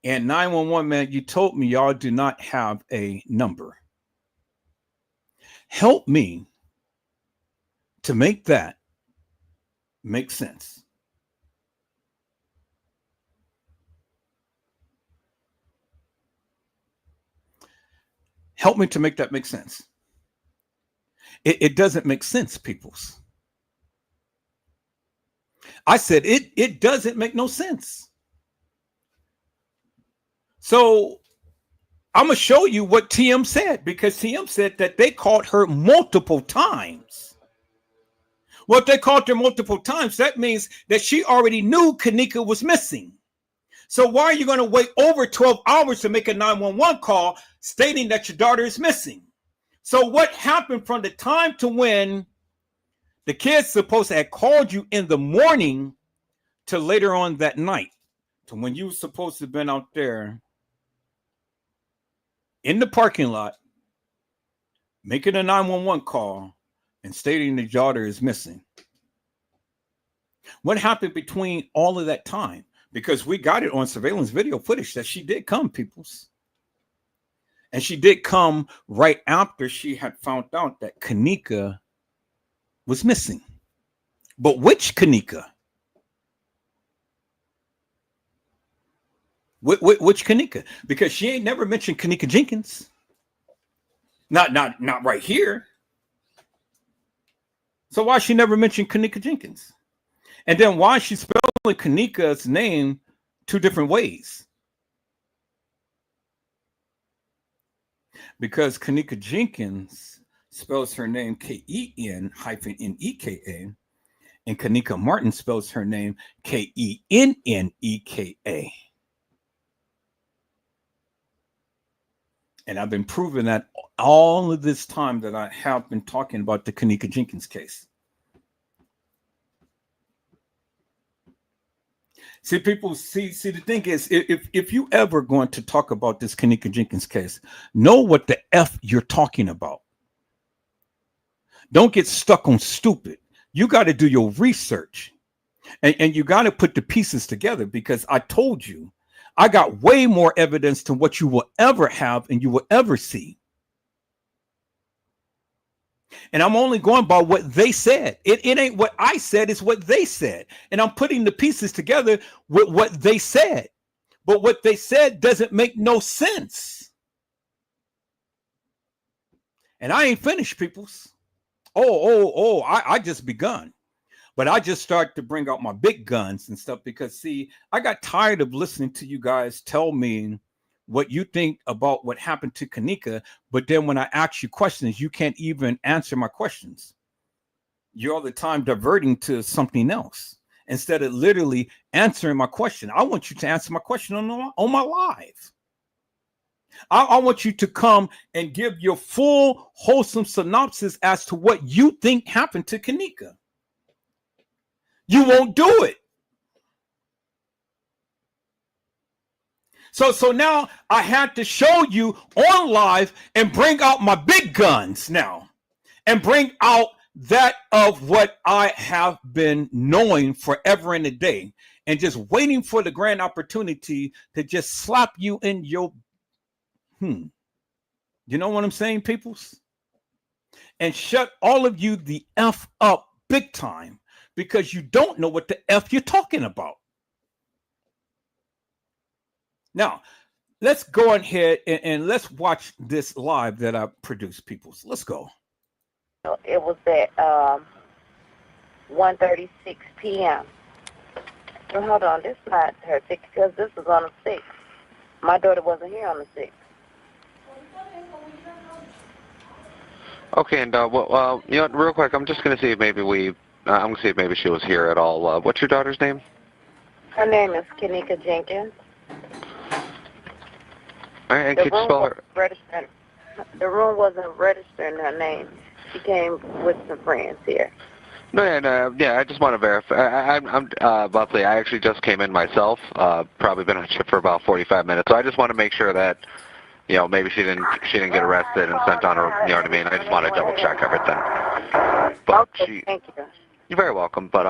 And 911 man, you told me y'all do not have a number. Help me to make that make sense. Help me to make that make sense. It doesn't make sense, peoples. I said it doesn't make no sense. So I'm going to show you what TM said, because TM said that they called her multiple times. Well, if they called her multiple times, that means that she already knew Kenneka was missing. So why are you going to wait over 12 hours to make a 911 call stating that your daughter is missing? So what happened from the time to when the kids supposed to have called you in the morning to later on that night, to when you were supposed to have been out there in the parking lot making a 911 call and stating the daughter is missing? What happened between all of that time? Because we got it on surveillance video footage that she did come, peoples. And she did come right after she had found out that Kenneka was missing. But which Kenneka? Which Kenneka? Because she ain't never mentioned Kenneka Jenkins. Not right here. So why she never mentioned Kenneka Jenkins? And then why she spelling Kenneka's name two different ways? Because Kenneka Jenkins spells her name Ken-Neka, and Kenneka Martin spells her name Kenneka. And I've been proving that all of this time that I have been talking about the Kenneka Jenkins case. See, people, see, the thing is, if you ever going to talk about this Kenneka Jenkins case, know what the F you're talking about. Don't get stuck on stupid. You got to do your research. And you got to put the pieces together, because I told you, I got way more evidence than what you will ever have and you will ever see. And I'm only going by what they said. It ain't what I said, it's what they said. And I'm putting the pieces together with what they said. But what they said doesn't make no sense. And I ain't finished, peoples. I just begun. But I just started to bring out my big guns and stuff because, see, I got tired of listening to you guys tell me what you think about what happened to Kenneka. But then when I ask you questions, you can't even answer my questions. You're all the time diverting to something else instead of literally answering my question. I want you to answer my question on my live. I want you to come and give your full, wholesome synopsis as to what you think happened to Kenneka. You won't do it. So now I had to show you on live and bring out my big guns now and bring out that of what I have been knowing forever and a day and just waiting for the grand opportunity to just slap you in your, you know what I'm saying, peoples? And shut all of you the F up big time because you don't know what the F you're talking about. Now, let's go ahead and let's watch this live that I produced, peoples. Let's go. It was at 1:36 p.m. So hold on, this is not her 6th because this was on the 6th. My daughter wasn't here on the 6th. Okay, and well, you know what, real quick, I'm just going to see if maybe I'm going to see if maybe she was here at all. What's your daughter's name? Her name is Kenneka Jenkins. All right, and could you spell her? The room wasn't registering her name. She came with some friends here. No, yeah, I just want to verify. I'm about to say, I actually just came in myself. Probably been on shift for about 45 minutes. So I just want to make sure that, you know, maybe she didn't get arrested and sent on her. You know what I mean? I just want to double check everything. But okay, thank you. You're very welcome. But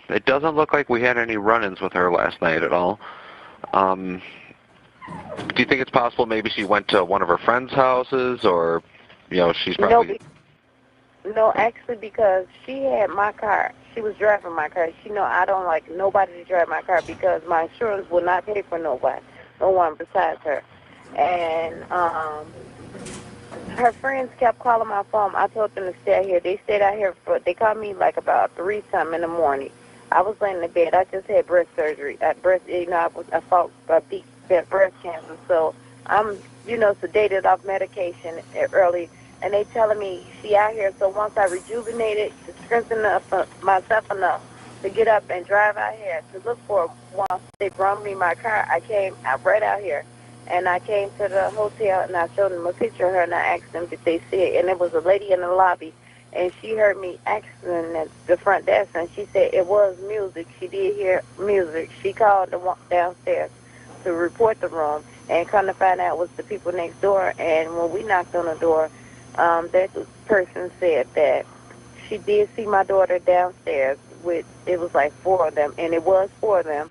it doesn't look like we had any run-ins with her last night at all. Do you think it's possible maybe she went to one of her friends' houses, or, you know, she's probably... No, actually, because she had my car. She was driving my car. She know I don't like nobody to drive my car because my insurance will not pay for no one besides her. And her friends kept calling my phone. I told them to stay out here. They stayed out here they called me like about 3-something in the morning. I was laying in bed. I just had breast surgery. I fought breast cancer, so I'm, sedated off medication early. And they telling me she out here, so once I rejuvenated, to strengthen up myself enough to get up and drive out here to look for her. Once they brought me my car, I came right out here, and I came to the hotel, and I showed them a picture of her, and I asked them if they see it, and it was a lady in the lobby, and she heard me asking at the front desk, and she said it was music. She did hear music. She called the one downstairs to report the room, and come to find out it was the people next door, and when we knocked on the door, that person said that she did see my daughter downstairs it was like 4 of them, and it was 4 of them.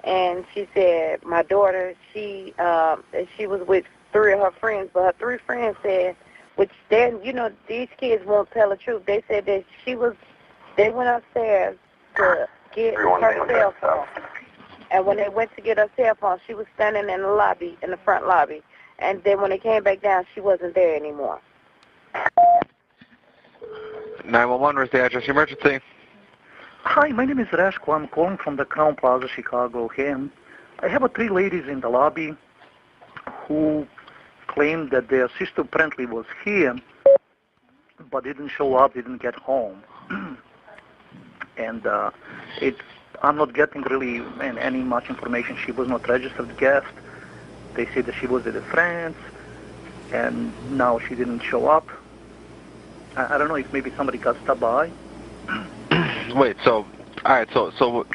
And she said my daughter, she was with 3 of her friends, but her 3 friends said, which then, these kids won't tell the truth. They said that they went upstairs to get her cell phone. And when they went to get her cell phone, she was standing in the lobby, in the front lobby. And then when they came back down, she wasn't there anymore. 911, where's the address emergency? Hi, my name is Rashko. I'm calling from the Crown Plaza, Chicago. And I have 3 ladies in the lobby who claimed that their sister apparently was here, but didn't show up, didn't get home. And I'm not getting really any much information. She was not registered guest. They said that she was with a friend, and now she didn't show up. I don't know if maybe somebody got stopped by. Wait, so, all right, so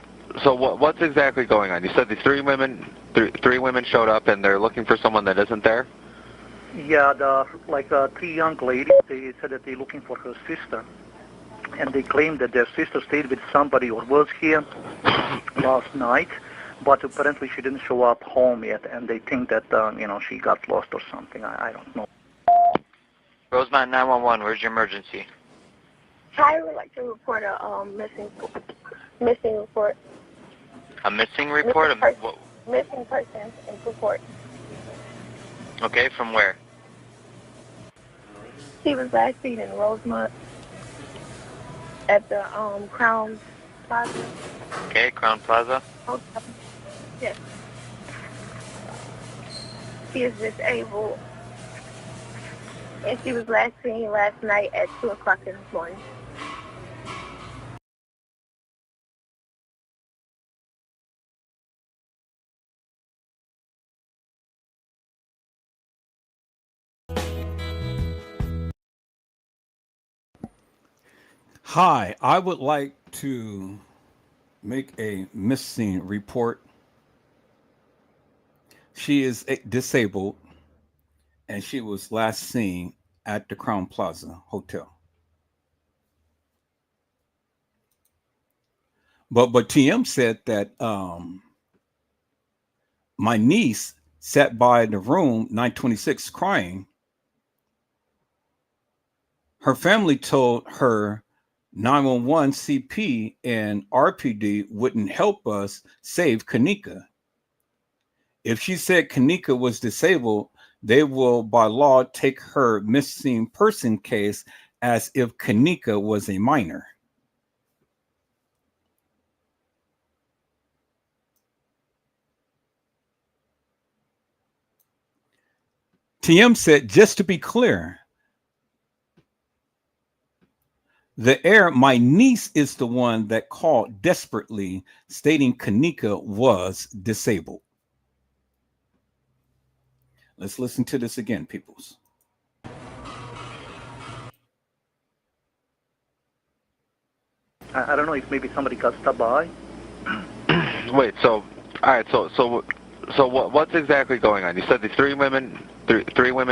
what's exactly going on? You said the 3 women showed up, and they're looking for someone that isn't there? Yeah, 3 young ladies, they said that they're looking for her sister. and they claim that their sister stayed with somebody or was here last night, but apparently she didn't show up home yet, and they think that, she got lost or something. I don't know. Rosemont 911, where's your emergency? I would like to report a missing report. A missing report? Missing person report. Okay, from where? She was last seen in Rosemont at the Crown Plaza. Okay, Crown Plaza. Hotel. Yes. She is disabled, and she was last seen last night at 2 o'clock in the morning. Hi, I would like to make a missing report. She is disabled, and she was last seen at the Crown Plaza Hotel. But TM said that my niece sat by the room 926 crying. Her family told her 911 CP and RPD wouldn't help us save Kanika. If she said Kanika was disabled, they will by law take her missing person case as if Kanika was a minor. TM said, just to be clear, the heir, my niece, is the one that called desperately, stating Kanika was disabled. Let's listen to this again, peoples. I don't know if maybe somebody got stopped by. Wait, so, all right, so what's exactly going on? You said the three women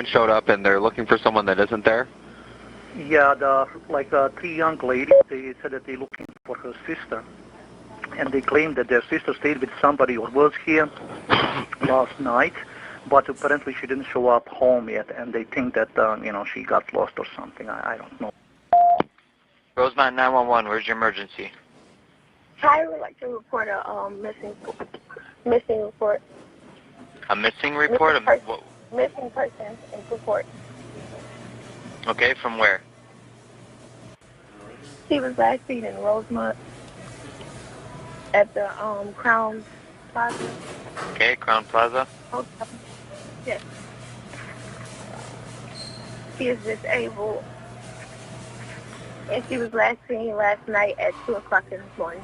showed up and they're looking for someone that isn't there? Yeah, three young ladies, they said that they're looking for her sister. And they claim that their sister stayed with somebody or was here last night, but apparently she didn't show up home yet, and they think that, she got lost or something. I don't know. Rosemont 911, where's your emergency? I would like to report a missing report. A missing report? Missing person report. Okay, from where? She was last seen in Rosemont at the Crown Plaza. Okay, Crown Plaza. Hotel. Yes. She is disabled, and she was last seen last night at 2 o'clock in the morning.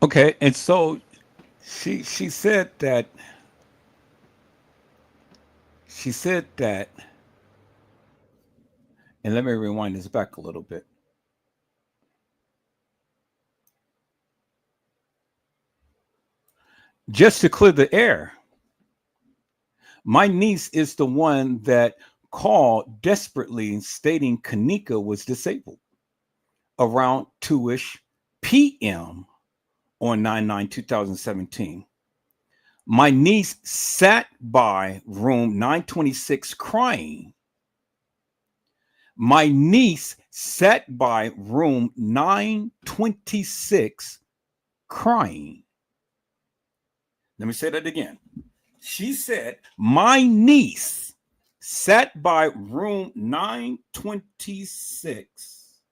Okay, and so she said that and let me rewind this back a little bit. Just to clear the air, my niece is the one that called desperately stating Kanika was disabled around 2-ish p.m. on 9/9/2017. My niece sat by room 926 crying. My niece sat by room 926 crying. Let me say that again. She said, my niece sat by room 926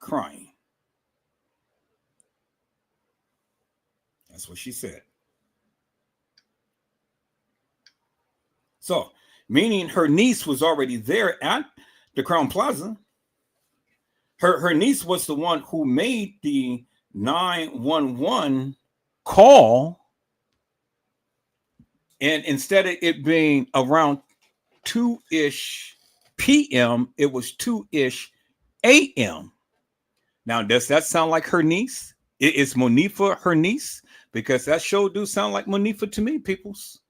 crying. That's what she said. So, meaning her niece was already there at the Crown Plaza. Her niece was the one who made the 911 call. And instead of it being around 2-ish p.m., it was 2-ish a.m. Now, does that sound like her niece? Is Monifa her niece? Because that show do sound like Monifa to me, peoples.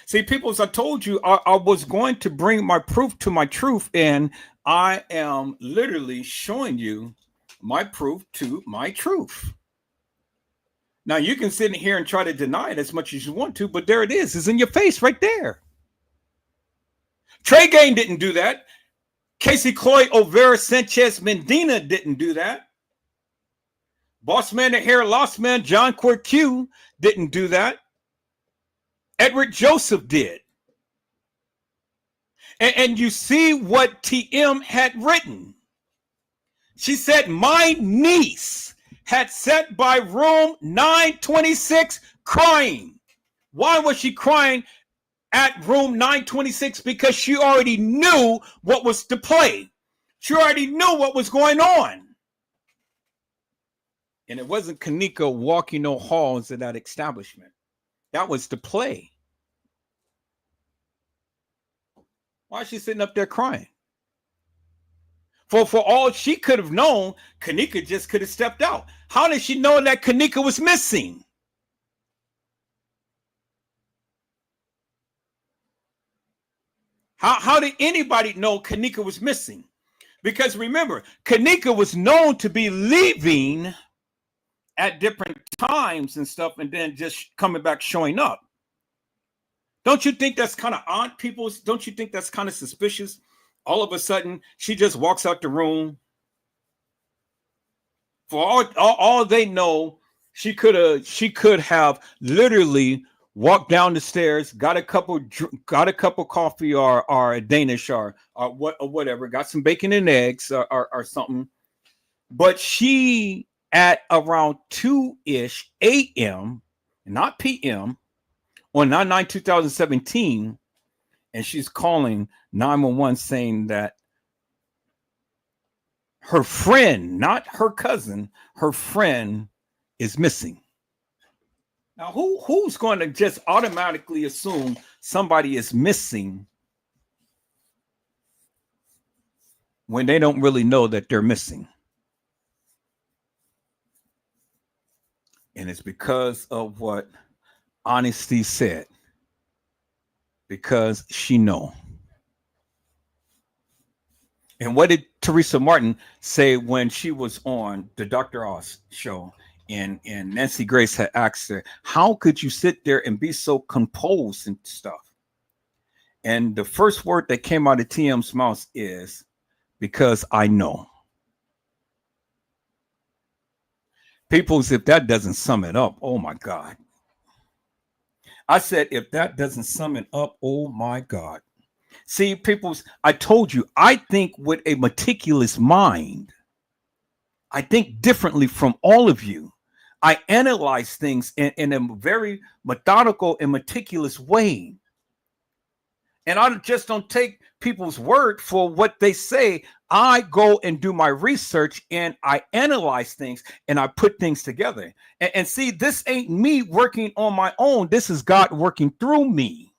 See, peoples, I told you I was going to bring my proof to my truth, and I am literally showing you my proof to my truth. Now, you can sit in here and try to deny it as much as you want to, but there it is. It's in your face right there. Trey Gain didn't do that. Casey Cloyd Overa Sanchez Medina didn't do that. Boss Man the Hair Lost Man John Cord Q didn't do that. Edward Joseph did. And you see what TM had written. She said, my niece had sat by room 926 crying. Why was she crying at room 926? Because she already knew what was to play. She already knew what was going on. And it wasn't Kanika walking no halls of that establishment. That was the play. Why is she sitting up there crying? For all she could have known, Kanika just could have stepped out. How did she know that Kanika was missing? How did anybody know Kanika was missing? Because remember, Kanika was known to be leaving at different times and stuff, and then just coming back, showing up. Don't you think that's kind of odd, people? Don't you think that's kind of suspicious? All of a sudden, she just walks out the room. For all they know, she could have literally walked down the stairs, got a cup of coffee or a Danish or whatever, got some bacon and eggs or something. But she, at around 2-ish a.m., not p.m., on 9/9/2017, and she's calling 911 saying that her friend, not her cousin, her friend is missing. Now, who's going to just automatically assume somebody is missing when they don't really know that they're missing? And it's because of what Honesty said, because she know. And what did Teresa Martin say when she was on the Dr. Oz show? And Nancy Grace had asked her, how could you sit there and be so composed and stuff? And the first word that came out of TM's mouth is, because I know. Peoples, if that doesn't sum it up, oh my God. I said, if that doesn't sum it up, oh my God. See, peoples, I told you, I think with a meticulous mind. I think differently from all of you. I analyze things in a very methodical and meticulous way. And I just don't take people's word for what they say. I go and do my research and I analyze things and I put things together. And see, this ain't me working on my own. This is God working through me.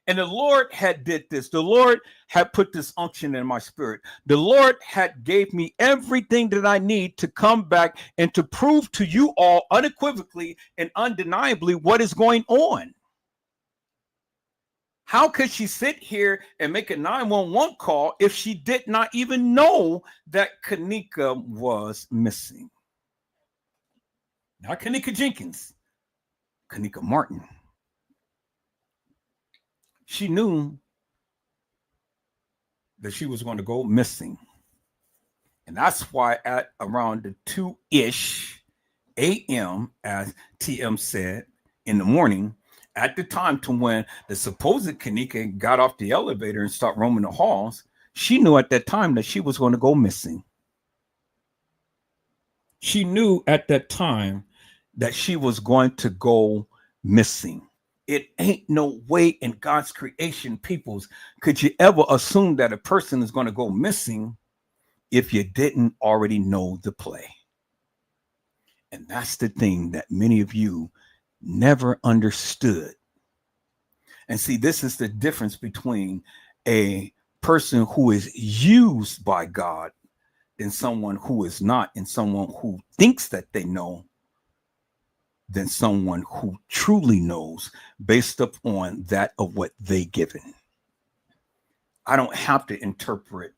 And the Lord had did this. The Lord had put this unction in my spirit. The Lord had gave me everything that I need to come back and to prove to you all unequivocally and undeniably what is going on. How could she sit here and make a 911 call if she did not even know that Kanika was missing? Not Kanika Jenkins, Kanika Martin. She knew that she was going to go missing. And that's why at around the 2-ish a.m., as TM said, in the morning, at the time to when the supposed Kanika got off the elevator and started roaming the halls, she knew at that time that she was going to go missing. She knew at that time that she was going to go missing. It ain't no way in God's creation, peoples, could you ever assume that a person is going to go missing if you didn't already know the play. And that's the thing that many of you never understood. And see, this is the difference between a person who is used by God than someone who is not, and someone who thinks that they know, than someone who truly knows based upon that of what they given. I don't have to interpret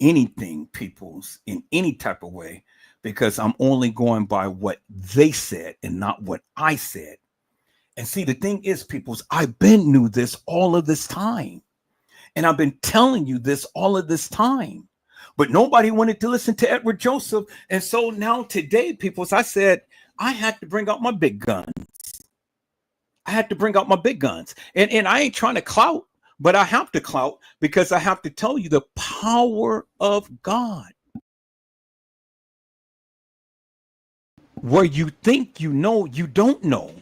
anything, peoples, in any type of way, because I'm only going by what they said and not what I said. And see, the thing is, peoples, I've been knew this all of this time. And I've been telling you this all of this time. But nobody wanted to listen to Edward Joseph. And so now today, peoples, I said, I had to bring out my big guns. I had to bring out my big guns. And I ain't trying to clout, but I have to clout because I have to tell you the power of God. Where you think you know, you don't know.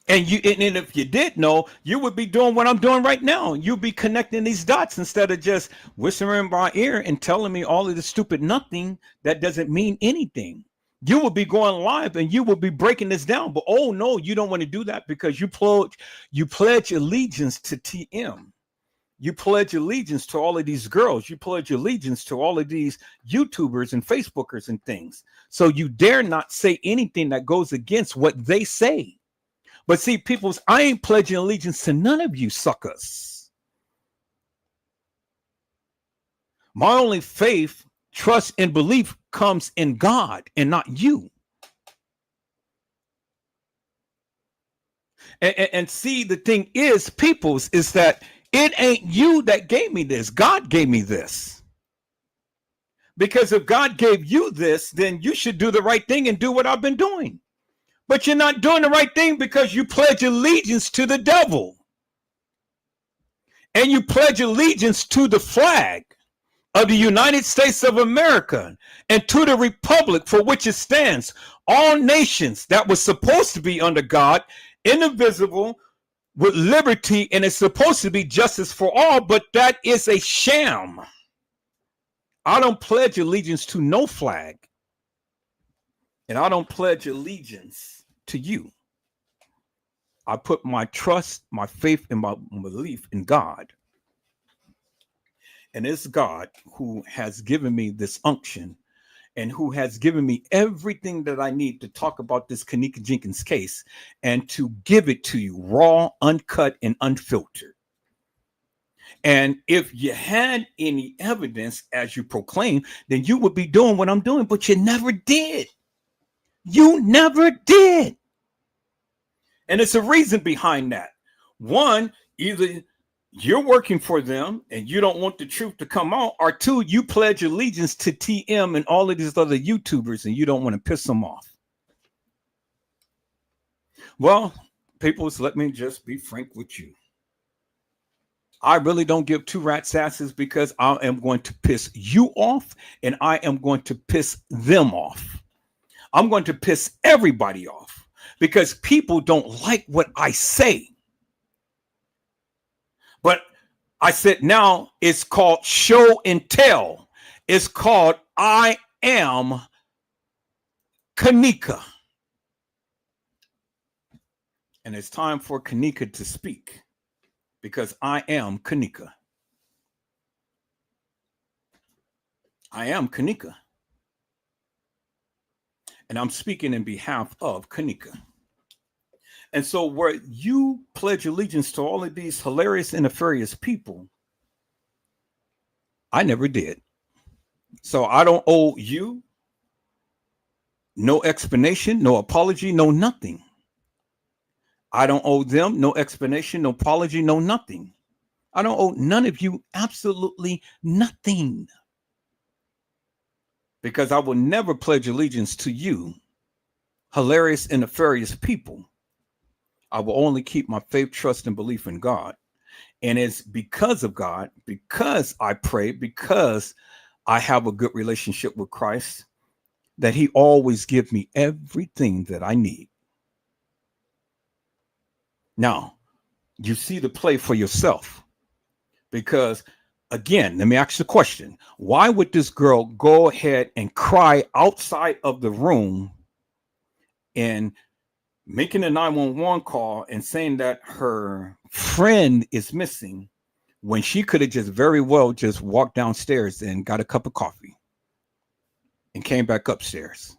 And if you did know, you would be doing what I'm doing right now. You'd be connecting these dots instead of just whispering in my ear and telling me all of this stupid nothing that doesn't mean anything. You would be going live and you would be breaking this down. But oh no, you don't want to do that because you pledge allegiance to TM. You pledge allegiance to all of these girls. You pledge allegiance to all of these YouTubers and Facebookers and things. So you dare not say anything that goes against what they say. But see, peoples, I ain't pledging allegiance to none of you suckers. My only faith, trust, and belief comes in God and not you. And see, the thing is, peoples, is that it ain't you that gave me this. God gave me this. Because if God gave you this, then you should do the right thing and do what I've been doing. But you're not doing the right thing because you pledge allegiance to the devil. And you pledge allegiance to the flag of the United States of America and to the republic for which it stands. All nations that were supposed to be under God, indivisible, with liberty, and it's supposed to be justice for all, but that is a sham. I don't pledge allegiance to no flag. And I don't pledge allegiance to you. I put my trust, my faith, and my belief in God. And it's God who has given me this unction and who has given me everything that I need to talk about this Kenneka Jenkins case and to give it to you raw, uncut, and unfiltered. And if you had any evidence as you proclaim, then you would be doing what I'm doing, but you never did. You never did. And it's a reason behind that. One, either you're working for them and you don't want the truth to come out, or two, you pledge allegiance to TM and all of these other YouTubers and you don't want to piss them off. Well, people, let me just be frank with you. I really don't give two rat's asses because I am going to piss you off and I am going to piss them off. I'm going to piss everybody off because people don't like what I say. But I said now it's called show and tell. It's called I am Kenneka. And it's time for Kenneka to speak because I am Kenneka. I am Kenneka. And I'm speaking in behalf of Kenneka. And so where you pledge allegiance to all of these hilarious and nefarious people, I never did. So I don't owe you no explanation, no apology, no nothing. I don't owe them no explanation, no apology, no nothing. I don't owe none of you absolutely nothing. Because I will never pledge allegiance to you, hilarious and nefarious people. I will only keep my faith, trust, and belief in God. And it's because of God, because I pray, because I have a good relationship with Christ, that he always gives me everything that I need. Now, you see the play for yourself. Because, again, let me ask the question. Why would this girl go ahead and cry outside of the room and making a 911 call and saying that her friend is missing when she could have just very well just walked downstairs and got a cup of coffee and came back upstairs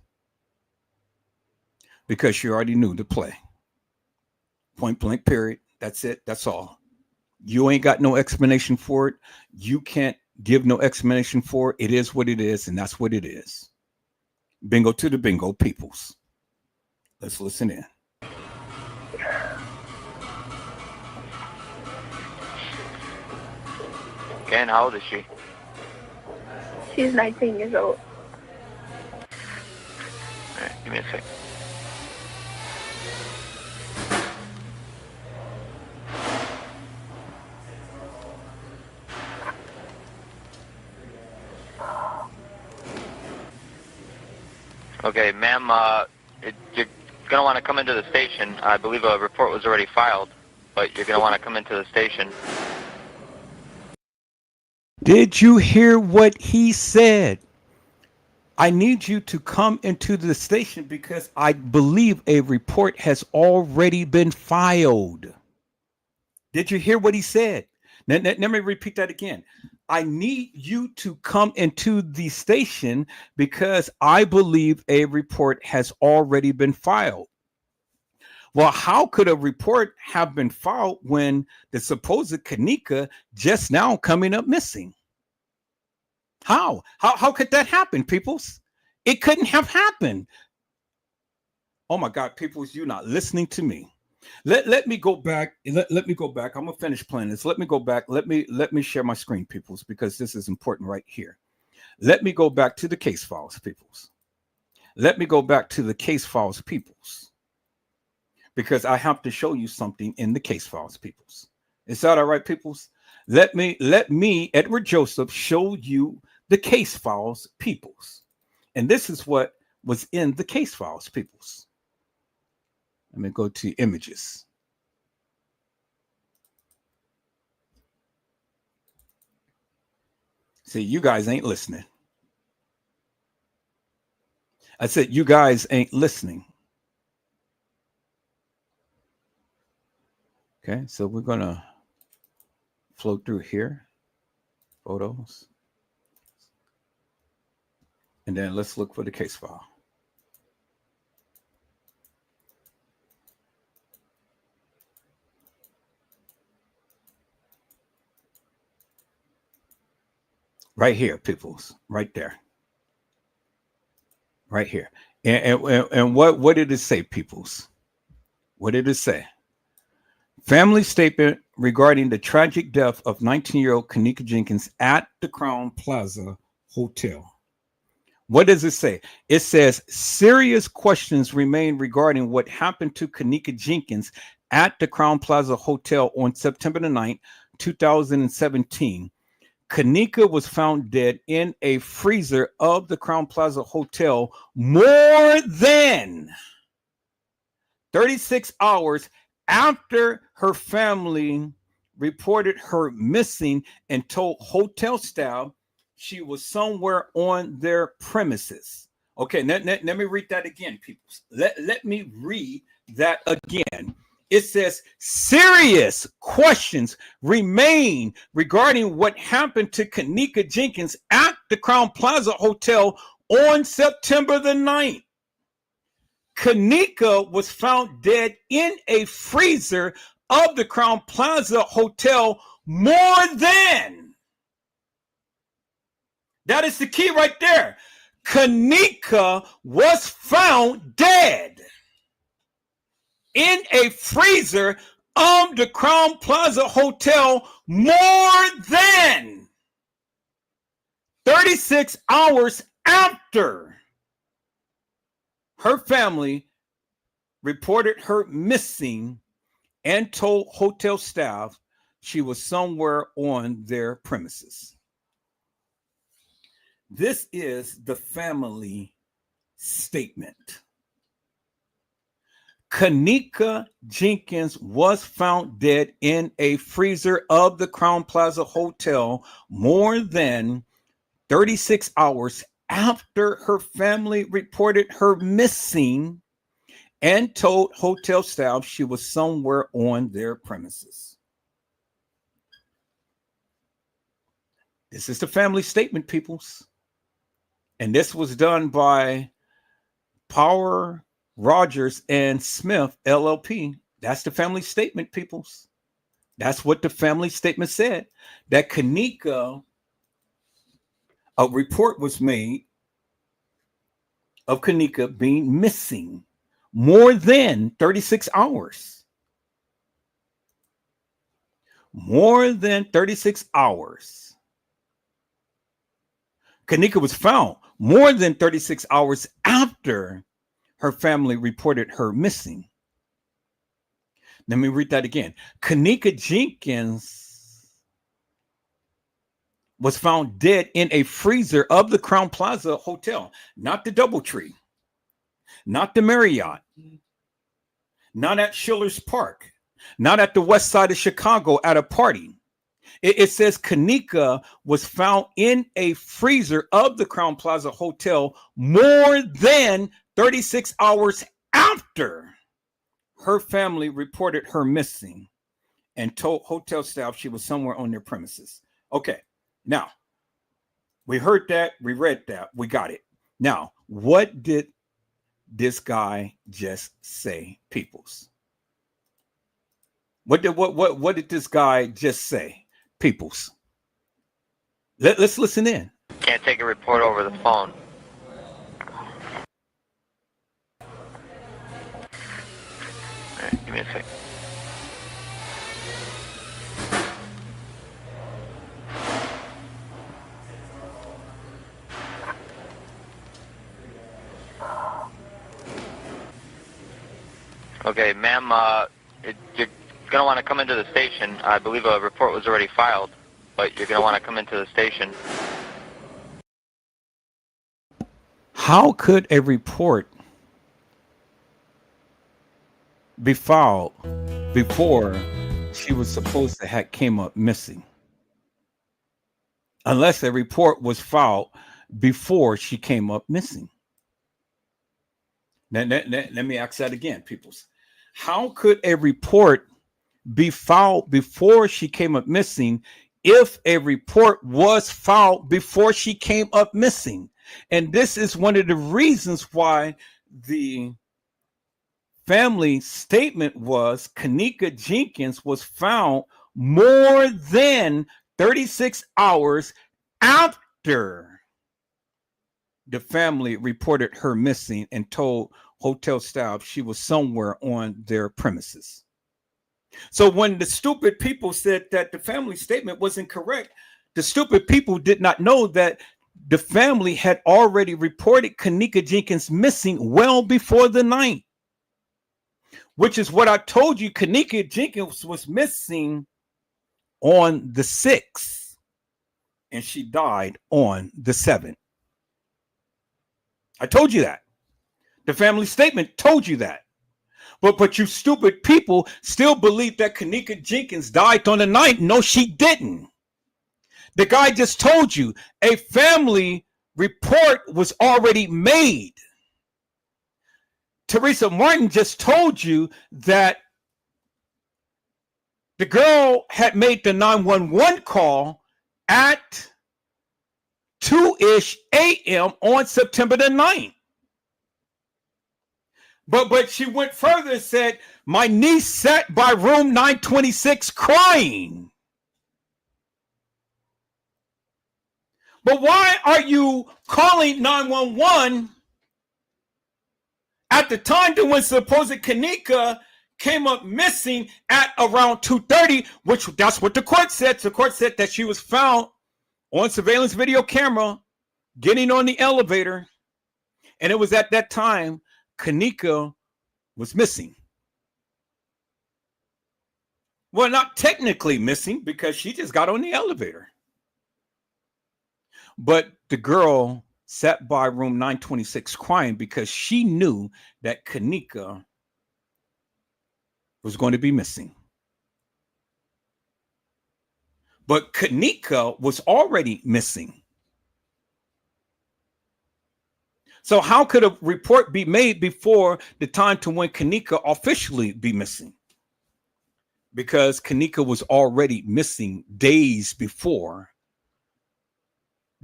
because she already knew the play. Point blank, period. That's it. That's all. You ain't got no explanation for it. You can't give no explanation for it. It is what it is, and that's what it is. Bingo to the bingo peoples. Let's listen in. Ken, how old is she? She's 19 years old. All right, give me a sec. Okay, ma'am, you're going to want to come into the station. I believe a report was already filed, but you're going to want to come into the station. Did you hear what he said? I need you to come into the station because I believe a report has already been filed. Did you hear what he said? Let me repeat that again. I need you to come into the station because I believe a report has already been filed. Well, how could a report have been filed when the supposed Kanika just now coming up missing? How could that happen, peoples? It couldn't have happened. Oh my God, peoples, you're not listening to me. Let me go back. Let me go back. I'm gonna finish playing this. Let me go back. Let me share my screen, peoples, because this is important right here. Let me go back to the case files, peoples. Let me go back to the case files, peoples, because I have to show you something in the case files, peoples. Is that all right, peoples? Let me, Edward Joseph, show you the case files, peoples. And this is what was in the case files, peoples. Let me go to images. See, you guys ain't listening. I said, you guys ain't listening. Okay, so we're going to flow through here. Photos. And then let's look for the case file. Right here, peoples, right there. Right here. And what did it say, peoples? What did it say? Family statement regarding the tragic death of 19-year-old Kanika Jenkins at the Crown Plaza Hotel. What does it say? It says serious questions remain regarding what happened to Kanika Jenkins at the Crown Plaza Hotel on September the 9th, 2017. Kanika was found dead in a freezer of the Crown Plaza Hotel more than 36 hours after her family reported her missing and told hotel staff she was somewhere on their premises. Okay, let me read that again, people. Let me read that again. It says serious questions remain regarding what happened to Kanika Jenkins at the Crown Plaza Hotel on September the 9th. Kanika was found dead in a freezer of the Crown Plaza Hotel more than. That is the key right there. Kanika was found dead in a freezer of the Crown Plaza Hotel more than 36 hours after her family reported her missing and told hotel staff she was somewhere on their premises. This is the family statement. Kanika Jenkins was found dead in a freezer of the Crown Plaza Hotel more than 36 hours after her family reported her missing and told hotel staff she was somewhere on their premises. This is the family statement, peoples. And this was done by Power, Rogers, and Smith, LLP. That's the family statement, peoples. That's what the family statement said. That Kenneka, a report was made of Kenneka being missing more than 36 hours. More than 36 hours. Kenneka was found more than 36 hours after her family reported her missing. Let me read that again. Kenneka Jenkins was found dead in a freezer of the Crown Plaza Hotel, not the DoubleTree, not the Marriott, not at Schiller's Park, not at the west side of Chicago at a party. It says Kenneka was found in a freezer of the Crown Plaza Hotel more than 36 hours after her family reported her missing and told hotel staff she was somewhere on their premises. Okay, now we heard that, we read that, we got it. Now, what did this guy just say, peoples? What did this guy just say, peoples? Let's listen in. Can't take a report over the phone. All right, give me a sec. Okay, ma'am, you're going to want to come into the station. I believe a report was already filed, but you're going to want to come into the station. How could a report be filed before she was supposed to have came up missing? Unless a report was filed before she came up missing. Let me ask that again, peoples. How could a report be filed before she came up missing if a report was filed before she came up missing? And this is one of the reasons why the family statement was Kenneka Jenkins was found more than 36 hours after the family reported her missing and told hotel staff she was somewhere on their premises. So when the stupid people said that the family statement was incorrect, the stupid people did not know that the family had already reported Kenneka Jenkins missing well before the 9th, which is what I told you. Kenneka Jenkins was missing on the 6th, and she died on the 7th. I told you that. The family statement told you that. But you stupid people still believe that Kenneka Jenkins died on the 9th. No, she didn't. The guy just told you a family report was already made. Teresa Martin just told you that the girl had made the 911 call at 2-ish a.m. on September the 9th. But she went further and said, my niece sat by room 926 crying. But why are you calling 911 at the time that when supposed Kenneka came up missing at around 2:30, which that's what the court said. The court said that she was found on surveillance video camera getting on the elevator. And it was at that time Kenneka was missing. Well, not technically missing because she just got on the elevator. But the girl sat by room 926 crying because she knew that Kenneka was going to be missing. But Kenneka was already missing. So how could a report be made before the time to when Kenneka officially be missing? Because Kenneka was already missing days before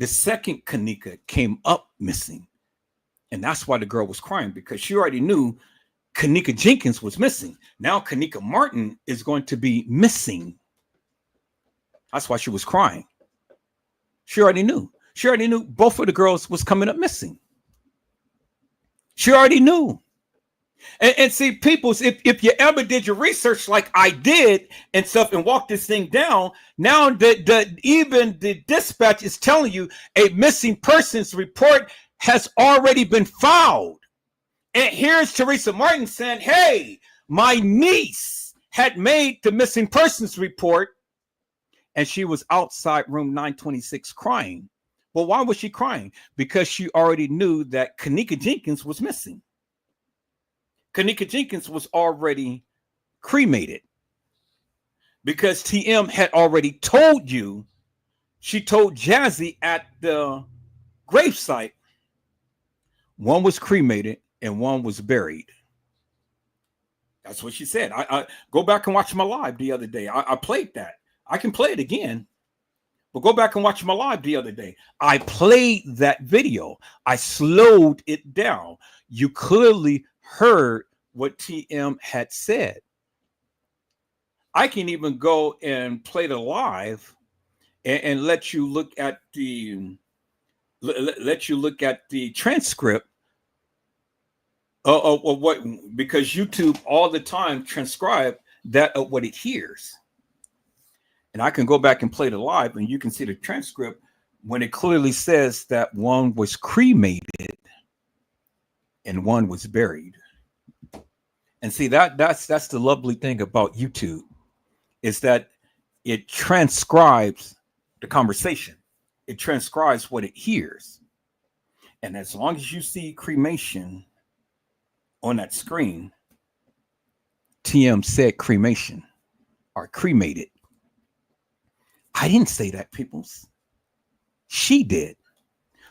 the second Kanika came up missing. And that's why the girl was crying, because she already knew Kanika Jenkins was missing. Now Kanika Martin is going to be missing. That's why she was crying. She already knew. She already knew both of the girls was coming up missing. She already knew. And see, people, if you ever did your research like I did and stuff and walked this thing down, now even the dispatch is telling you a missing persons report has already been filed. And here's Teresa Martin saying, hey, my niece had made the missing persons report and she was outside room 926 crying. Well, why was she crying? Because she already knew that Kanika Jenkins was missing. Kanika Jenkins was already cremated because TM had already told you, she told Jazzy at the gravesite, one was cremated and one was buried. That's what she said. I go back and watch my live the other day. I played that. I can play it again, but go back and watch my live the other day. I played that video. I slowed it down. You clearly heard what TM had said. I can even go and play the live and let you look at the transcript of what, because YouTube all the time transcribe that of what it hears. And I can go back and play the live and you can see the transcript when it clearly says that one was cremated and one was buried. And see, that's the lovely thing about YouTube, is that it transcribes the conversation. It transcribes what it hears. And as long as you see cremation on that screen, TM said cremation or cremated. I didn't say that, peoples. She did.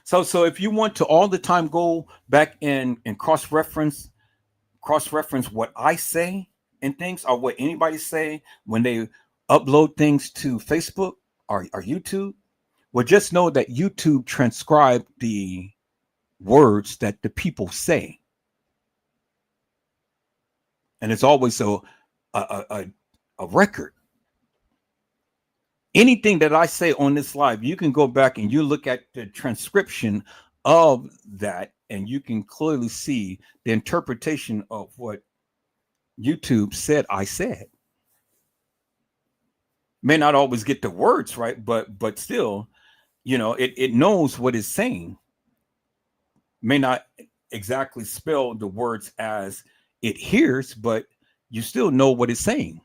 So if you want to all the time go back and cross-reference what I say and things, or what anybody say when they upload things to Facebook or YouTube, well, just know that YouTube transcribed the words that the people say. And it's always a record. Anything that I say on this live, you can go back and you look at the transcription of that, and you can clearly see the interpretation of what YouTube said I said. May not always get the words right, but still, you know, it knows what it's saying. May not exactly spell the words as it hears, but you still know what it's saying.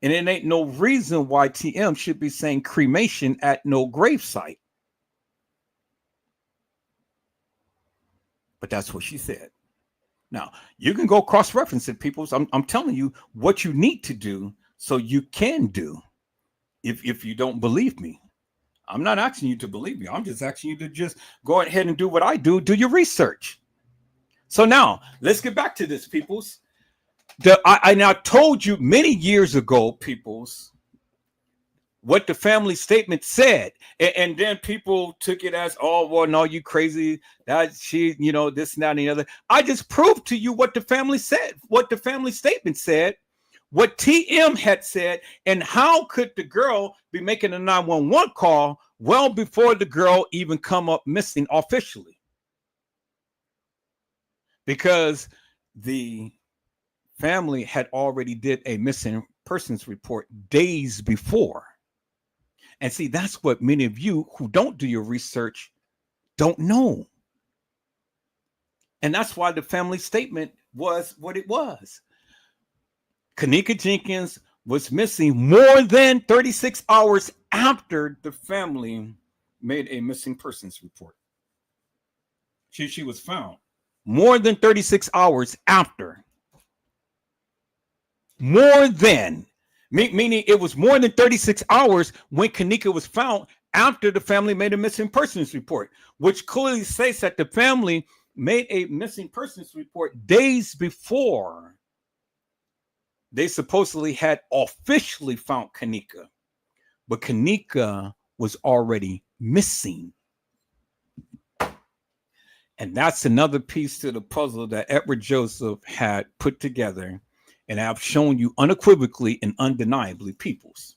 And it ain't no reason why TM should be saying cremation at no gravesite. But that's what she said. Now, you can go cross-reference it, people. So I'm telling you what you need to do so you can do if you don't believe me. I'm not asking you to believe me. I'm just asking you to just go ahead and do what I do. Do your research. So now, let's get back to this, peoples. I now told you many years ago, peoples, what the family statement said, and then people took it as, oh, well, no, you crazy, that she, you know, this and that and the other. I just proved to you what the family said, what the family statement said, what TM had said, and how could the girl be making a 911 call well before the girl even come up missing officially? Because the family had already did a missing persons report days before. And see, that's what many of you who don't do your research don't know. And that's why the family statement was what it was. Kanika Jenkins was missing more than 36 hours after the family made a missing persons report. She was found more than 36 hours after. More than, meaning it was more than 36 hours when Kanika was found after the family made a missing persons report, which clearly states that the family made a missing persons report days before they supposedly had officially found Kanika. But Kanika was already missing. And that's another piece to the puzzle that Edward Joseph had put together. And I've shown you unequivocally and undeniably, peoples.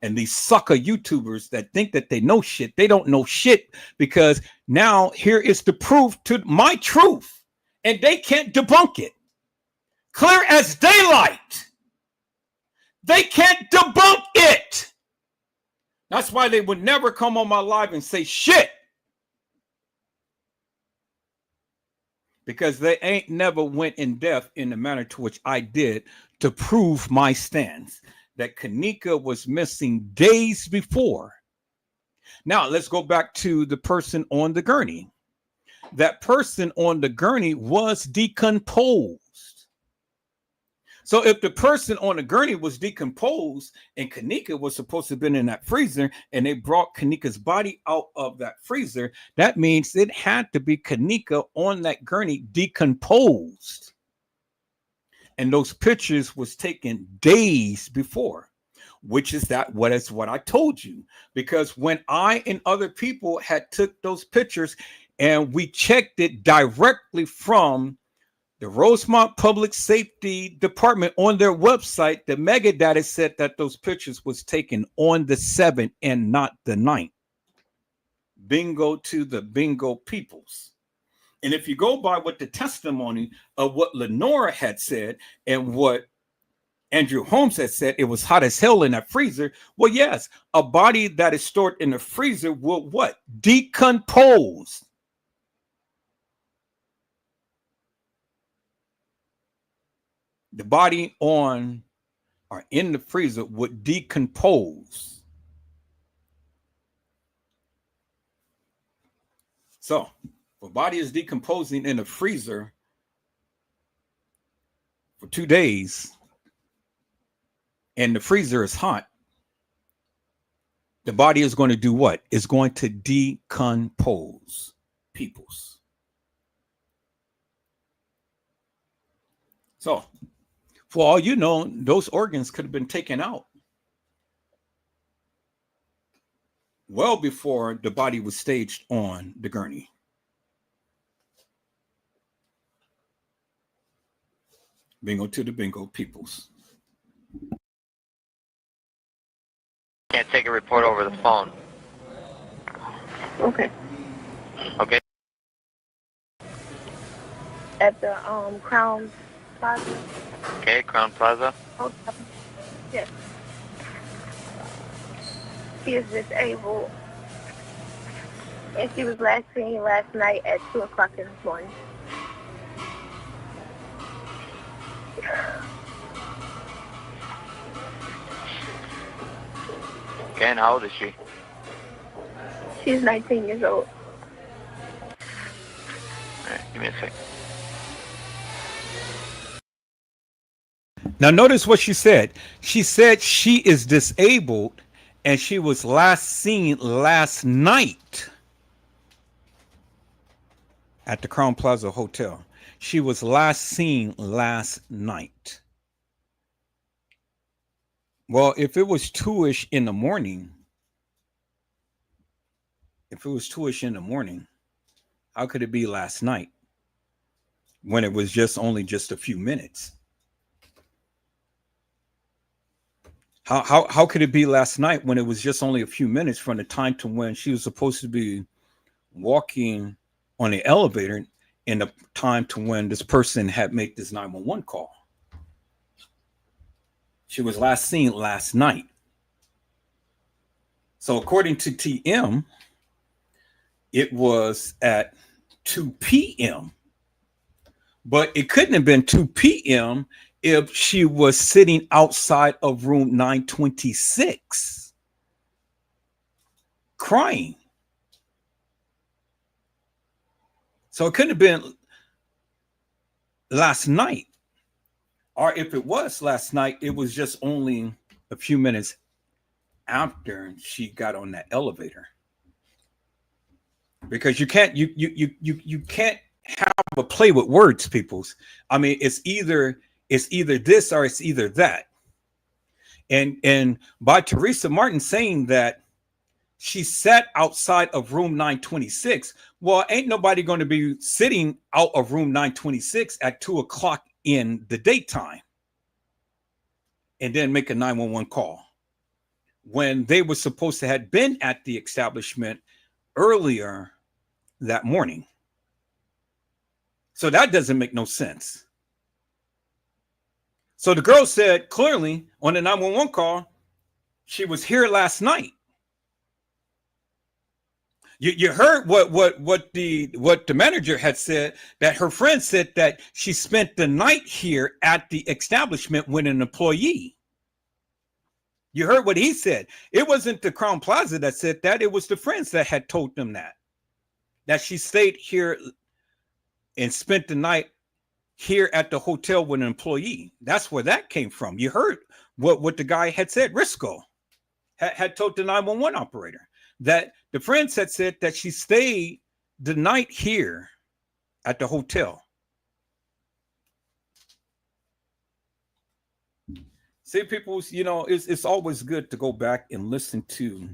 And these sucker YouTubers that think that they know shit, they don't know shit, because now here is the proof to my truth. And they can't debunk it. Clear as daylight. They can't debunk it. That's why they would never come on my live and say shit. Because they ain't never went in depth in the manner to which I did to prove my stance that Kenneka was missing days before. Now, let's go back to the person on the gurney. That person on the gurney was decomposed. So if the person on the gurney was decomposed and Kenneka was supposed to have been in that freezer and they brought Kenneka's body out of that freezer, that means it had to be Kenneka on that gurney decomposed. And those pictures was taken days before, which is what I told you. Because when I and other people had took those pictures and we checked it directly from the Rosemont Public Safety Department on their website, the mega data said that those pictures was taken on the 7th and not the 9th. Bingo to the bingo peoples. And if you go by what the testimony of what Lenora had said and what Andrew Holmes had said, it was hot as hell in that freezer. Well, yes, a body that is stored in the freezer will what? Decompose. The body on or in the freezer would decompose. So, if a body is decomposing in the freezer for 2 days and the freezer is hot, the body is going to do what? It's going to decompose, peoples. So, for all you know, those organs could have been taken out well before the body was staged on the gurney. Bingo to the bingo peoples. Can't take a report over the phone. Okay. Okay. At the Crown Plaza. Okay, Crown Plaza. Okay. Yes. She is disabled. And she was last seen last night at 2 o'clock in the morning. Okay, and how old is she? She's 19 years old. All right, give me a second. Now, notice what she said. She said she is disabled and she was last seen last night at the Crown Plaza Hotel. She was last seen last night. Well, if it was 2-ish in the morning, how could it be last night when it was only just a few minutes? How could it be last night when it was just only a few minutes from the time to when she was supposed to be walking on the elevator and the time to when this person had made this 911 call? She was last seen last night. So according to TM, it was at 2 p.m. But it couldn't have been 2 p.m. if she was sitting outside of room 926 crying. So it couldn't have been last night. Or if it was last night, it was just only a few minutes after she got on that elevator. Because you can't have a play with words, peoples. I mean, it's either this or it's either that. And by Teresa Martin saying that she sat outside of room 926. Well, ain't nobody going to be sitting out of room 926 at 2 o'clock in the daytime and then make a 911 call when they were supposed to have been at the establishment earlier that morning. So that doesn't make no sense. So the girl said clearly on the 911 call, she was here last night. You heard what the manager had said, that her friend said that she spent the night here at the establishment with an employee. You heard what he said. It wasn't the Crown Plaza that said that. It was the friends that had told them that she stayed here and spent the night here at the hotel with an employee. That's where that came from. You heard what the guy had said. Risco had told the 911 operator that the friends had said that she stayed the night here at the hotel. See, people, it's always good to go back and listen to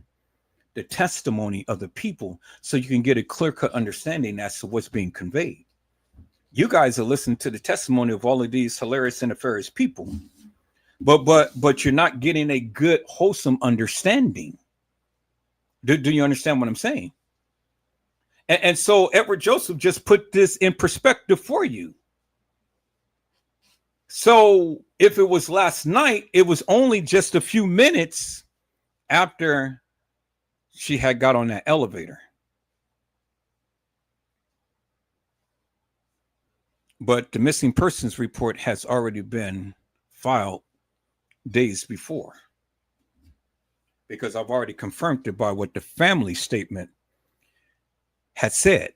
the testimony of the people so you can get a clear-cut understanding as to what's being conveyed. You guys are listening to the testimony of all of these hilarious and nefarious people, but you're not getting a good, wholesome understanding. Do you understand what I'm saying? And so Edward Joseph just put this in perspective for you. So if it was last night, it was only just a few minutes after she had got on that elevator. But the missing persons report has already been filed days before, because I've already confirmed it by what the family statement had said.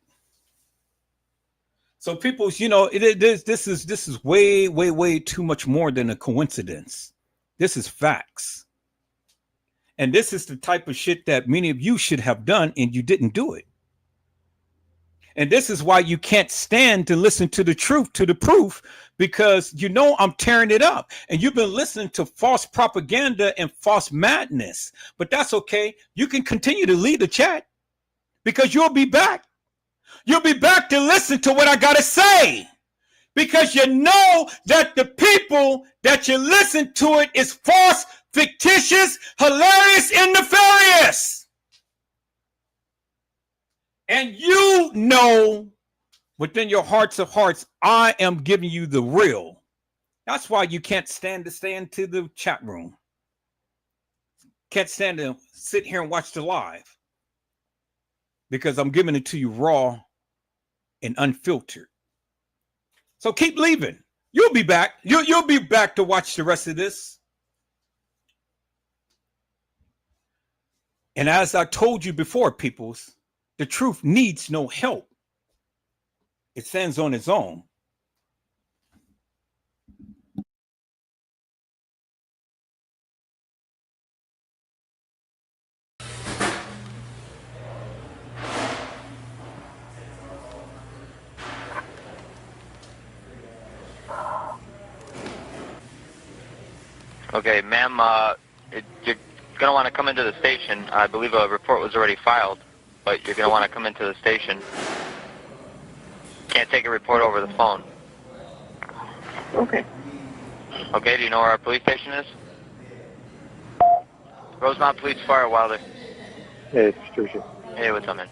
So people, this is way, way, way too much more than a coincidence. This is facts. And this is the type of shit that many of you should have done and you didn't do it. And this is why you can't stand to listen to the truth, to the proof, because I'm tearing it up. And you've been listening to false propaganda and false madness. But that's okay. You can continue to lead the chat because you'll be back. You'll be back to listen to what I got to say, because you know that the people that you listen to it is false, fictitious, hilarious, and nefarious. And you know within your hearts of hearts, I am giving you the real. That's why you can't stand to stay into the chat room. Can't stand to sit here and watch the live, because I'm giving it to you raw and unfiltered. So keep leaving. You'll be back. You'll be back to watch the rest of this. And as I told you before, peoples, the truth needs no help. It stands on its own. Okay, ma'am, you're going to want to come into the station. I believe a report was already filed, but you're going to want to come into the station. Can't take a report over the phone. Okay. Okay, do you know where our police station is? Rosemont Police Fire, Wilder. Hey, it's Patricia. Hey, what's up, man?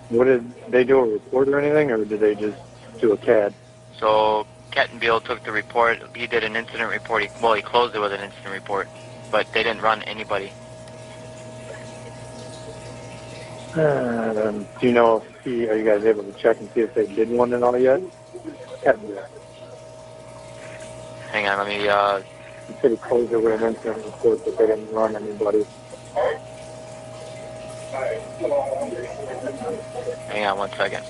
What did they do, a report or anything, or did they just do a CAD? So Captain Beal took the report. He did an incident report. He closed it with an incident report, but they didn't run anybody. Do you know if are you guys able to check and see if they did one and all yet? Hang on, let me, The city closed it with an incident report, but they didn't run anybody. hang on 1 second.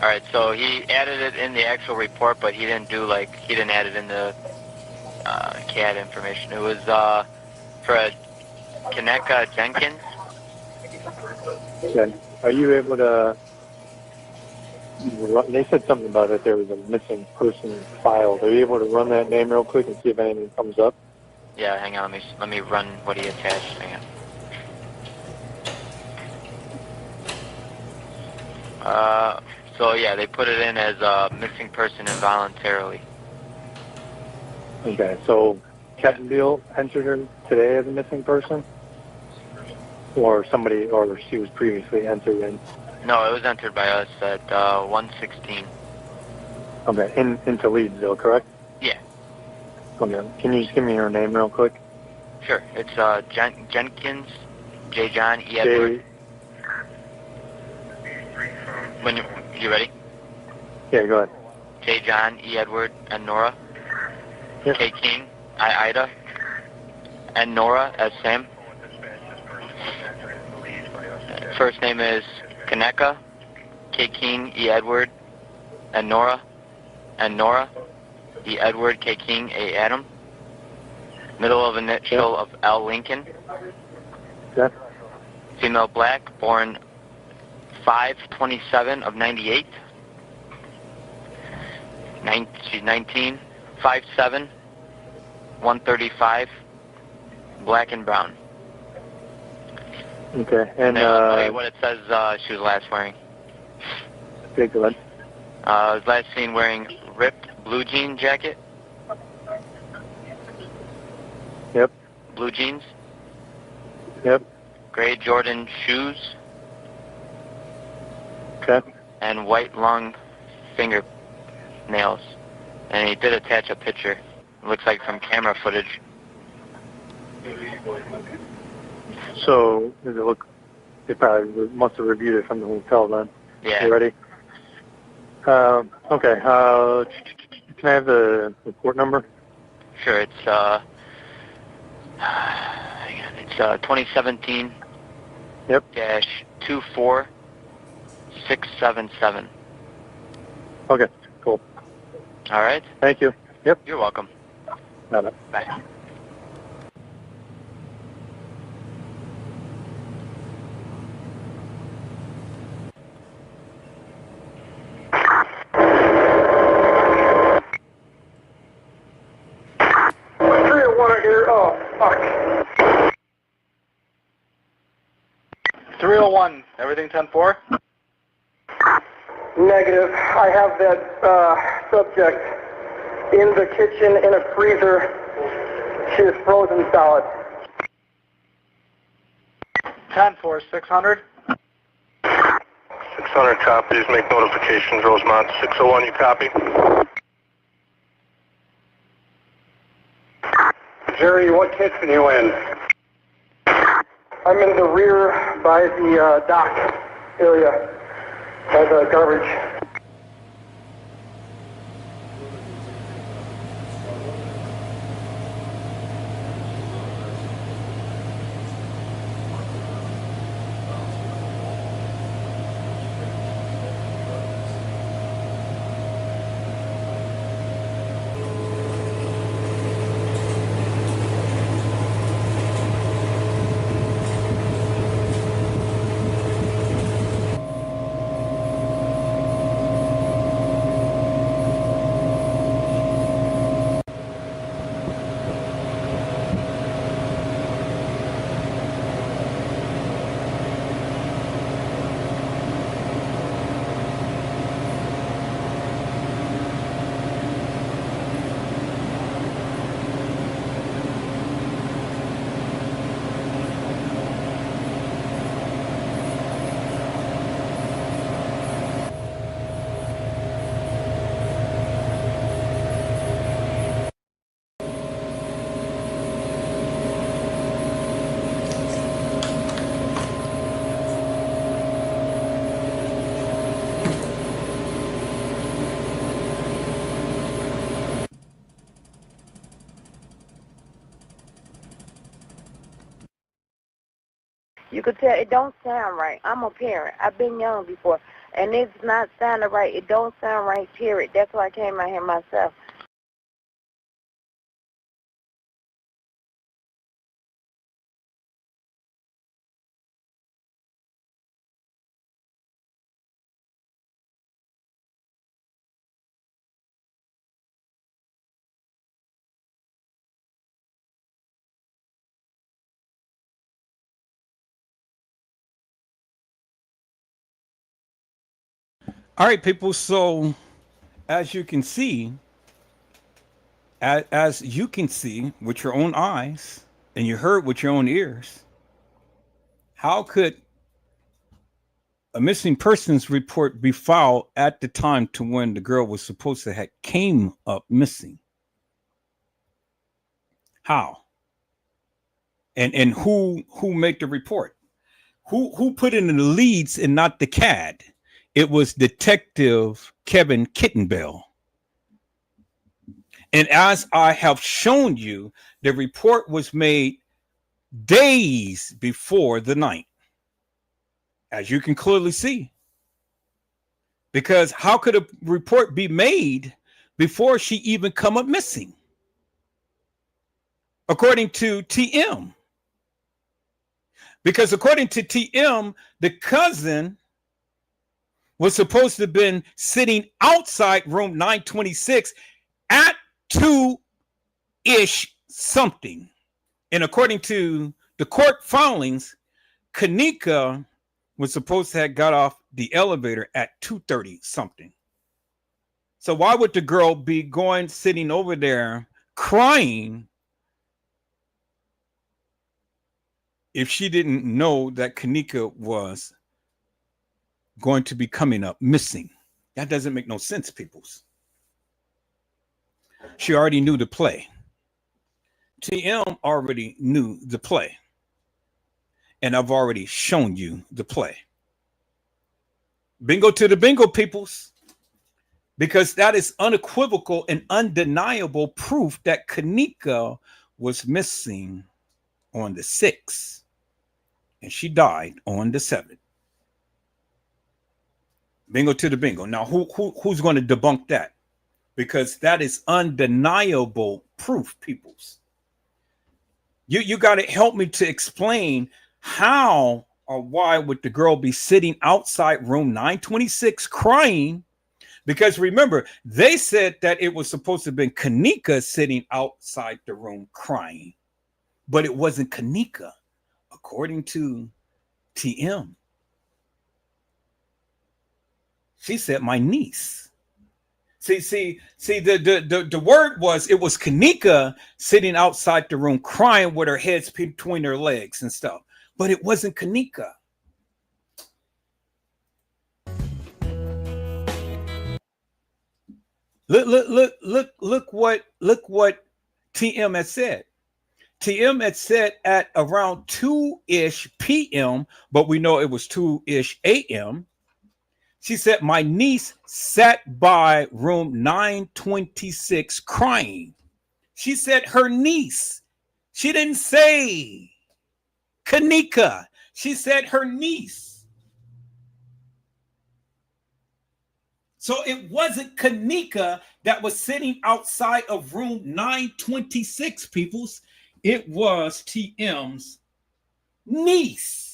All right, so he added it in the actual report, but he didn't add it in the CAD information. It was for a Kaneka Jenkins. Okay. Are you able to? They said something about it. There was a missing person filed. Are you able to run that name real quick and see if anything comes up? Yeah, hang on. Let me run what he attached. Hang on. So yeah, they put it in as a missing person involuntarily. Okay. So Kettenbill entered her today as a missing person, or she was previously entered in. No, it was entered by us at 1:16. Okay. Into Leedsville, correct? Yeah. Okay. Can you just give me her name real quick? Sure. It's Jenkins, J. John, E. Edward. When you ready? Yeah, go ahead. J. John, E. Edward, and Nora. Yep. K. King, I. Ida, and Nora as Sam. First name is Kaneka, K. King, E. Edward, and Nora, E. Edward, K. King, A. Adam. Middle of initial of L. Lincoln. Okay. Female black, born 5/27 of 98. She's 19, 5'7", 135, black and brown. Okay. And I'll tell you what it says she was last wearing. Okay, go ahead. Was last seen wearing ripped blue jean jacket. Yep. Blue jeans. Yep. Gray Jordan shoes. Okay. And white long fingernails. And he did attach a picture. It looks like from camera footage. So, does it look? They probably must have reviewed it from the hotel then. Yeah. You ready? Okay. Can I have the report number? Sure. It's 2017. Yep. -24677. Okay. Cool. All right. Thank you. Yep. You're welcome. Bye. Bye. Here. Oh, fuck. 301. Everything 10-4? Negative. I have that subject in the kitchen in a freezer. She is frozen solid. 10-4, 600? 600 copies. Make notifications. Rosemont 601, you copy? Jerry, what kitchen are you in? I'm in the rear by the dock area, by the garbage. You could tell it don't sound right. I'm a parent. I've been young before. And it's not sounding right. It don't sound right, period. That's why I came out here myself. All right, people. So, as you can see, as you can see with your own eyes and you heard with your own ears, how could a missing persons report be filed at the time to when the girl was supposed to have came up missing? How? And who made the report? Who put in the leads and not the CAD? It was Detective Kevin Kittenbell. And as I have shown you, the report was made days before the night, as you can clearly see. Because how could a report be made before she even come up missing? According to TM. Because according to TM, the cousin was supposed to have been sitting outside room 926 at 2-ish something. And according to the court filings, Kanika was supposed to have got off the elevator at 2:30 something. So why would the girl be sitting over there crying if she didn't know that Kanika was going to be coming up missing? That doesn't make no sense, peoples. She already knew the play. TM already knew the play. And I've already shown you the play. Bingo to the bingo, peoples. Because that is unequivocal and undeniable proof that Kanika was missing on the 6th. And she died on the 7th. Bingo to the bingo. Now, who's going to debunk that? Because that is undeniable proof, peoples. You got to help me to explain how or why would the girl be sitting outside room 926 crying? Because remember, they said that it was supposed to have been Kanika sitting outside the room crying, but it wasn't Kanika, according to TM. She said, my niece. See, the word was, it was Kanika sitting outside the room crying with her head between her legs and stuff, but it wasn't Kanika. Look what TM had said. TM had said at around 2-ish p.m., but we know it was 2-ish a.m. She said, my niece sat by room 926 crying. She said her niece. She didn't say Kanika. She said her niece. So it wasn't Kanika that was sitting outside of room 926, peoples. It was TM's niece.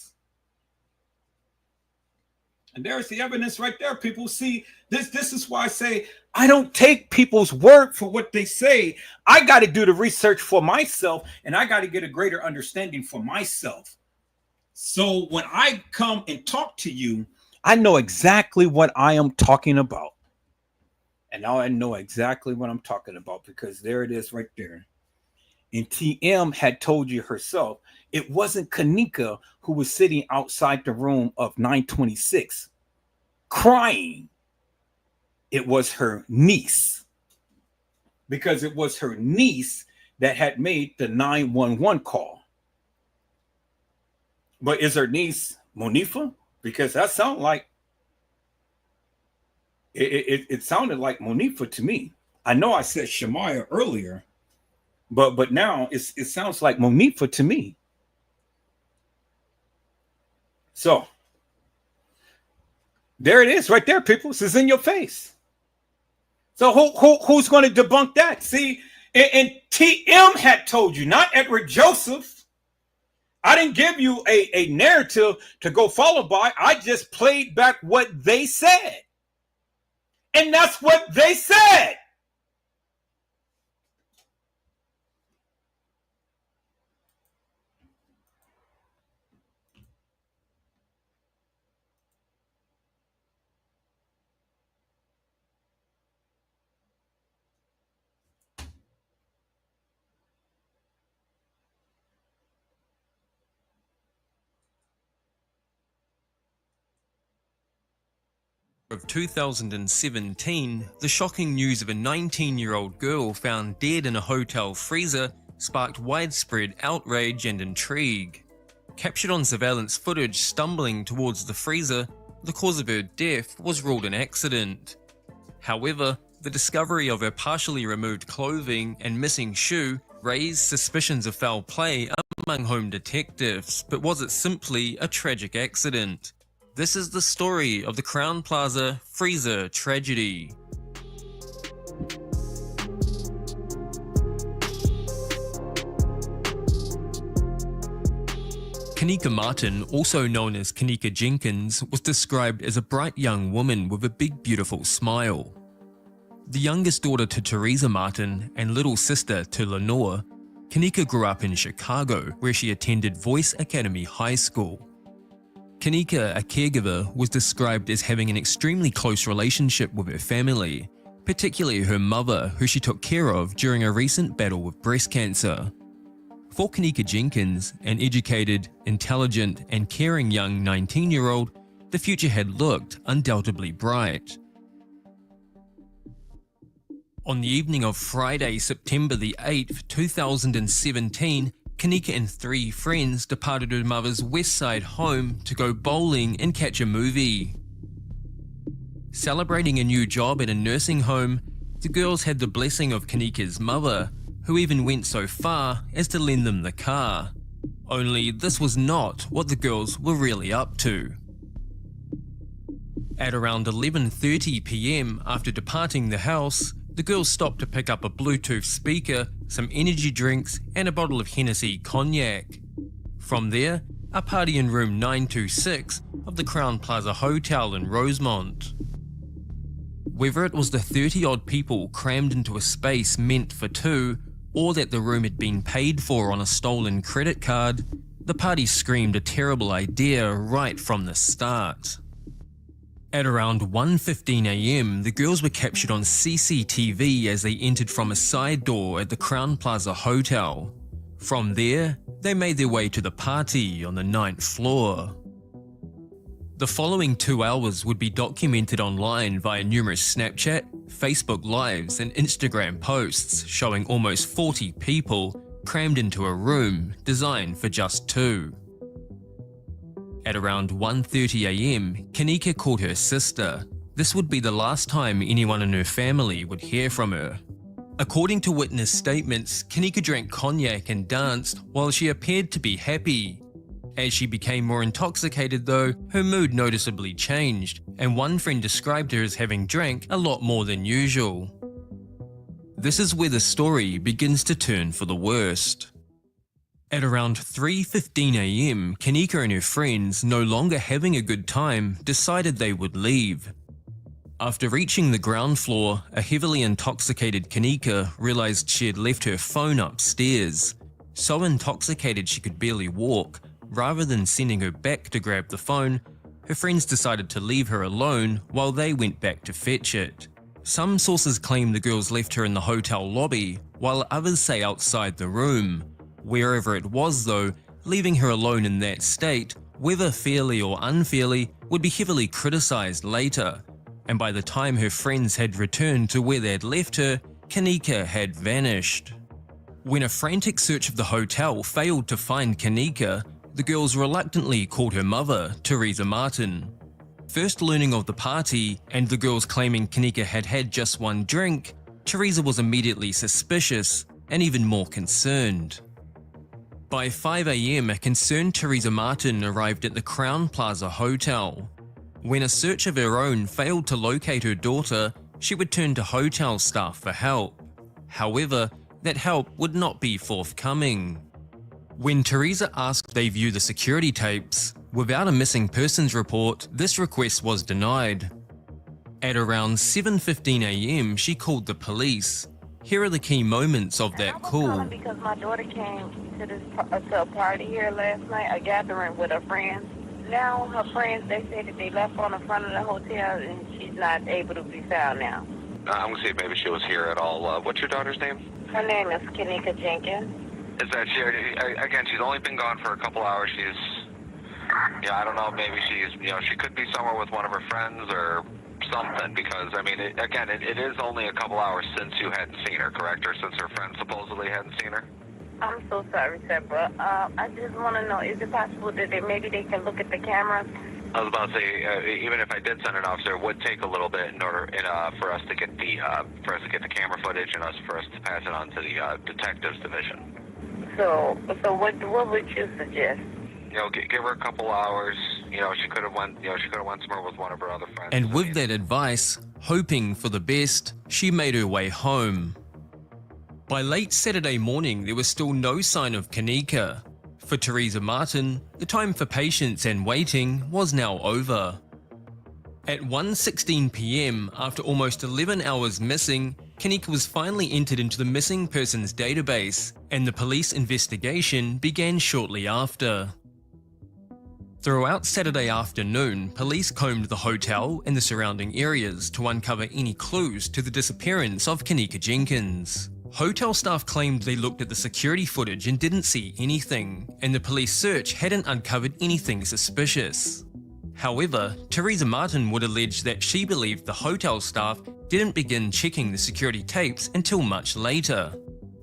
And there's the evidence right there, people. See, this is why I say I don't take people's word for what they say. I got to do the research for myself, and I got to get a greater understanding for myself. So when I come and talk to you, I know exactly what I am talking about. And now I know exactly what I'm talking about, because there it is right there. And TM had told you herself, it wasn't Kanika who was sitting outside the room of 926 crying. It was her niece, because it was her niece that had made the 911 call. But is her niece Monifa? Because that sounded like it sounded like Monifa to me. I know I said Shemaya earlier, but now it sounds like Monifa to me. So There it is, right there, people. This is in your face. So who's going to debunk that? See, and TM had told you, not Edward Joseph. I didn't give you a narrative to go follow by. I just played back what they said. And that's what they said. Of 2017, the shocking news of a 19-year-old girl found dead in a hotel freezer sparked widespread outrage and intrigue. Captured on surveillance footage stumbling towards the freezer, the cause of her death was ruled an accident. However, the discovery of her partially removed clothing and missing shoe raised suspicions of foul play among home detectives, but was it simply a tragic accident? This is the story of the Crowne Plaza freezer tragedy. Kenneka Martin, also known as Kenneka Jenkins, was described as a bright young woman with a big beautiful smile. The youngest daughter to Teresa Martin and little sister to Lenore, Kenneka grew up in Chicago, where she attended Voice Academy High School. Kenneka, a caregiver, was described as having an extremely close relationship with her family, particularly her mother, who she took care of during a recent battle with breast cancer. For Kenneka Jenkins, an educated, intelligent, and caring young 19-year-old, the future had looked undoubtedly bright. On the evening of Friday, September the 8th, 2017, Kenneka and 3 friends departed her mother's West Side home to go bowling and catch a movie. Celebrating a new job at a nursing home, the girls had the blessing of Kenneka's mother, who even went so far as to lend them the car. Only this was not what the girls were really up to. At around 11:30 PM, after departing the house, the girls stopped to pick up a Bluetooth speaker, some energy drinks, and a bottle of Hennessy cognac. From there, a party in room 926 of the Crowne Plaza Hotel in Rosemont. Whether it was the 30-odd people crammed into a space meant for 2, or that the room had been paid for on a stolen credit card, the party screamed a terrible idea right from the start. At around 1:15 AM, the girls were captured on CCTV as they entered from a side door at the Crowne Plaza Hotel. From there, they made their way to the party on the 9th floor. The following 2 hours would be documented online via numerous Snapchat, Facebook Lives, and Instagram posts showing almost 40 people crammed into a room designed for just 2. At around 1:30 AM, Kenneka called her sister. This would be the last time anyone in her family would hear from her. According to witness statements, Kenneka drank cognac and danced while she appeared to be happy. As she became more intoxicated though, her mood noticeably changed, and one friend described her as having drank a lot more than usual. This is where the story begins to turn for the worst. At around 3:15 AM, Kenneka and her friends, no longer having a good time, decided they would leave. After reaching the ground floor, a heavily intoxicated Kenneka realized she had left her phone upstairs. So intoxicated she could barely walk, rather than sending her back to grab the phone, her friends decided to leave her alone while they went back to fetch it. Some sources claim the girls left her in the hotel lobby, while others say outside the room. Wherever it was though, leaving her alone in that state, whether fairly or unfairly, would be heavily criticized later, and by the time her friends had returned to where they had left her, Kenneka had vanished. When a frantic search of the hotel failed to find Kenneka, the girls reluctantly called her mother, Teresa Martin. First learning of the party, and the girls claiming Kenneka had had just one drink, Teresa was immediately suspicious and even more concerned. By 5 AM, a concerned Teresa Martin arrived at the Crowne Plaza Hotel. When a search of her own failed to locate her daughter, she would turn to hotel staff for help. However, that help would not be forthcoming. When Teresa asked they view the security tapes, without a missing persons report, this request was denied. At around 7:15 a.m., she called the police. Here are the key moments of that call. Because my daughter came to a party here last night, a gathering with her friends. Now her friends, they say that they left on the front of the hotel and she's not able to be found now. I'm going to see if maybe she was here at all. What's your daughter's name? Her name is Kanika Jenkins. Is that she, again, she's only been gone for a couple hours. I don't know, maybe she could be somewhere with one of her friends or something, because, I mean, it is only a couple hours since you hadn't seen her, correct? Or since her friend supposedly hadn't seen her? I'm so sorry, sir, but I just want to know, is it possible that maybe they can look at the cameras? I was about to say, even if I did send an officer, it would take a little bit in order for us to get the camera footage and for us to pass it on to the detectives division. So what would you suggest? Give her a couple hours. She could have went somewhere with one of her other friends. And with that advice, hoping for the best, she made her way home. By late Saturday morning, there was still no sign of Kanika. For Teresa Martin, the time for patience and waiting was now over. At 1:16 p.m, after almost 11 hours missing, Kanika was finally entered into the missing persons database, and the police investigation began shortly after. Throughout Saturday afternoon, police combed the hotel and the surrounding areas to uncover any clues to the disappearance of Kanika Jenkins. Hotel staff claimed they looked at the security footage and didn't see anything, and the police search hadn't uncovered anything suspicious. However, Teresa Martin would allege that she believed the hotel staff didn't begin checking the security tapes until much later.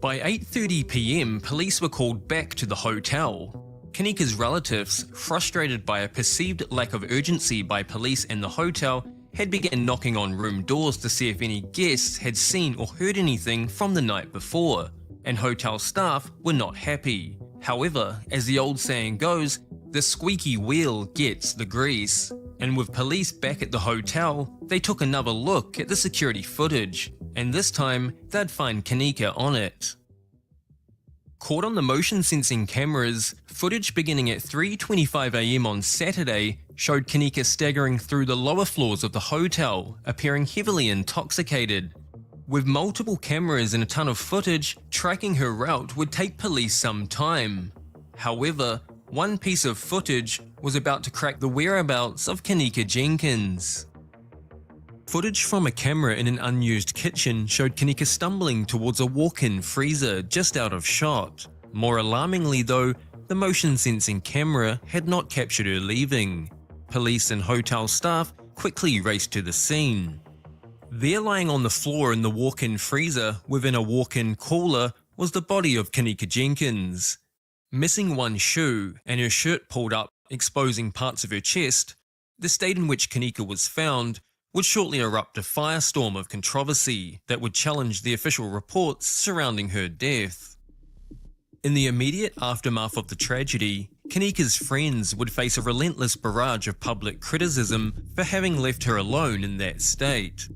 By 8:30 p.m, police were called back to the hotel. Kanika's relatives, frustrated by a perceived lack of urgency by police and the hotel, had begun knocking on room doors to see if any guests had seen or heard anything from the night before, and hotel staff were not happy. However, as the old saying goes, the squeaky wheel gets the grease, and with police back at the hotel, they took another look at the security footage, and this time they'd find Kanika on it. Caught on the motion sensing cameras, footage beginning at 3:25 a.m. on Saturday showed Kanika staggering through the lower floors of the hotel, appearing heavily intoxicated. With multiple cameras and a ton of footage, tracking her route would take police some time. However, one piece of footage was about to crack the whereabouts of Kanika Jenkins. Footage from a camera in an unused kitchen showed Kanika stumbling towards a walk-in freezer just out of shot. More alarmingly though, the motion sensing camera had not captured her leaving. Police and hotel staff quickly raced to the scene. There, lying on the floor in the walk-in freezer within a walk-in cooler, was the body of Kanika Jenkins. Missing one shoe and her shirt pulled up, exposing parts of her chest, the state in which Kanika was found would shortly erupt a firestorm of controversy that would challenge the official reports surrounding her death. In the immediate aftermath of the tragedy, Kanika's friends would face a relentless barrage of public criticism for having left her alone in that state.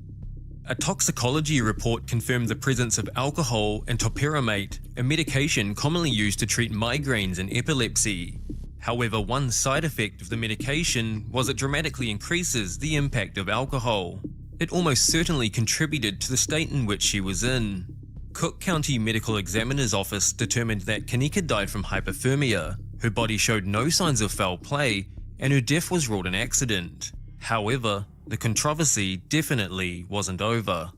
A toxicology report confirmed the presence of alcohol and topiramate, a medication commonly used to treat migraines and epilepsy. However, one side effect of the medication was it dramatically increases the impact of alcohol. It almost certainly contributed to the state in which she was in. Cook County Medical Examiner's Office determined that Kanika died from hypothermia. Her body showed no signs of foul play, and her death was ruled an accident. However, the controversy definitely wasn't over.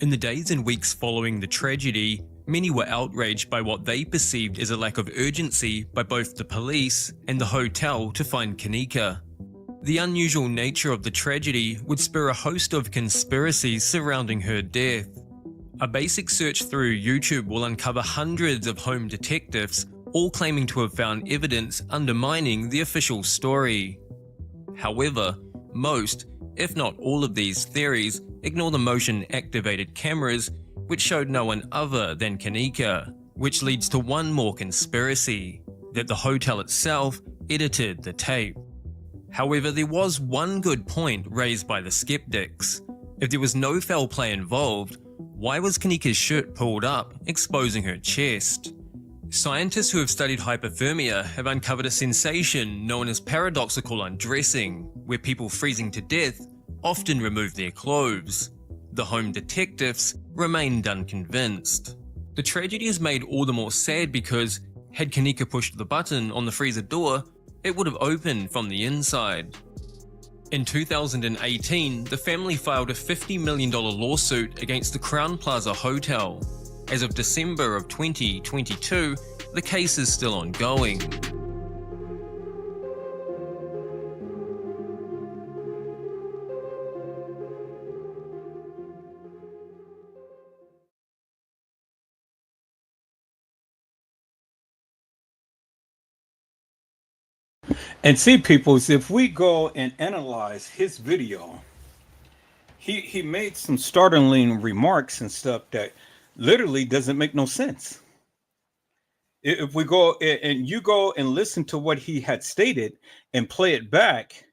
In the days and weeks following the tragedy, many were outraged by what they perceived as a lack of urgency by both the police and the hotel to find Kanika. The unusual nature of the tragedy would spur a host of conspiracies surrounding her death. A basic search through YouTube will uncover hundreds of home detectives, all claiming to have found evidence undermining the official story. However, most, if not all of these theories, ignore the motion-activated cameras, which showed no one other than Kanika, which leads to one more conspiracy, that the hotel itself edited the tape. However, there was one good point raised by the skeptics. If there was no foul play involved, why was Kanika's shirt pulled up, exposing her chest? Scientists who have studied hypothermia have uncovered a sensation known as paradoxical undressing, where people freezing to death often remove their clothes. The home detectives remained unconvinced. The tragedy is made all the more sad because, had Kanika pushed the button on the freezer door, it would have opened from the inside. In 2018, the family filed a $50 million lawsuit against the Crowne Plaza Hotel. As of December of 2022, the case is still ongoing. And see, peoples, if we go and analyze his video, he made some startling remarks and stuff that literally doesn't make no sense. If we go and you go and listen to what he had stated and play it back,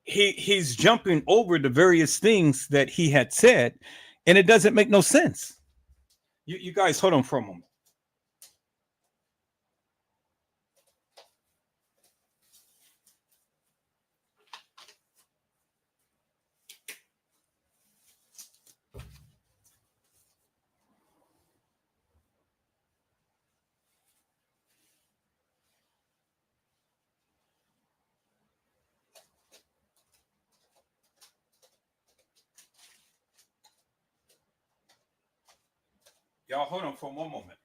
he's jumping over the various things that he had said, and it doesn't make no sense. You guys hold on for a moment. Y'all hold on for one moment.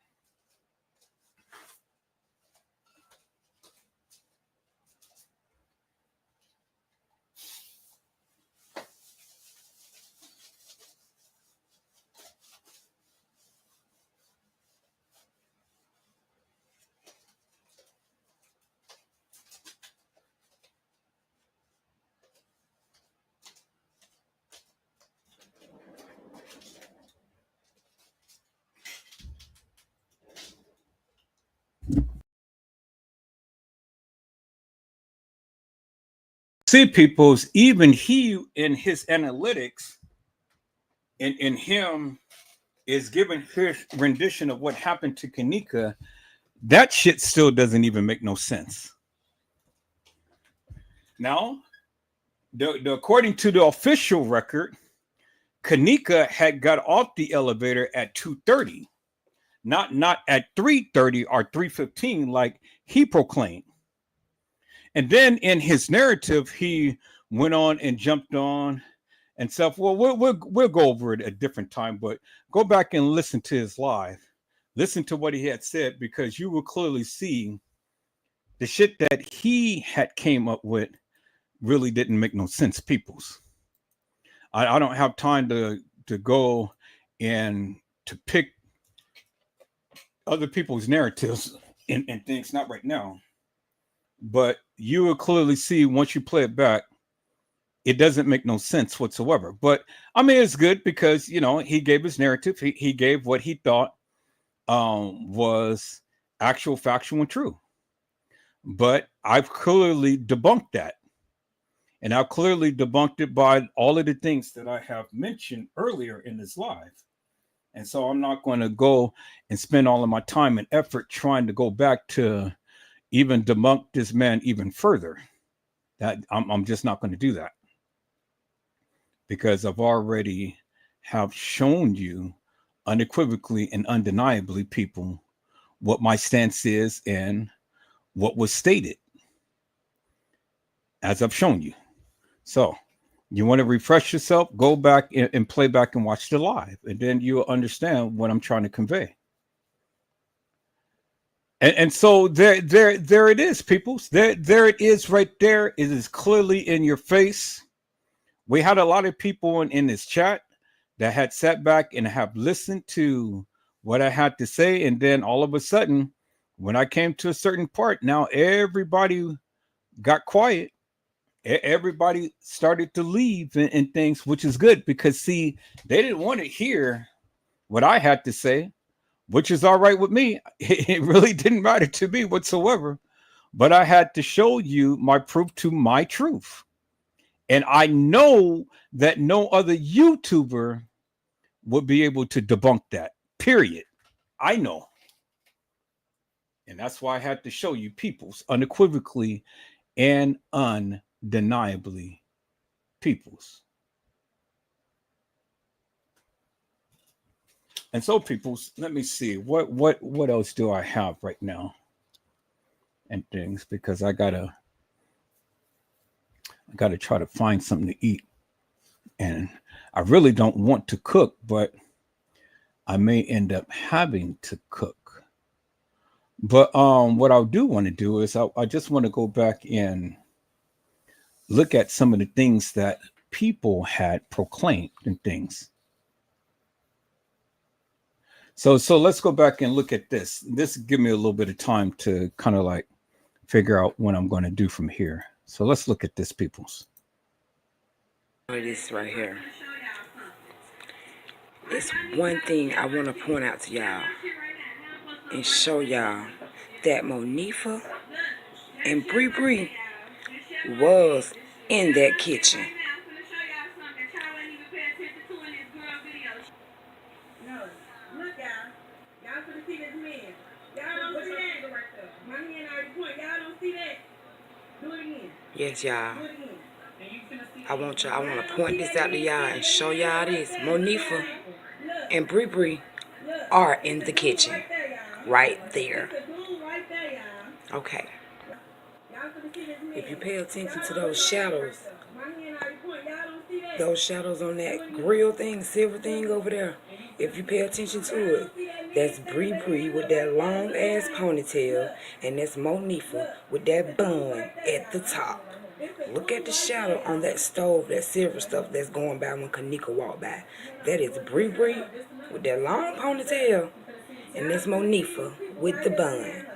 See, peoples, even he in his analytics in him is giving his rendition of what happened to Kanika. That shit still doesn't even make no sense. Now, according to the official record, Kanika had got off the elevator at 2:30, not at 3:30 or 3:15 like he proclaimed. And then in his narrative, he went on and jumped on and stuff. Well, we'll go over it at a different time, but go back and listen to his live. Listen to what he had said, because you will clearly see the shit that he had came up with really didn't make no sense, peoples. I don't have time to go and to pick other people's narratives and things, not right now. But you will clearly see once you play it back, it doesn't make no sense whatsoever. But I mean, it's good because, you know, he gave his narrative. He gave what he thought was actual, factual, and true. But I've clearly debunked that. And I've clearly debunked it by all of the things that I have mentioned earlier in this live. And so I'm not going to go and spend all of my time and effort trying to go back to even debunk this man even further. That I'm just not going to do that, because I've already have shown you unequivocally and undeniably, people, what my stance is and what was stated, as I've shown you. So you want to refresh yourself, go back and play back and watch the live, and then you'll understand what I'm trying to convey. And so there it is, people. There it is right there. It is clearly in your face. We had a lot of people in this chat that had sat back and have listened to what I had to say. And then all of a sudden, when I came to a certain part, now everybody got quiet. Everybody started to leave and things, which is good, because, see, they didn't want to hear what I had to say, which is all right with me. It really didn't matter to me whatsoever. but I had to show you my proof to my truth. And I know that no other YouTuber would be able to debunk that, period. I know. And that's why I had to show you peoples unequivocally and undeniably peoples. And so peoples, let me see what else do I have right now and things, because I gotta try to find something to eat. And I really don't want to cook, but I may end up having to cook. But what I do want to do is I just want to go back and look at some of the things that people had proclaimed and things. So let's go back and look at this. This give me a little bit of time to kind of like figure out what I'm going to do from here. So let's look at this, peoples. This right here. It's one thing I want to point out to y'all and show y'all that Monifa and Bree Bree was in that kitchen. Yes, y'all. I want to point this out to y'all and show y'all this. Monifa and Bree Bree are in the kitchen. Right there. Okay. If you pay attention to those shadows on that grill thing, silver thing over there, if you pay attention to it, that's Bree Bree with that long ass ponytail, and that's Monifa with that bun at the top. Look at the shadow on that stove, that silver stuff that's going by when Kanika walked by. That is Bree Bree with that long ponytail, and that's Monifa with the bun.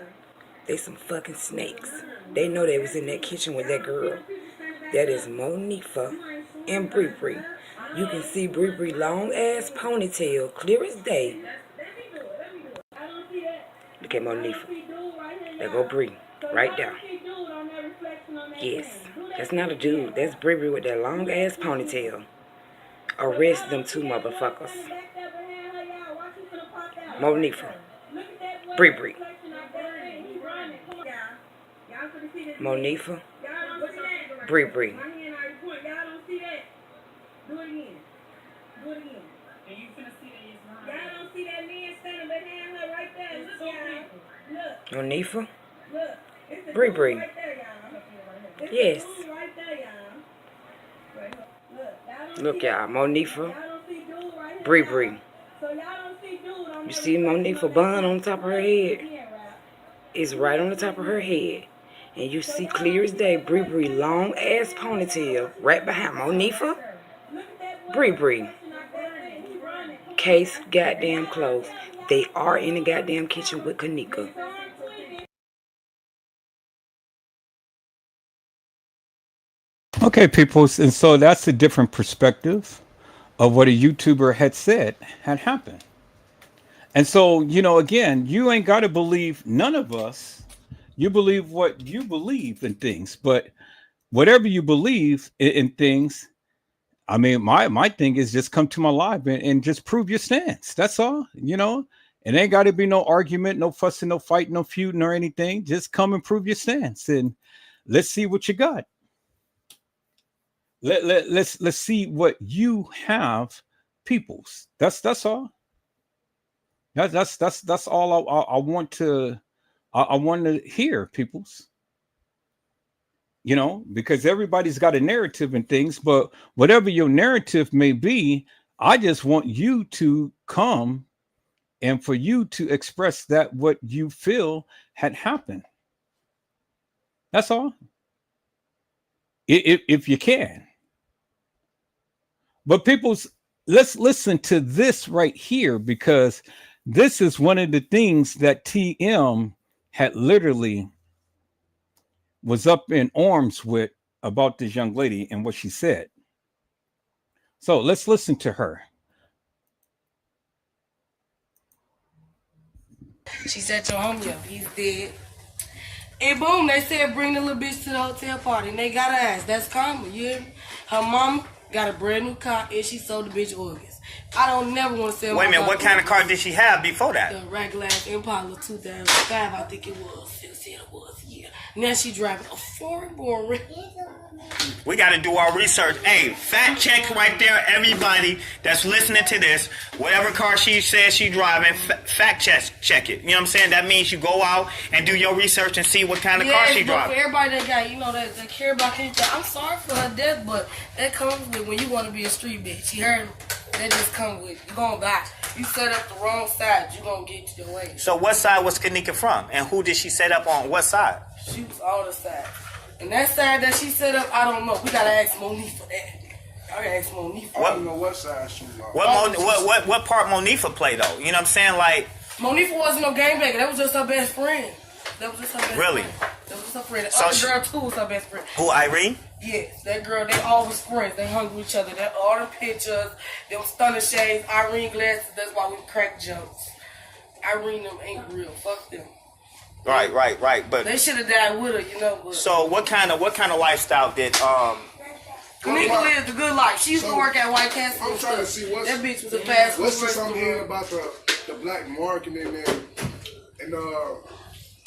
They some fucking snakes. They know they was in that kitchen with that girl. That is Monifa and Bree Bree. You can see Bree Bree long ass ponytail, clear as day. Look at Monifa. There go Bree, right there. Yes, that's not a dude. That's Bree Bree with that long ass ponytail. Arrest them two motherfuckers. Monifa, Bree Bree. Monifa, Bree Bree. Monifa, Bree Bree. Yes. Look, y'all. Monifa, Bree Bree. You see Monifa bun on top of her head? It's right on the top of her head. And you see clear as day Bree Bree long ass ponytail right behind Monifa, Bree Bree. Case goddamn closed. They are in the goddamn kitchen with Kanika. Okay, people, and so that's a different perspective of what a YouTuber had said had happened. And so, again, you ain't got to believe none of us. You believe what you believe in things, but whatever you believe in things, I mean, my thing is just come to my live and just prove your stance. That's all, It ain't got to be no argument, no fussing, no fighting, no feuding or anything. Just come and prove your stance, and let's see what you got. Let's see what you have, peoples. That's all. That's all I want to hear, peoples. Because everybody's got a narrative and things, but whatever your narrative may be, I just want you to come and for you to express that what you feel had happened. That's all. If you can. But people's, let's listen to this right here, because this is one of the things that TM had literally was up in arms with about this young lady and what she said. So let's listen to her. She said your homie up, he's dead. And boom, they said bring the little bitch to the hotel party. And they got her ass. That's common, you hear me? Her mama got a brand new car and she sold the bitch organs. I don't never want to sell Wait a my minute, what car. kind of car did she have before that? The regular ass Impala 2005, I think it was. It was, yeah. Now she driving a foreign born. We got to do our research. Hey, fact check right there, everybody that's listening to this. Whatever car she says she driving, fact check it. You know what I'm saying? That means you go out and do your research and see what kind of car she but driving. for everybody that got, you know, that care about anything, I'm sorry for her death, but that comes with when you want to be a street bitch. You heard me? That just comes with you gonna die. You set up the wrong side, you gonna get your way. So what side was Kanika from? And who did she set up on what side? She was all the sides. And that side that she set up, I don't know. We gotta ask Monique for that. I gotta ask Monique. I don't know what side she was on. What part Monifa played though? You know what I'm saying? Like Monifa wasn't no gangbanger. That was just her best friend. That was just her best really? friend. That was just her friend. The So other she- girl too was her best friend. Who, Irene? Yes, that girl, they always friends. They hung with each other. That all the pictures, them stunner shades, Irene glasses, that's why we crack jokes. Irene them ain't real. Fuck them. Right. But They should have died with her, you know. But so what kind of lifestyle did Kanika lived a good life. She used to work at White Castle. I'm trying to see what's that bitch was a fast food what's this I'm restaurant. hearing about the black market in there and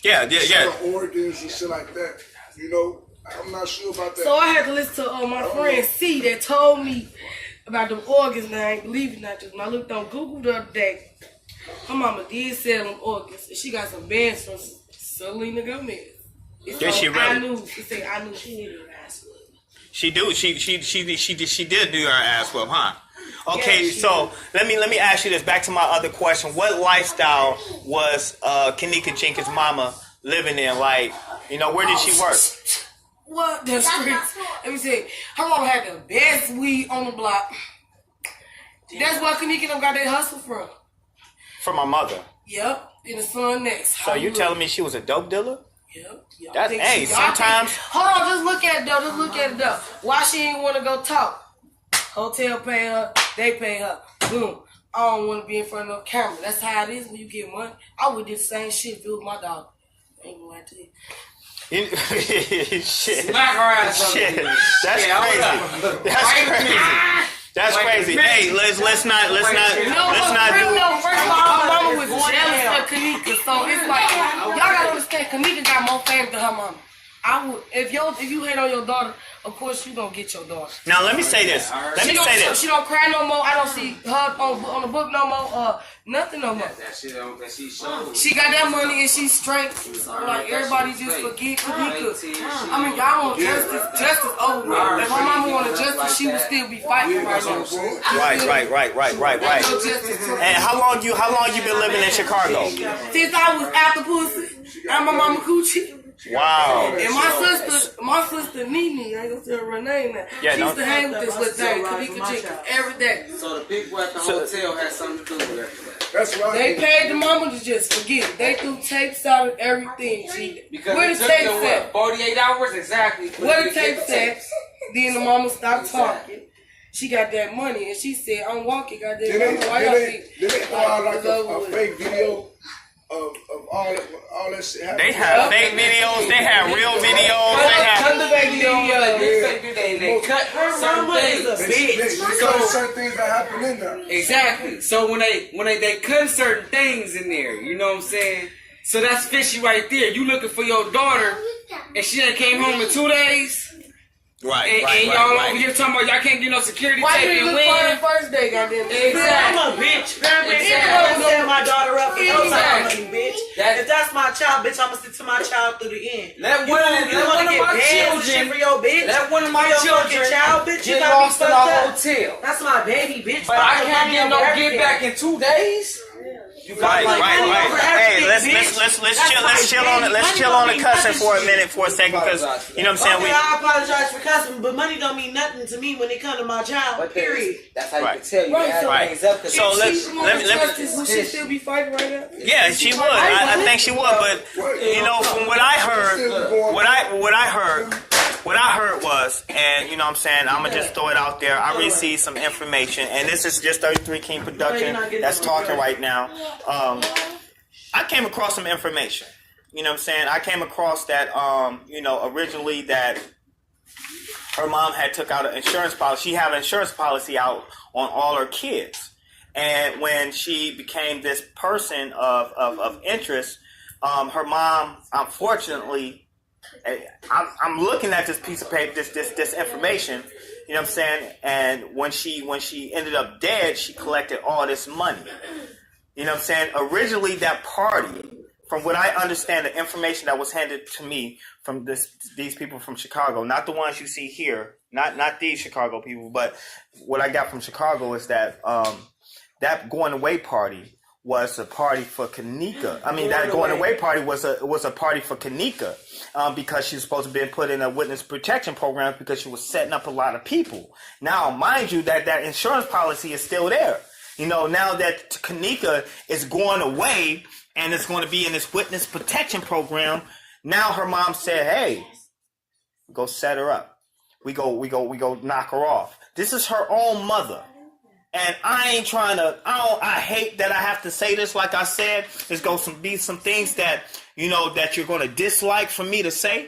yeah. selling organs and shit like that. You know, I'm not sure about that. So I had to listen to my friend C that told me about them organs. Now I ain't believing that. Just when I looked on Google the other day, her mama did sell them organs, and she got some bands from Selena Gomez. It's Did on she really? I knew. It said I knew she needed an ass whoop. She did do her ass whoop, huh? Okay, Yeah, she so let me ask you this. Back to my other question. What lifestyle was Kanika Jenkins' mama living in? Like, you know, where did she work? What the streets? Let me see. Her mama had the best weed on the block. That's where Kanika them got their hustle from. From my mother. Yep, in the sun next. So you telling me she was a dope dealer? Yep. That's sometimes. Hold on, just look at it though. Just look at it though. Why she ain't want to go talk? Hotel pay her, they pay her. Boom. I don't want to be in front of no camera. That's how it is when you get money. I would do the same shit if it was my dog. Ain't gonna lie to you. Shit. Smack her ass up. Shit. That's Yeah, crazy. hold up. That's crazy. That's crazy. Hey, let's not. No, do first of all, her mama was jealous of Kanika, so it's like y'all gotta understand. Kanika got more fame than her mama. I would if you hate on your daughter, of course you gonna get your daughter. Now let me say this. She don't cry no more. I don't see her on the book no more. Nothing no more. She got that money and she's straight. So like everybody just forget Kanika. I mean y'all want justice. Justice over with. If my mama wanted justice, she would still be fighting right now. Right. And how long you been living in Chicago? Since I was after pussy and my mama coochie. Wow. And my sister Nene, I ain't gonna tell her name now. Yeah, she used to hang with this little thing, Kanika Jenkins, every day. So the people at the hotel had something to do with everything. That's right. They paid the mama to just forget it. They threw tapes out and everything. Because Where it the took tapes them, at? 48 hours exactly. Where the tapes at? Then the mama stopped talking. She got that money and she said, I'm walking, goddamn. Did Why y'all they think throw out like it's over a with? fake video of all that shit happening? They have fake videos. They have real videos. They have. They cut certain things. They cut certain things that happen in there. Exactly. So when they cut certain things in there, you know what I'm saying? So that's fishy right there. You looking for your daughter, and she done came home in 2 days. Right. And y'all over here talking about y'all can't get no security Why tape you and look for win. the first day, goddamn? Exactly. I'm a bitch. I'm Exactly. set my daughter up for no time Exactly. money, bitch. If that's my child, bitch, I'ma stick to my child through the end. Let You one wanna of get my bands and children. shit for your bitch. Let one of my your children fucking child, bitch. You get gotta be lost in fucked a up. hotel. That's my baby, bitch. But I Fuck can't money get no over get everything. back in 2 days. You Right. Hey, let's chill on the cussing for a minute, for a second, because you know what I'm saying. Okay, I apologize for cussing, but money don't mean nothing to me when it comes to my child. Period. That's how you Right. can tell you Right. things up. So let Would she still be fighting right now? Yeah, she would. I think she would. But you know, from what I heard, what I heard was, and you know what I'm saying, I'm gonna just throw it out there. I received some information, and this is just 33 King Production that's talking right now. I came across some information. You know what I'm saying? I came across that, originally that her mom had took out an insurance policy. She had an insurance policy out on all her kids. And when she became this person of interest, her mom, unfortunately, I'm looking at this piece of paper, this information, you know what I'm saying? And when she ended up dead, she collected all this money. You know what I'm saying? Originally, that party, from what I understand, the information that was handed to me from these people from Chicago, not the ones you see here, not these Chicago people, but what I got from Chicago is that that going away party was a party for Kanika. I mean, that going away party was a party for Kanika because she was supposed to be put in a witness protection program because she was setting up a lot of people. Now, mind you, that insurance policy is still there. You know, now that Kanika is going away and is going to be in this witness protection program, now her mom said, "Hey, go set her up. We go knock her off." This is her own mother. And I ain't trying to, I hate that I have to say this. Like I said, there's going to be some things that, that you're going to dislike for me to say.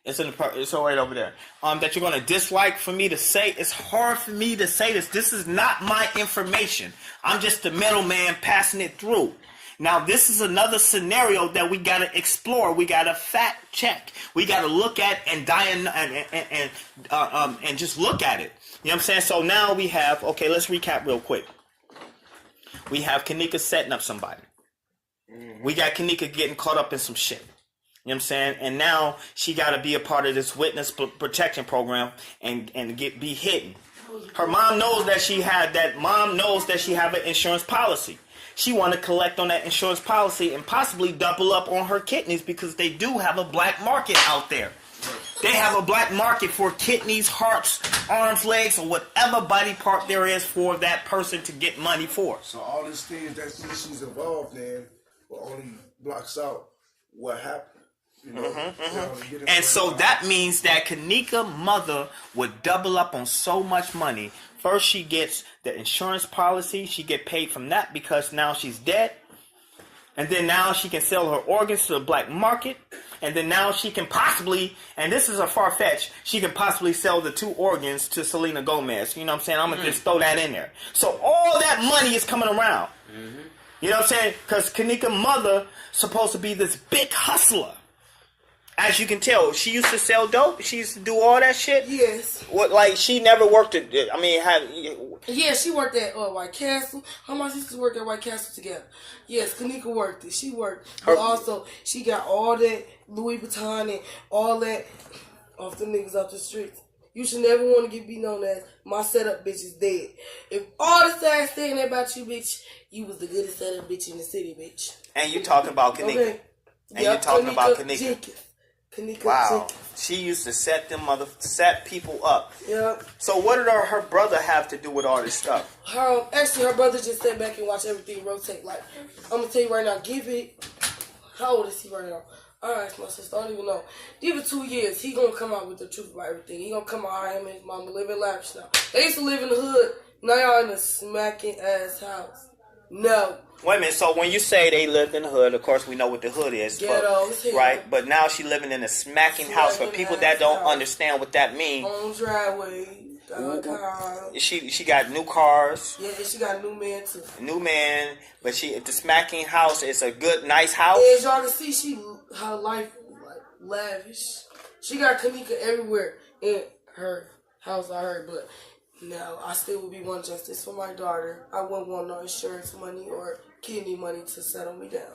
It's all right over there. That you're going to dislike for me to say. It's hard for me to say this. This is not my information. I'm just the middleman passing it through. Now, this is another scenario that we got to explore. We got to fact check. We got to look at and just look at it. You know what I'm saying? So now we have, okay, let's recap real quick. We have Kanika setting up somebody. We got Kanika getting caught up in some shit. You know what I'm saying? And now she got to be a part of this witness protection program and be hidden. Her mom knows that she had an insurance policy. She want to collect on that insurance policy and possibly double up on her kidneys because they do have a black market out there. They have a black market for kidneys, hearts, arms, legs, or whatever body part there is for that person to get money for. So all these things that she's involved in only blocks out what happened. And so that means that Kanika mother would double up on so much money. First, she gets the insurance policy. She get paid from that because now she's dead. And then now she can sell her organs to the black market. And then now she can possibly, and this is a far-fetched, she can possibly sell the 2 organs to Selena Gomez. You know what I'm saying? I'm going to just throw that in there. So all that money is coming around. You know what I'm saying? Because Kanika mother supposed to be this big hustler. As you can tell, she used to sell dope. She used to do all that shit. Yes. What, like, she never worked at, Yeah, she worked at White Castle. Her mom used to work at White Castle together. Yes, Kanika worked it. She worked. But also, she got all that Louis Vuitton and all that off the niggas off the streets. You should never want to be known as my setup bitch is dead. If all the stats saying about you, bitch, you was the goodest setup bitch in the city, bitch. And you talking about Kanika. Okay. And you talking about Kanika. Jenkins. Kanika wow. Jenkins. She used to set people up. Yeah. So what did her brother have to do with all this stuff? Actually, her brother just sat back and watched everything rotate. Like, I'm going to tell you right now, give it, how old is he right now? I asked my sister, I don't even know. Give it 2 years, he going to come out with the truth about everything. He going to come out, him and his mama living lavish now. They used to live in the hood, now y'all in a smacking ass house. No. Wait a minute, so when you say they lived in the hood, of course we know what the hood is. Ghettos, right? But now she living in a smacking house. For people that don't understand what that means. On driveway. She got new cars. Yeah, she got a new man too. New man, but the smacking house is a good, nice house. As y'all can see, her life like lavish. She got Kanika everywhere in her house. I heard, but no, I still would be one justice for my daughter. I wouldn't want no insurance money or kidney money to settle me down.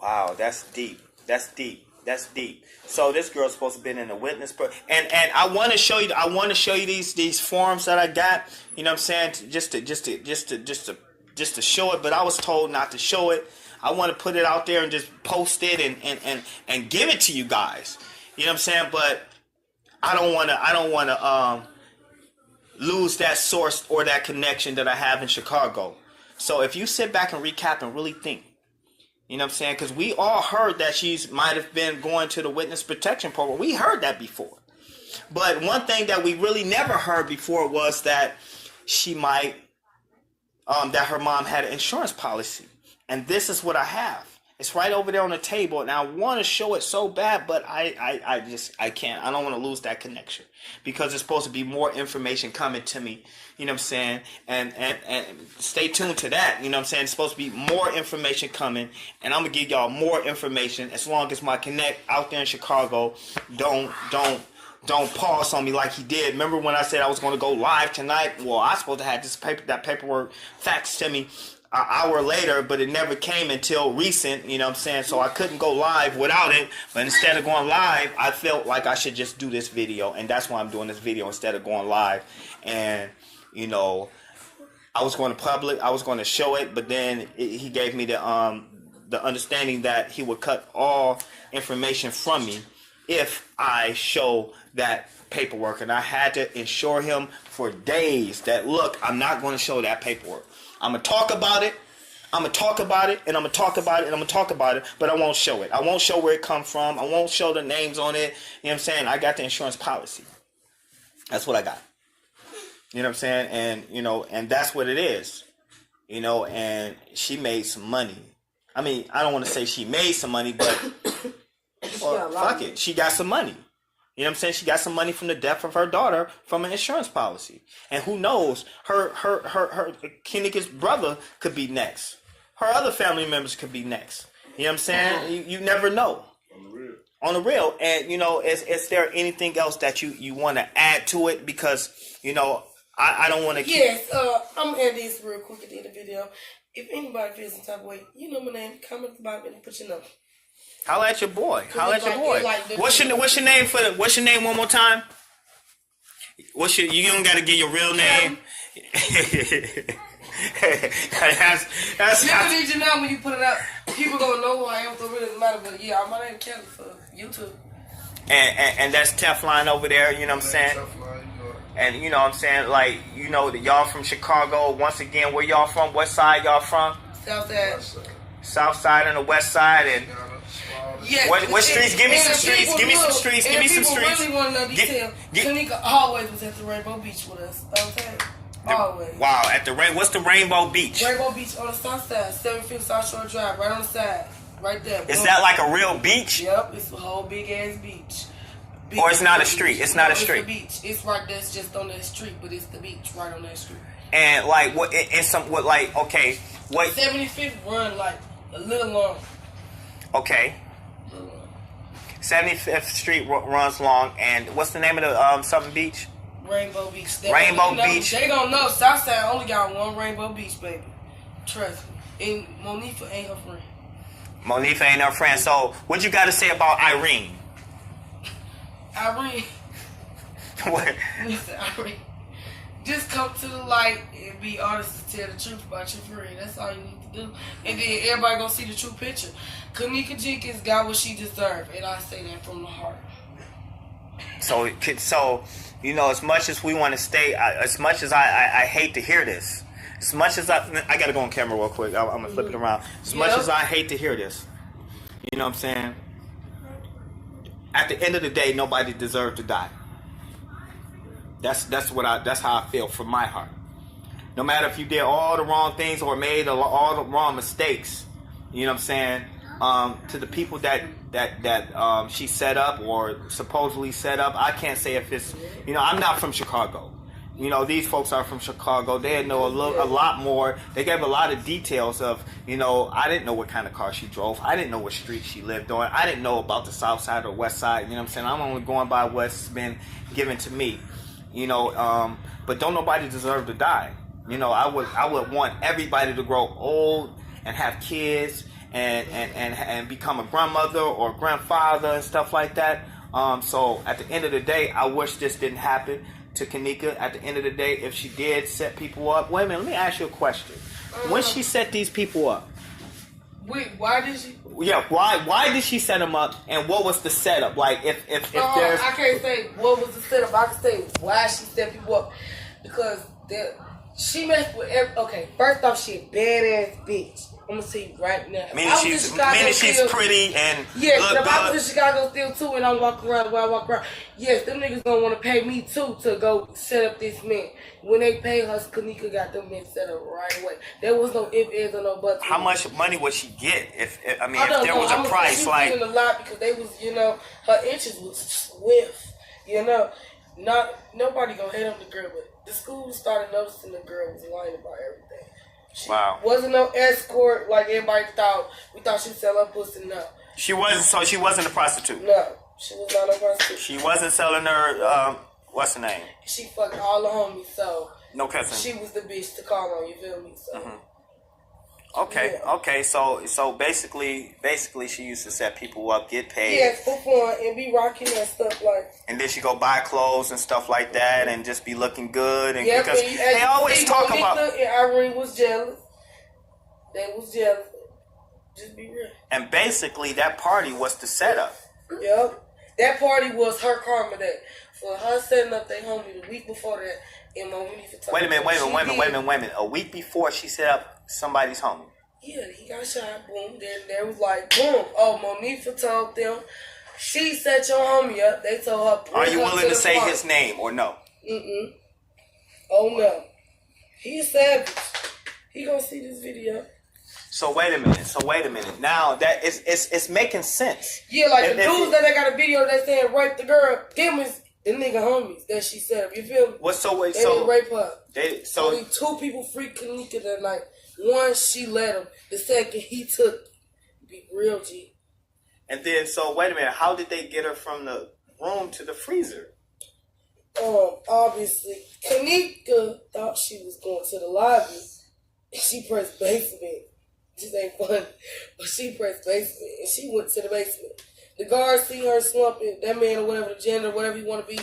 Wow, that's deep. That's deep. That's deep. So this girl's supposed to have been in a witness, and I want to show you. I want to show you these forms that I got. You know what I'm saying? Just to show it. But I was told not to show it. I want to put it out there and just post it and give it to you guys. You know what I'm saying? But I don't want to lose that source or that connection that I have in Chicago. So if you sit back and recap and really think. You know what I'm saying? Because we all heard that she might have been going to the witness protection program. We heard that before. But one thing that we really never heard before was that she might, that her mom had an insurance policy. And this is what I have. It's right over there on the table, and I want to show it so bad, but I can't. I don't want to lose that connection because there's supposed to be more information coming to me. You know what I'm saying? And stay tuned to that. You know what I'm saying? It's supposed to be more information coming, and I'm gonna give y'all more information as long as my connect out there in Chicago don't pause on me like he did. Remember when I said I was going to go live tonight? Well, I was supposed to have that paperwork faxed to me an hour later, but it never came until recent, you know what I'm saying? So I couldn't go live without it, but instead of going live, I felt like I should just do this video, and that's why I'm doing this video instead of going live. And, you know, I was going to public, I was going to show it, but then he gave me the understanding that he would cut all information from me if I show that paperwork. And I had to assure him for days that, look, I'm not going to show that paperwork. I'm going to talk about it. I'm going to talk about it, and I'm going to talk about it, and I'm going to talk about it, but I won't show it. I won't show where it comes from. I won't show the names on it. You know what I'm saying? I got the insurance policy. That's what I got. You know what I'm saying? And, you know, and that's what it is. You know, and she made some money. I mean, I don't want to say she made some money, but well, fuck it. She got some money. You know what I'm saying? She got some money from the death of her daughter from an insurance policy. And who knows, her Kenika's brother could be next. Her other family members could be next. You know what I'm saying? You never know. On the real. And, you know, is there anything else that you want to add to it? Because, you know, I don't want to keep... Yes, I'm going to add this real quick at the end of the video. If anybody feels some type of way, you know my name. Comment at the bottom and put your number. Holla at your boy. Holla at your boy. What's your name what's your name one more time? You don't gotta give your real name. that's you need your number when you put it up. People gonna know who I am, so it really doesn't matter. But yeah, my name is Kelly for YouTube. And that's Teflon over there, you know what I'm saying? And you know what I'm saying, like, you know, y'all from Chicago. Once again, where y'all from? What side y'all from? South side. South side and the west side, and yes, what streets? Give me some streets. Give me some streets. Give me some streets. Really want to know detail. Kanika always was at the Rainbow Beach with us. Okay, always. Wow, at the what's the Rainbow Beach? Rainbow Beach on the south side, 750 South Shore Drive, right on the side, right there. Is that like a real beach? Yep, it's a whole big ass beach. Or it's not a street. It's not a street. It's the beach. It's right there. It's just on that street, but it's the beach right on that street. And like what? And some what? Like okay, what? 75th run like a little long. Okay. 75th Street runs long, and what's the name of the something beach? Rainbow Beach. Rainbow Beach. They gonna know Southside only got one Rainbow Beach, baby. Trust me. And Monifa ain't her friend. Monifa ain't her friend. So what you got to say about Irene? Irene. What? Listen, Irene. Just come to the light and be honest and tell the truth about your friend. That's all you need to do. And then everybody gonna see the true picture. Kanika Jenkins got what she deserved, and I say that from the heart. So you know, as much as we want to stay, as much as I hate to hear this, as much as I gotta go on camera real quick. I'm gonna flip it around. As much as I hate to hear this, you know what I'm saying? At the end of the day, nobody deserved to die. That's how I feel from my heart. No matter if you did all the wrong things or made all the wrong mistakes, you know what I'm saying? To the people that she set up or supposedly set up, I can't say if it's, you know, I'm not from Chicago. You know, these folks are from Chicago. They know a lot more. They gave a lot of details of, you know, I didn't know what kind of car she drove. I didn't know what street she lived on. I didn't know about the south side or west side. You know what I'm saying? I'm only going by what's been given to me. You know, but don't nobody deserve to die. You know, I would want everybody to grow old and have kids and become a grandmother or grandfather and stuff like that. So at the end of the day, I wish this didn't happen to Kanika. At the end of the day, if she did set people up, wait a minute, let me ask you a question. When she set these people up, wait, why did she? Yeah, why did she set them up, and what was the setup? Like, if there's, I can't say what was the setup. I can say why she set people up, because She messed with okay, first off, she a badass bitch. I'm gonna tell you right now. Meaning she's pretty and yes, look if I good. was in Chicago still too and I'm walking around where I walk around, yes, them niggas gonna wanna pay me too to go set up this man. When they pay her, Kanika got them men set up right away. There was no ifs, ands, or no buts. How much money would she get if there know. was a price she like? Was a lot because they was, her inches was swift. Nobody gonna hate on the girl, but the school started noticing the girl was lying about everything. She wasn't no escort like everybody thought. We thought she'd sell her pussy. No. She wasn't. So she wasn't a prostitute. No, she was not a prostitute. She wasn't selling her. What's her name? She fucked all the homies. So no cussing. She was the bitch to call on. You feel me? So. Okay. Yeah. Okay. So basically, she used to set people up, get paid. Yeah, for fun and be rocking and stuff like. And then she go buy clothes and stuff like that, and just be looking good. And yeah, because they always talk about. And Irene was jealous. They was jealous. Just be real. And basically, that party was the setup. Yep. That party was her karma day. For her setting up their homie the week before that in Monique for Wait a minute. A week before she set up somebody's homie. Yeah, he got shot. Boom. Then there was like, boom. Oh, Monifa told them she set your homie up. They told her. Are you willing to say his name or no? Oh no. He's savage. He gonna see this video. So wait a minute. Now that it's making sense. Yeah, like the dudes that got a video that saying rape the girl. Them is the nigga homies that she set up. You feel me? They didn't rape her. Only 2 people freaked Kanika that night. One, she let him. The second, he took. Be real, G. And then, so wait a minute. How did they get her from the room to the freezer? Obviously, Kanika thought she was going to the lobby. She pressed basement. This ain't fun, but she pressed basement and she went to the basement. The guards see her slumping, that man or whatever, the gender, whatever you want to be,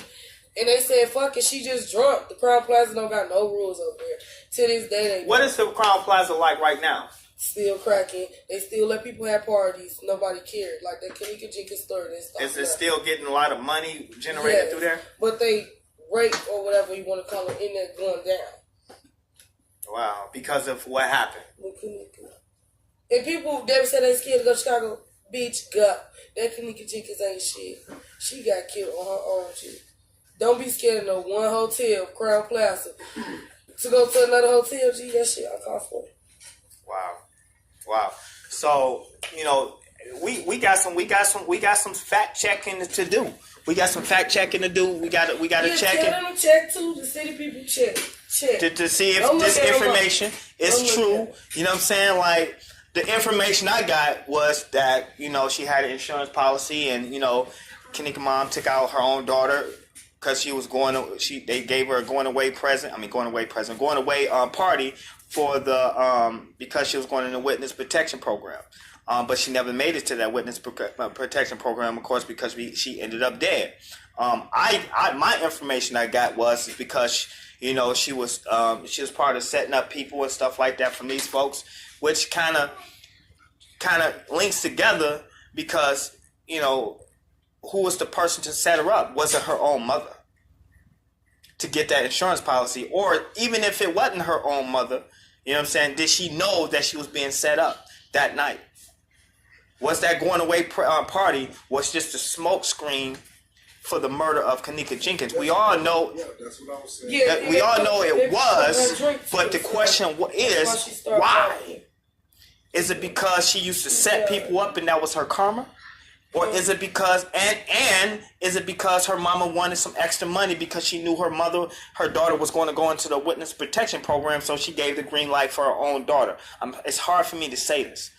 and they said, "Fuck it, she just drunk." The Crown Plaza don't got no rules over there. To this day, What is the Crown Plaza like right now? Still cracking. They still let people have parties. Nobody cared. Like that Kanika Jenkins story. Is it still getting a lot of money generated through there? But they rape or whatever you want to call it in there going down. Wow, because of what happened. And people never said they scared to go to Chicago. Bitch, go. That Kanika Jenkins ain't shit. She got killed on her own shit. Don't be scared of no one hotel, Crown Plaza. To go to another hotel, G, that shit I call for it. Wow. So, we got some fact checking to do. We got some fact checking to do. We got to check it. Tell them to check too. The city people check. To see if this information is true. You know what I'm saying? Like, the information I got was that, she had an insurance policy and, Kanika mom took out her own daughter because she was they gave her a going away party for the, because she was going in the witness protection program. But she never made it to that witness protection program, of course, because she ended up dead. My information I got was because, she was part of setting up people and stuff like that from these folks, which kind of links together because, who was the person to set her up? Was it her own mother to get that insurance policy? Or even if it wasn't her own mother, you know what I'm saying, did she know that she was being set up that night? Was that going away party was just a smoke screen for the murder of Kanika Jenkins? We all know. Yeah, that's what I was saying. We all know it was, but the question is why? Is it because she used to set people up and that was her karma? Or is it because and is it because her mama wanted some extra money because she knew her daughter was going to go into the witness protection program, so she gave the green light for her own daughter? It's hard for me to say this,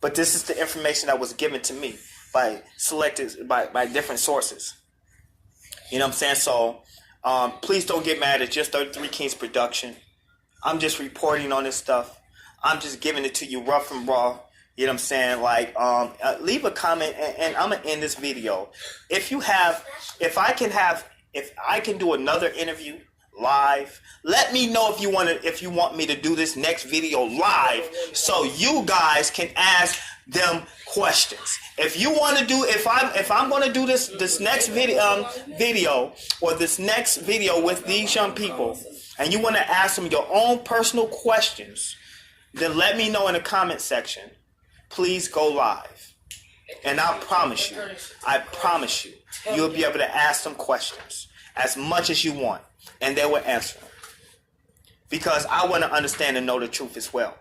but this is the information that was given to me by different sources. You know what I'm saying? So please don't get mad at Just 33 Kings production. I'm just reporting on this stuff. I'm just giving it to you rough and raw. You know what I'm saying? Like, leave a comment and I'm gonna end this video. If I can do another interview live, let me know if you want me to do this next video live so you guys can ask them questions. If you want to do, if I'm going to do this next video or this next video with these young people, and you want to ask them your own personal questions, then let me know in the comment section. Please go live. And I promise you, you'll be able to ask them questions as much as you want, and they will answer them. Because I want to understand and know the truth as well.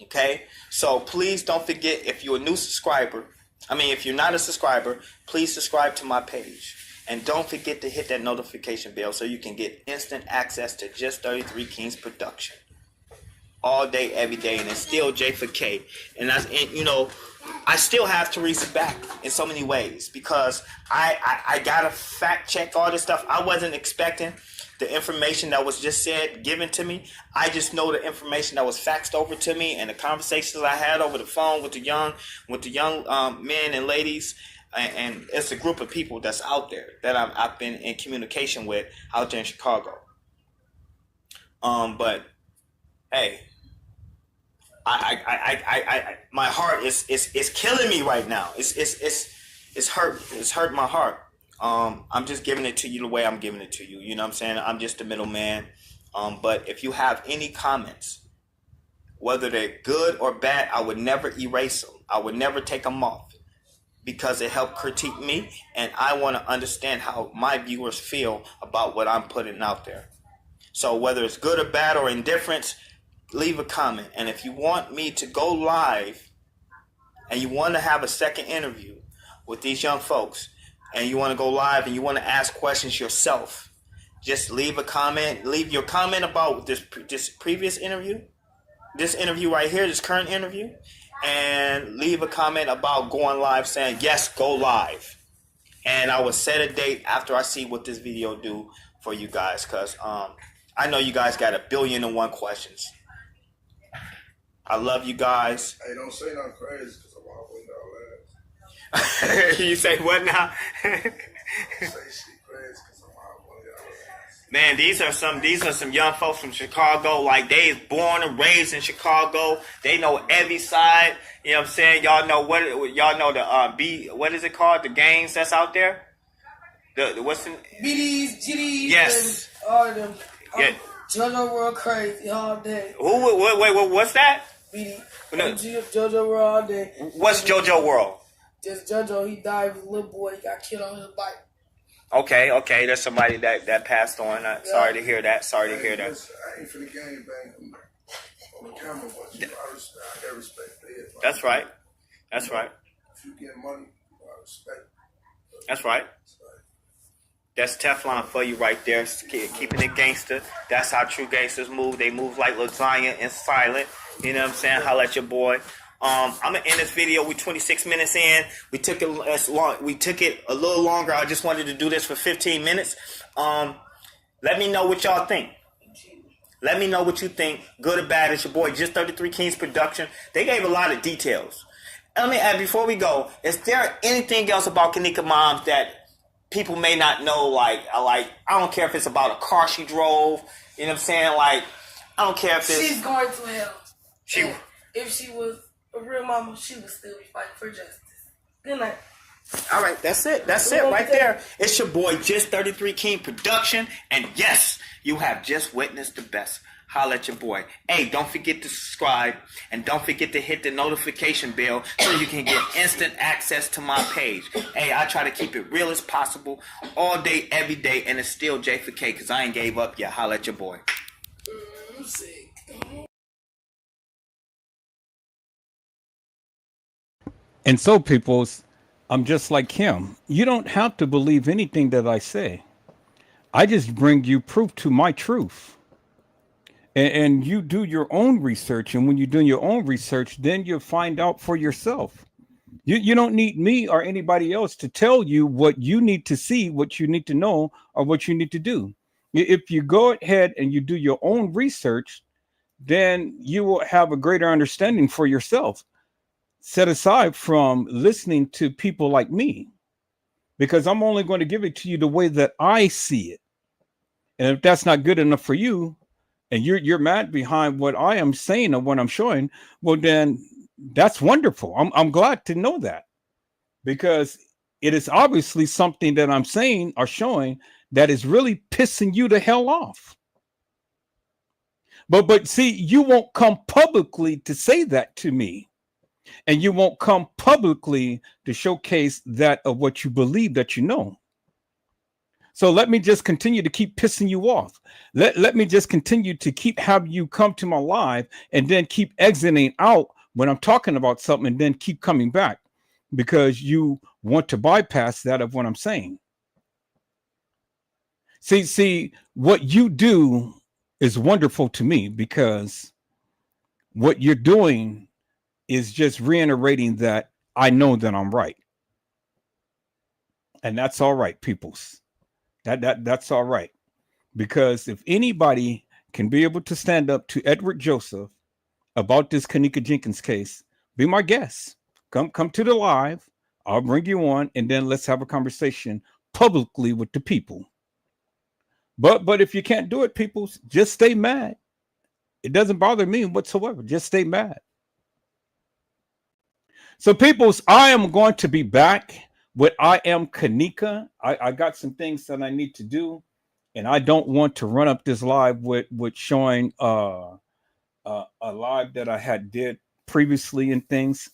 Okay? So please don't forget, if you're a new subscriber, if you're not a subscriber, please subscribe to my page. And don't forget to hit that notification bell so you can get instant access to Just 33 Kings production. All day, every day, and it's still J4K. And I still have Teresa back in so many ways because I gotta fact check all this stuff. I wasn't expecting the information that was just given to me. I just know the information that was faxed over to me and the conversations I had over the phone with the young men and ladies. And it's a group of people that's out there that I've been in communication with out there in Chicago. But hey, I my heart is killing me right now. It's hurt my heart. I'm just giving it to you the way I'm giving it to you. You know what I'm saying? I'm just a middleman. But if you have any comments, whether they're good or bad, I would never erase them. I would never take them off because it helped critique me, and I want to understand how my viewers feel about what I'm putting out there. So whether it's good or bad or indifference, leave a comment. And if you want me to go live and you want to have a second interview with these young folks, and you want to go live and you want to ask questions yourself, just leave a comment. Leave your comment about this previous interview, this interview right here, this current interview, and leave a comment about going live saying, yes, go live. And I will set a date after I see what this video do for you guys, because I know you guys got 1,000,000,001 questions. I love you guys. Hey, don't say nothing crazy because I'm all window last. You say what now? Man, these are some young folks from Chicago. Like, they is born and raised in Chicago. They know every side. You know what I'm saying? Y'all know what is it called? The gangs that's out there? What's the BDs, GDs, yes. And all of them. Yeah. JoJo World Crazy all day. Wait, what's that? BD. No. JoJo World all day. What's JoJo World? Just JoJo, he died with a little boy. He got killed on his bike. Okay. There's somebody that passed on. Sorry to hear that. I ain't for the game bang on the camera, but I got respect it. That's right. If you get money, I respect. That's right. That's Teflon for you right there. Keeping it gangster. That's how true gangsters move. They move like lasagna and silent. You know what I'm saying? Holla at your boy. I'm gonna end this video. We're 26 minutes in. We took it a little longer. I just wanted to do this for 15 minutes. Let me know what y'all think. Let me know what you think. Good or bad. It's your boy Just 33 Kings production. They gave a lot of details. Let me add, before we go, is there anything else about Kanika Moms that people may not know? Like I don't care if it's about a car she drove. You know what I'm saying? Like, I don't care if it's... She's going to hell. If she was a real mama, she would still be fighting for justice. Good night. All right, that's it. That's it right there. It's your boy, Just 33 King production. And yes, you have just witnessed the best. Holla at your boy. Hey, don't forget to subscribe. And don't forget to hit the notification bell so you can get instant access to my page. Hey, I try to keep it real as possible all day, every day. And it's still J4K because I ain't gave up yet. Holla at your boy. I'm sick. And so, peoples, I'm just like him. You don't have to believe anything that I say. I just bring you proof to my truth. And you do your own research. And when you do your own research, then you'll find out for yourself. You don't need me or anybody else to tell you what you need to see, what you need to know, or what you need to do. If you go ahead and you do your own research, then you will have a greater understanding for yourself. Set aside from listening to people like me, because I'm only going to give it to you the way that I see it. And if that's not good enough for you, and you're mad behind what I am saying or what I'm showing, well, then that's wonderful. I'm glad to know that, because it is obviously something that I'm saying or showing that is really pissing you the hell off. But see, you won't come publicly to say that to me. And you won't come publicly to showcase that of what you believe that you know. So let me just continue to keep pissing you off. Let me just continue to keep having you come to my live and then keep exiting out when I'm talking about something and then keep coming back because you want to bypass that of what I'm saying. See, what you do is wonderful to me because what you're doing is just reiterating that I know that I'm right. And that's all right, peoples. That's all right. Because if anybody can be able to stand up to Edward Joseph about this Kenneka Jenkins case, be my guest. Come to the live. I'll bring you on, and then let's have a conversation publicly with the people. But if you can't do it, peoples, just stay mad. It doesn't bother me whatsoever. Just stay mad. So, peoples, I am going to be back with I Am Kenneka. I got some things that I need to do, and I don't want to run up this live with showing a live that I had did previously and things.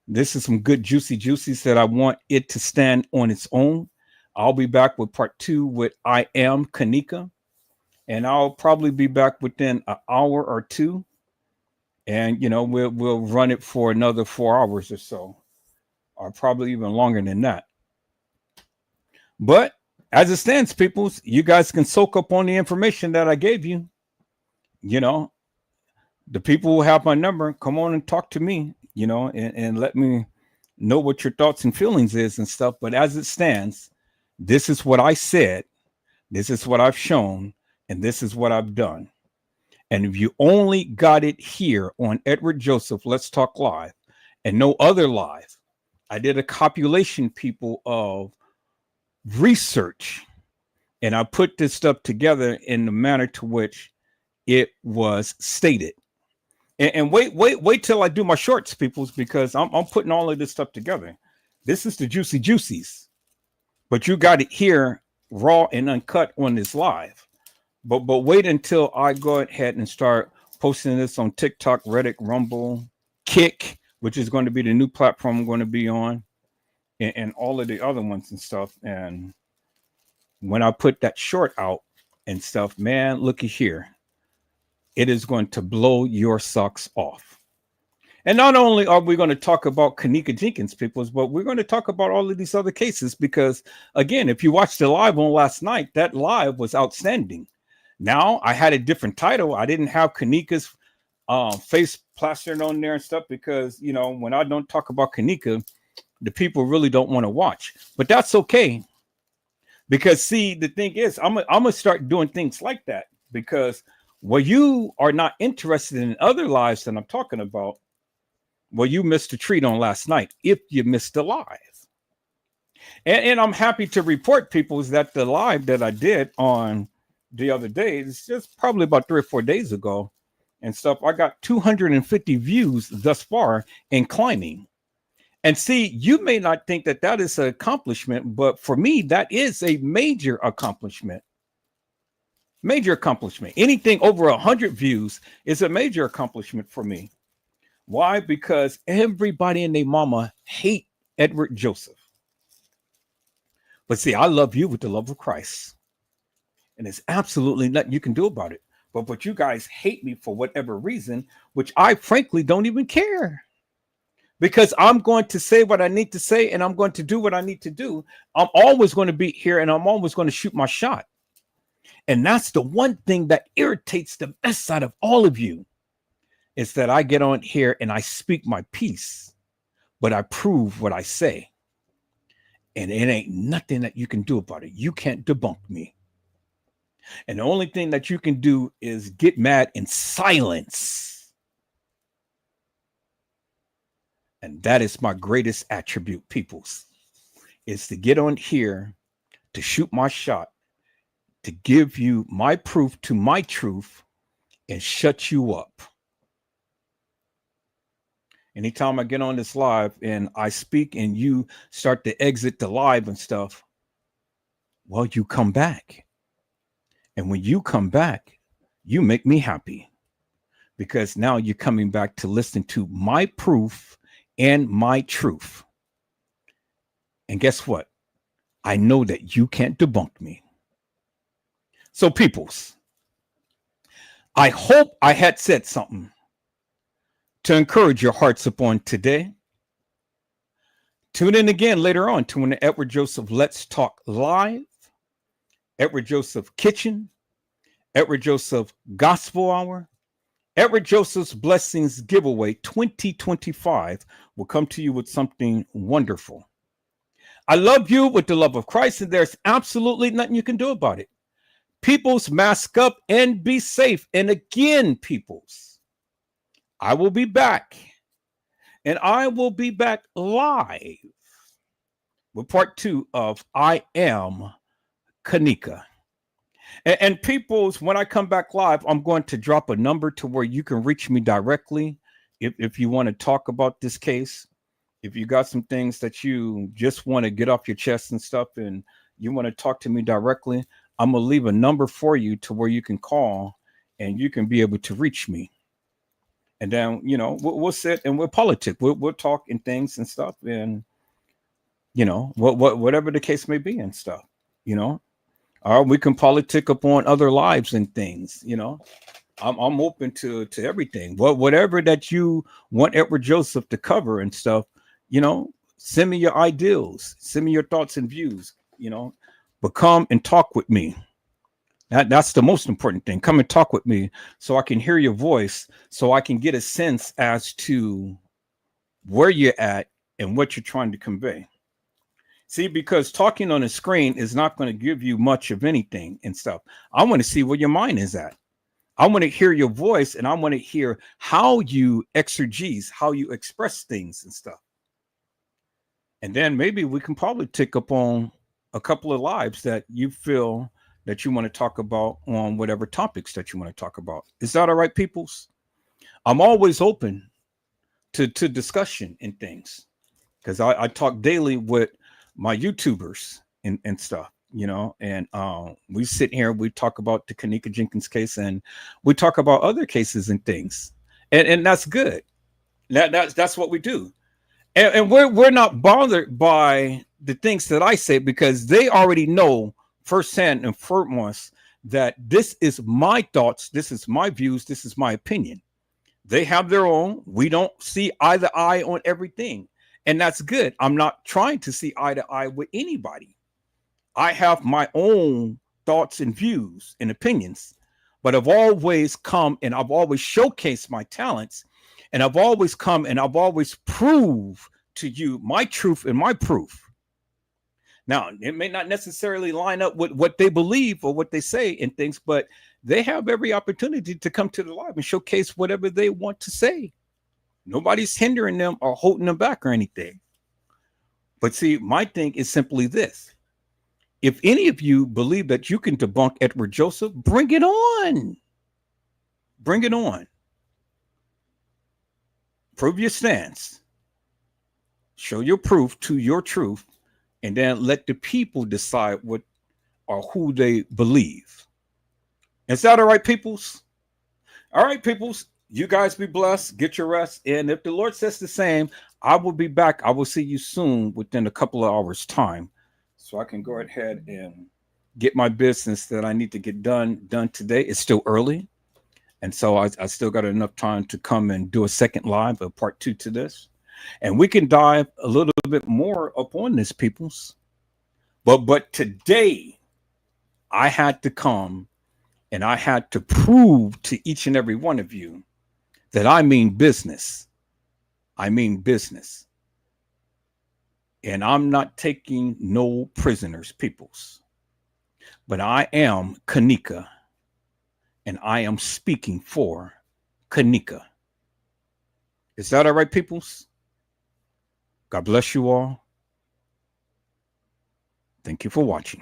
This is some good juicies that I want it to stand on its own. I'll be back with part 2 with I Am Kenneka, and I'll probably be back within an hour or two. And, you know, we'll run it for another 4 hours or so, or probably even longer than that. But as it stands, peoples, you guys can soak up on the information that I gave you. You know, the people who have my number, come on and talk to me, you know, and let me know what your thoughts and feelings is and stuff. But as it stands, this is what I said, this is what I've shown, and this is what I've done. And if you only got it here on Edward Joseph Let's Talk Live and no other live, I did a compilation, people, of research, and I put this stuff together in the manner to which it was stated. And wait till I do my shorts, peoples, because I'm putting all of this stuff together. This is the juicies, but you got it here raw and uncut on this live. But wait until I go ahead and start posting this on TikTok, Reddit, Rumble, Kick, which is going to be the new platform I'm going to be on, and all of the other ones and stuff. And when I put that short out and stuff, man, looky here. It is going to blow your socks off. And not only are we going to talk about Kenneka Jenkins, peoples, but we're going to talk about all of these other cases because, again, if you watched the live on last night, that live was outstanding. Now, I had a different title. I didn't have Kenneka's face plastered on there and stuff because, you know, when I don't talk about Kenneka, the people really don't want to watch. But that's okay. Because, see, the thing is, I'm going to start doing things like that because well, you are not interested in other lives that I'm talking about. Well, you missed a treat on last night if you missed the live. And I'm happy to report, people, is that the live that I did on the other day, it's just probably about 3 or 4 days ago and stuff. I got 250 views thus far and climbing. And see, you may not think that that is an accomplishment, but for me, that is a major accomplishment. Major accomplishment. Anything over 100 views is a major accomplishment for me. Why? Because everybody and their mama hate Edward Joseph. But see, I love you with the love of Christ. And there's absolutely nothing you can do about it. But you guys hate me for whatever reason, which I frankly don't even care. Because I'm going to say what I need to say and I'm going to do what I need to do. I'm always going to be here and I'm always going to shoot my shot. And that's the one thing that irritates the mess out of all of you is that I get on here and I speak my piece, but I prove what I say. And it ain't nothing that you can do about it. You can't debunk me. And the only thing that you can do is get mad in silence. And that is my greatest attribute, peoples, is to get on here, to shoot my shot, to give you my proof to my truth and shut you up. Anytime I get on this live and I speak and you start to exit the live and stuff, well, you come back. And when you come back, you make me happy. because now you're coming back to listen to my proof and my truth. And guess what? I know that you can't debunk me. So, peoples, I hope I had said something to encourage your hearts upon today. Tune in again later on to an Edward Joseph Let's Talk Live, Edward Joseph Kitchen, Edward Joseph Gospel Hour, Edward Joseph's Blessings Giveaway 2025 will come to you with something wonderful. I love you with the love of Christ, and there's absolutely nothing you can do about it. Peoples, mask up and be safe. And again, peoples, I will be back. And I will be back live with part 2 of I Am Kanika. And peoples, when I come back live, I'm going to drop a number to where you can reach me directly if you want to talk about this case. If you got some things that you just want to get off your chest and stuff, and you want to talk to me directly, I'm going to leave a number for you to where you can call and you can be able to reach me. And then, you know, we'll sit and we'll politic. We'll talk and things and stuff. And, you know, whatever the case may be and stuff, you know, or we can politic upon other lives and things, you know. I'm open to everything. Whatever that you want Edward Joseph to cover and stuff, you know, send me your ideals, send me your thoughts and views, you know, but come and talk with me. That's the most important thing. Come and talk with me so I can hear your voice, so I can get a sense as to where you're at and what you're trying to convey. See, because talking on a screen is not going to give you much of anything and stuff. I want to see where your mind is at. I want to hear your voice, and I want to hear how you exegese, how you express things and stuff. And then maybe we can probably take up on a couple of lives that you feel that you want to talk about on whatever topics that you want to talk about. Is that all right, peoples? I'm always open to discussion and things, because I talk daily with my YouTubers and stuff, you know, and we sit here, we talk about the Kenneka Jenkins case, and we talk about other cases and things, and that's good. That's what we do. And we're not bothered by the things that I say, because they already know firsthand and foremost that this is my thoughts, this is my views, this is my opinion. They have their own. We don't see eye to eye on everything, and that's good. I'm not trying to see eye to eye with anybody. I have my own thoughts and views and opinions, but I've always come and I've always showcased my talents, and I've always come and I've always proved to you my truth and my proof. Now, it may not necessarily line up with what they believe or what they say and things, but they have every opportunity to come to the live and showcase whatever they want to say. Nobody's hindering them or holding them back or anything. But see, my thing is simply this. If any of you believe that you can debunk Edward Joseph, bring it on. Bring it on. Prove your stance. Show your proof to your truth, and then let the people decide what or who they believe. Is that all right, peoples? All right, peoples. You guys be blessed. Get your rest. And if the Lord says the same, I will be back. I will see you soon within a couple of hours' time, so I can go ahead and get my business that I need to get done today. It's still early, and so I still got enough time to come and do a second live, a part 2 to this. And we can dive a little bit more upon this, peoples. But today, I had to come and I had to prove to each and every one of you that I mean business. I mean business. And I'm not taking no prisoners, peoples. But I am Kenneka, and I am speaking for Kenneka. Is that all right, peoples? God bless you all. Thank you for watching.